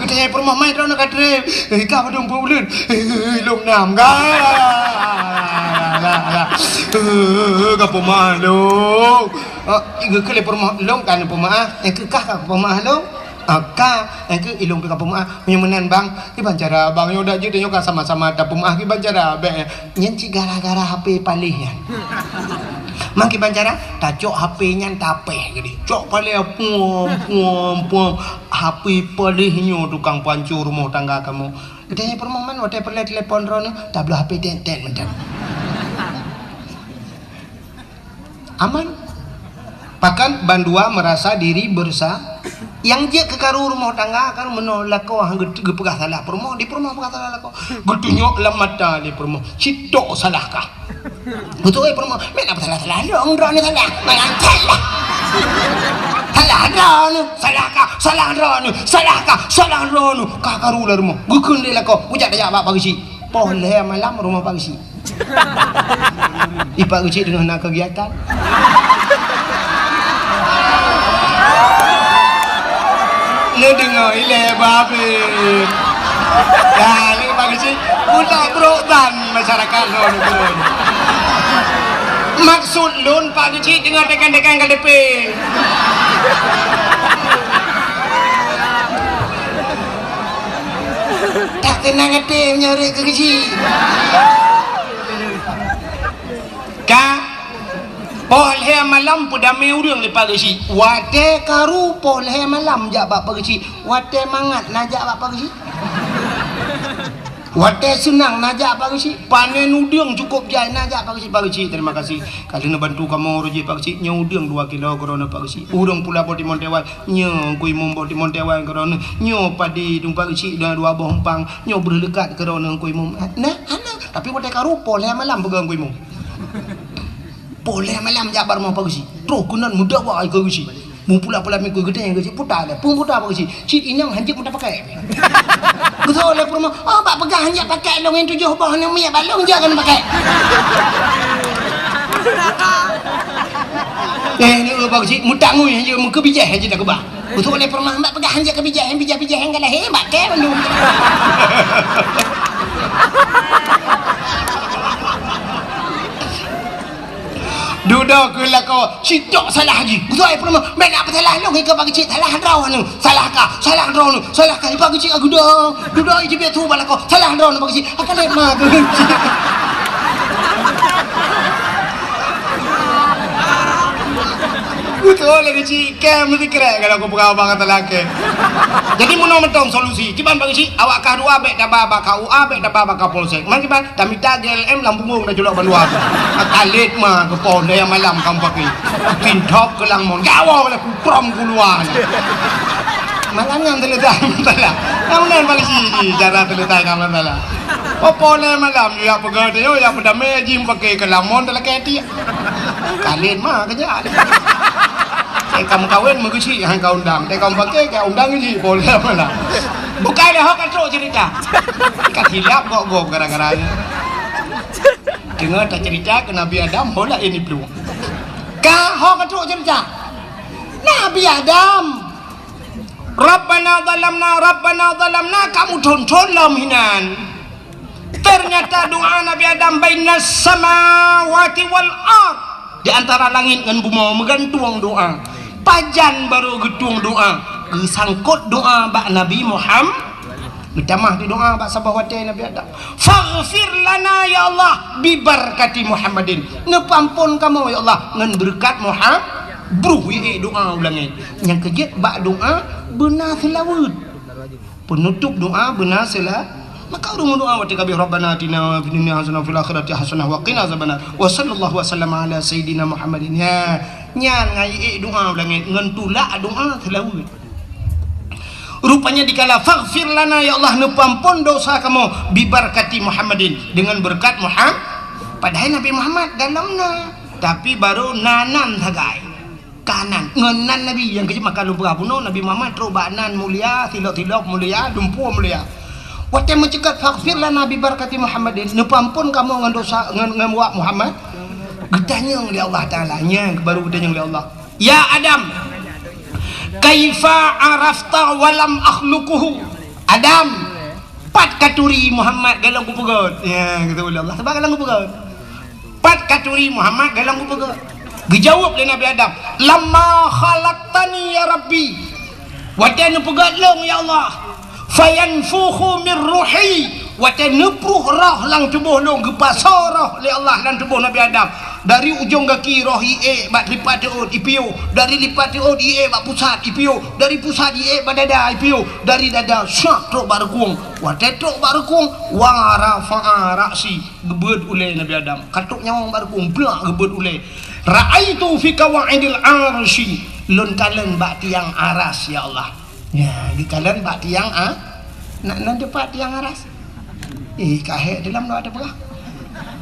kita promo main drone kadre kau dong bulan ilung nam ka pemahalo iga kele permah long kan pemah ke kah pemah long ka ke ilong ka pemah menan bang iban cara bang yo dak je yo ka sama-sama da pemah ki bancara be nyenci gara-gara HP palihan mangki bancara tacok HP nyan tapeh gede cok pale pom HP palihnya tukang pancur rumah tangga kamu gedenya permoman wate perle telepon rono tablo HP ten mendan aman bahkan bandua merasa diri bersah yang dia kekaru rumah tangga akan menolak kau hang gepegah salah permo di permo pegah salah kau getunyok lamata di permo citok salahkah betul permo men apa salah dong drone salah mangan salah drone kakaru lah rumah gukun dia kau ujak dah jawab pagi si boleh malam rumah pagi si ipak ucik dengan nak kegiatan lu dengar ile babe ya ni bagi si udah berotan masyarakat lon maksud lon pagi si dengan dekan-dekan KDP tak tenang hati menyari ke kecil ka polhe malam pudame urang lepas kecil wate karu polhe malam jak bapa kecil wate mangat najak bapa kecil wate senang najak bapa kecil panen udang cukup jai najak bapa kecil terima kasih kalian bantu kamu ruji pak kecil nyo udang 2 kilo korona pak kecil urang pula boti montewan nyo kui mum boti montewan korona nyo padi tumpak kecil dan 2 buah empang nyo berdekat korona kui mum nah ana tapi wate karu polhe malam pegang kui mum boleh malam jabar mau pagi terus kunan muda wah ikut sih mau pula minggu gede yang gede putar dah pun putar pagi cik ini yang hanjik muda pakai betul le perma oh bak pegang hanjik pakai long yang 7 bah yang minyak balong jangan pakai ni pagi mutang ngui hanjik muka bijak hanjik tak kebah betul le perma bak pegang hanjik ke bijak yang kalah hebat ke bandung duduk ke lakau citok salah haji betul ai perma main apa salah long ke bagi cik salah draw anu salah draw bagi cik aku duduk ai jebet tu balakau salah draw bagi cik akan lemah tu Betul lagi cikam mesti keren kalau aku pegawai kata laki. Jadi mau mentong solusi. Ciban bagi si awak kah dua abek dah baba kau abek dah baba kau polsek. Mana ciban? Kami tak GLM Lampung dah julak bandua. Akalit mah ke pon yang malam kamu pakai. Tintok ke Langmon. Gawa oleh kuprom keluar. Malangan terletak masalah. Kamu nan balik si cara terletak kamu masalah. Apa le malam ya pegawai yo ya pada mejim pakai ke Langmon dalam keti. Kalit mah kerja. Kamu kawin mengisi yang kau undang, kamu pakai kau undang ini boleh mana? Bukan dah hok katro cerita. Kat hilap kok gara-garanya. Dengar tak cerita ke Nabi Adam, hola ini perlu. Kah hok katro cerita. Nabi Adam. Rabbana zalamna kamu tonton laminan. Ternyata doa Nabi Adam bainas samawati wal ard. Di antara langit dan bumi menggantung doa. Pajan baru getung doa, sangkut doa bak Nabi Muhammad. Bertamah di doa bak sabawati Nabi Adam. Faghfir lana ya Allah bi barakati Muhammadin. Nepampun kamu ya Allah ngan berkat Muhammad. Bruh ye doa ulangi. Yang kejut bak doa benar selawat. Penutup doa benar selawat. Maka urung doa wa tikabi rabbana atina fid dunya hasanah fil akhirati hasanah wa qina azabannar wa sallallahu wasallam ala sayidina Muhammadin. Ya nyan ngai doa ulangi ngan tulak doa selawat. Rupanya dikala faghfir lana ya Allah nepampun dosa kamu bi barakati Muhammadin dengan berkat Muhammad. Padahal Nabi Muhammad dalamna tapi baru nanan sagai kanan ngenan Nabi yang kecil maka lupa puno Nabi Muhammad robanan mulia tilok-tilok mulia dumpu mulia. Wate mencegat faghfir lana bi barakati Muhammadin nepampun kamu ngan dosa ngan wak Muhammad. Getanya oleh Allah Taala nya baru getanya oleh Allah. Ya Adam kaifa arafta walam akhluquhu. Adam pat katuri Muhammad galang ku pegot. Ya gitu oleh Allah. Sebab galang ku pegot. Pat katuri Muhammad galang ku pegot. Dijawab oleh Nabi Adam, "Lamma khalaqtani ya Rabbi." Wate nu pegot long ya Allah. Fayanfukhu min ruhi wa tanpuh roh lang tubuh long gepasar roh li Allah lang tubuh Nabi Adam dari ujung kaki roh ie bak lipat teut ipiu dari lipat teut ie bak pusat ipiu dari pusat ie bak dada ipiu dari dada syak tok barkung wa tetok barkung wa rafa'a ra'si gebet ule Nabi Adam katuk nyawang barkung blak gebet ule ra'aitu fi qawaidil arsy lun kalen bak tiang aras ya Allah. Ya, di kalian bak tiang nak depan tiang aras. Kahek dalam no ada perah.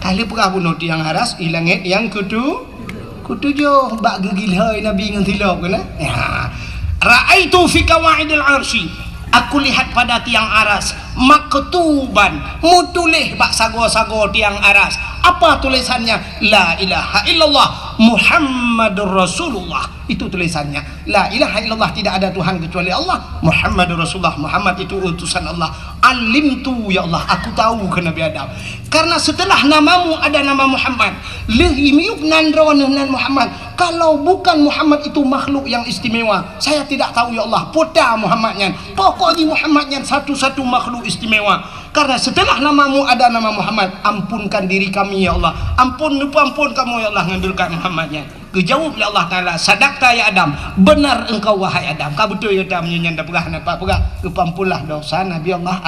Kali perah bunuh tiang aras ilangit yang kutujuh bak gegilhai Nabi ngan tilap kena. Ya. Ra'aitu fi qawaidil arsy. Aku lihat pada tiang aras maktuban mutulih bak sago-sago tiang aras. Apa tulisannya? La ilaha illallah Muhammadur Rasulullah. Itu tulisannya. La ilaha illallah, tidak ada Tuhan kecuali Allah. Muhammadur Rasulullah, Muhammad itu utusan Allah. Alimtu ya Allah, aku tahu ke Nabi Adam. Karena setelah namamu ada nama Muhammad. Lihimiyuk nandronan Muhammad. Kalau bukan Muhammad itu makhluk yang istimewa, saya tidak tahu ya Allah. Pota Muhammadnya. Pokoknya Muhammadnya satu-satu makhluk istimewa. Karena setelah namamu ada nama Muhammad, ampunkan diri kami ya Allah. Ampun kamu ya Allah ngandulkan Muhammadnya. Kejawab oleh Allah Ta'ala, sadaqta ya Adam, benar engkau wahai Adam. Kau betul ya Adam nyanda pegah napa pegah. Kepampulah dosa Nabi Allah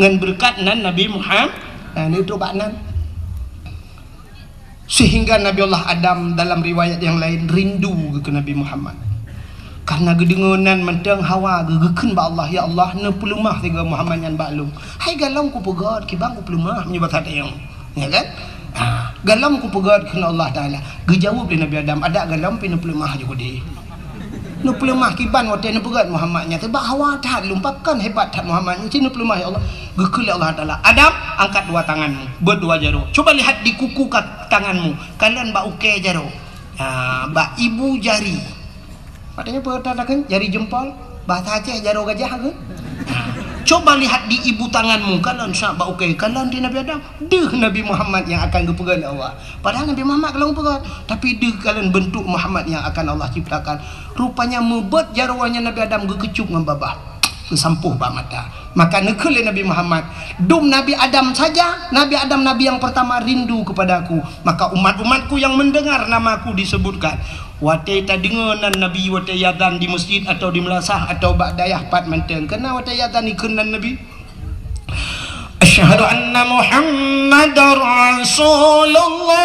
ngan berkat nan Nabi Muhammad. Nah itu baknan. Sehingga Nabi Allah Adam dalam riwayat yang lain rindu ke Nabi Muhammad. Karena gedengonan mentang hawa gegeken ba Allah ya Allah ne pelumah tiga Muhammad yang baklum. Hai galam ku pegat ki bang ku pelumah menyebut hati yang. Ya kan? Galam ku pegat kena Allah Taala. Gejawab oleh Nabi Adam ada galam pin pelumah juga dia. Nu pelumah ki ban wate ne pegat Muhammadnya tebak hawa tat lumpapkan hebat tat Muhammadnya cina pelumah ya Allah. Gekul Allah Taala. Adam angkat dua tanganmu, berdua jaro. Coba lihat di kuku tanganmu. Kalian ba uke jaro. Ba ibu jari. Katanya pertadakan jari jempol, bahasa Aceh jaro gajah ke? Coba lihat di ibu tanganmu, kalian syabak okey, kalian di Nabi Adam, deh Nabi Muhammad yang akan dipegang Allah. Padahal Nabi Muhammad kalau pegang, tapi deh kalian bentuk Muhammad yang akan Allah ciptakan. Rupanya mebet jaruannya Nabi Adam gekecup dengan babah, kesampuh ba mata. Maka nekele Nabi Muhammad, dum Nabi Adam saja, Nabi Adam Nabi yang pertama rindu kepadaku. Maka umat-umatku yang mendengar namaku disebutkan, Wate ta dengenan Nabi wate yadan di masjid atau di melasah atau ba'dayah pat manteng. Kena wate yadan ikenan Nabi. Asyhadu anna Muhammadar Rasulullah.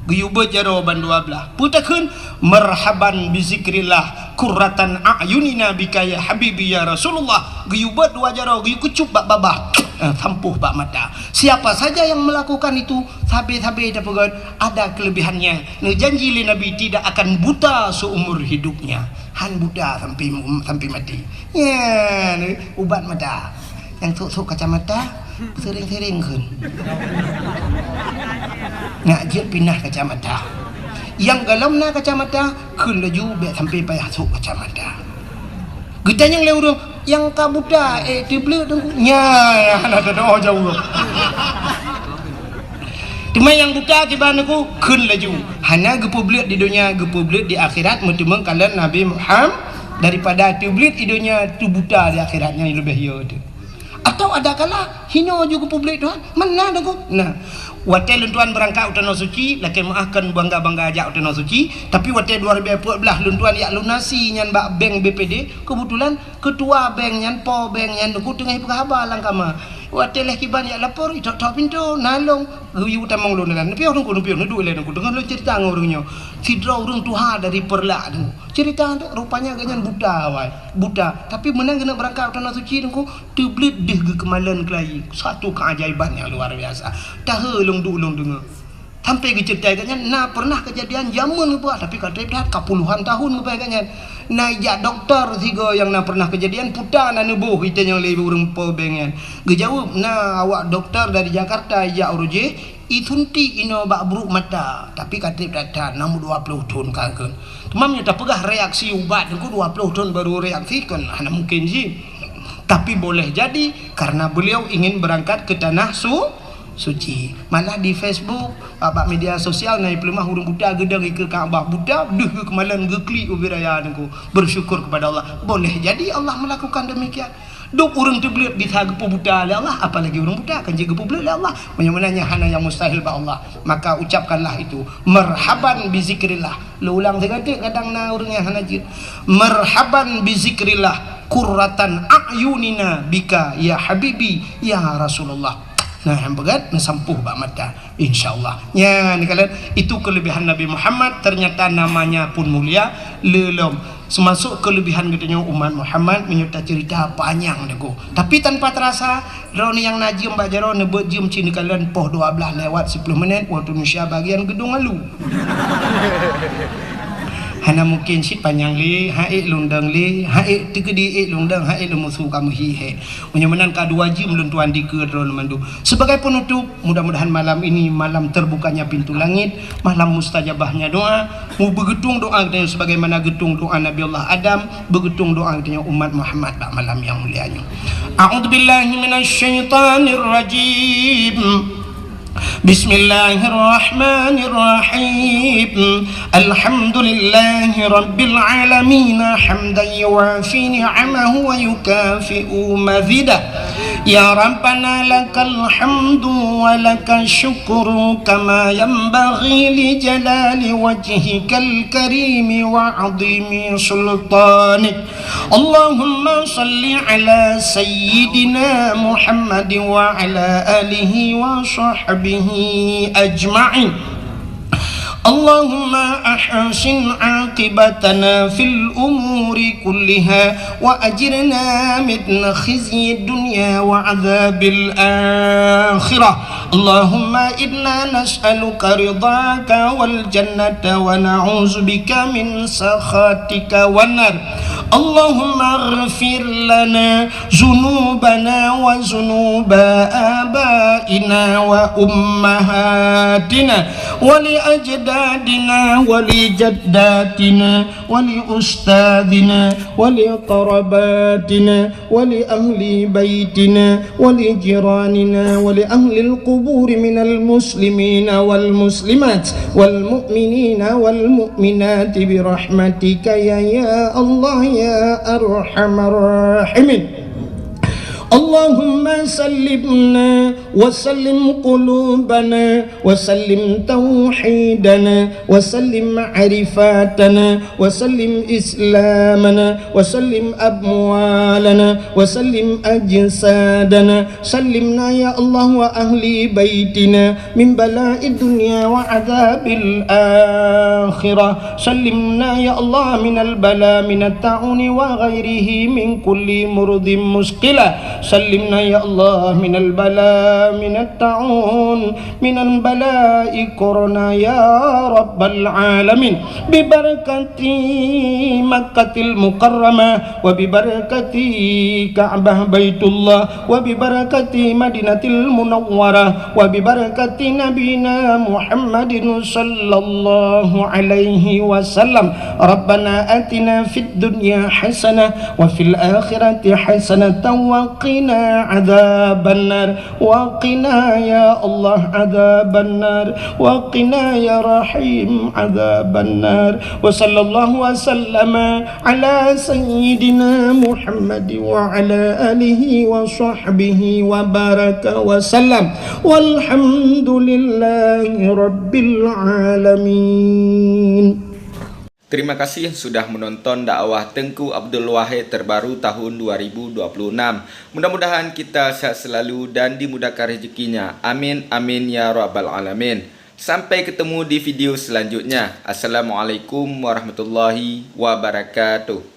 Guyubat jawaban 12. Putakeun marhaban bi zikrillah qurratan a'yunina bika ya habibi ya Rasulullah. Guyubat 2 jaro guyu kucup bak babah. Tampuh bak mata. Siapa saja yang melakukan itu sabe-sabe dapat ada kelebihannya. Janji li Nabi tidak akan buta seumur hidupnya. Han buta sampai mati. Ya, ubat mata. Yang sok kacamata sering-sering keun. Ngajak pindah kacamata. Yang galamna kacamata keun laju be sampai payah sok kacamata. Kita yang lewat yang kabuta tiblu nya ada doa jauh. Cuma yang buta kibana ku keun laju. Hana gepublik di dunia gepublik di akhirat mentimang kalian Nabi Muhammad daripada tiblit di dunia tu buta di akhiratnya lebih ya tu. Atau ada kala hino juga publik Tuhan mana dah ku. Nah wate luntuan berangkat utana suci laki maahkan bangga-bangga ajak utana suci tapi wate 2014 luntuan yak lunasi nyan bak bank BPD kebetulan ketua bank nyan po bank nyan ku tengah berkhabar langkama wate leh kiban yak lapor itu tak pintu nalong guyu utamang lu dengan tapi orang ku duduk le ku dengan lu cerita ngorangnya sidra urang tuha dari perlak tu cerita rupanya ganyan buta wai buta tapi menang kena berangkat utana suci ku teblit deh ke kemalan kelai satu keajaiban yang luar biasa dah ulung dengar sampai cerita katanya nah pernah kejadian zaman buat tapi kata dah kapuluhan tahun katanya nah ya doktor tiga yang nak pernah kejadian putar na nubuh kita yang lebih urang po bengen gejawab nah awak doktor dari Jakarta ya uruje itunti ino bak buruk mata tapi kata dah 20 tahun kagak mamnya tak pegah reaksi ubat ku 20 tahun baru reaksi kan hanya mungkin sih tapi boleh jadi karena beliau ingin berangkat ke tanah suci. Malah di Facebook apa media sosial naik pelemah hurung buta gedang ke Kaabah buta deh kemalan geklik ubiraya niku bersyukur kepada Allah. Boleh jadi Allah melakukan demikian. Duk urang teblit bisa gepu buta oleh Allah apalagi urang buta kan jaga publik oleh Allah. Menyebenarnya hana yang mustahil ba Allah. Maka ucapkanlah itu marhaban bi zikrillah. Lu ulang sekali kadang na urang yang hana jid. Marhaban bi zikrillah qurratan a'yunina bika ya habibi ya Rasulullah. Nah yang begat nasampuh bak mata insyaallah ya ni kalian itu kelebihan Nabi Muhammad ternyata namanya pun mulia lelom semasuk kelebihan katanya umat Muhammad menyerta cerita panjang deku tapi tanpa terasa roni yang najim mbak jaro nebut jim cini kalian poh 12 lewat 10 menit waktu Indonesia bagian gedung alu hana mungkin si panjang li haik lundang li haik tegedi lundang haik lemusu kamu hihe menyemenan kedua jim luntuan di kedron mandu sebagai penutup mudah-mudahan malam ini malam terbukanya pintu langit malam mustajabahnya doa mu begetung doa kita sebagaimana getung doa Nabi Allah Adam begetung doa kita umat Muhammad pada malam yang mulianya a'udzubillahi minasyaitonir rajim بسم الله الرحمن الرحيم الحمد لله رب العالمين حمدا يوافي نعمه ويكافئ مزيده يا ربنا لك الحمد ولك الشكر كما ينبغي لجلال وجهك الكريم وعظيم سلطانك اللهم صل على سيدنا محمد وعلى آله وصحبه أجمعين اللهم أحسن عاقبتنا في الأمور كلها وأجرنا من خزي الدنيا وعذاب الآخرة اللهم إنا نسألك رضاك والجنة ونعوذ بك من سخطك والنار اللهم اغفر لنا ذنوبنا وذنوب آبائنا وأمهاتنا ولأجدادنا ولجداتنا ولأستاذنا ولقرباتنا ولأهل بيتنا ولجيراننا ولأهل القبور من المسلمين والمسلمات والمؤمنين والمؤمنات برحمتك يا الله يا أرحم الراحمين اللهم سلمنا وسلم قلوبنا وسلم توحيدنا وسلم معرفاتنا وسلم إسلامنا وسلم أموالنا وسلم أجسادنا سلمنا يا الله وأهل بيتنا من بلاء الدنيا وعذاب الآخرة سلمنا يا الله من البلاء من الطاعون وغيره من كل مرض مسقلة سلمنا يا الله من البلاء من الطاعون من البلاء كورونا يا رب العالمين ببركة مكة المكرمة وببركة كعبة بيت الله وببركة مدينة المنورة وببركة نبينا محمد صلى الله عليه وسلم ربنا آتنا في الدنيا حسنة وفي الآخرة حسنة وقنا عذاب النار وقنا يا الله عذاب النار وقنا يا رحيم عذاب النار وصلى الله وسلم على سيدنا محمد وعلى آله وصحبه وبارك وسلم والحمد لله رب العالمين. Terima kasih sudah menonton dakwah Tengku Abdul Wahid terbaru tahun 2026. Mudah-mudahan kita sehat selalu dan dimudahkan rezekinya. Amin amin ya rabbal alamin. Sampai ketemu di video selanjutnya. Assalamualaikum warahmatullahi wabarakatuh.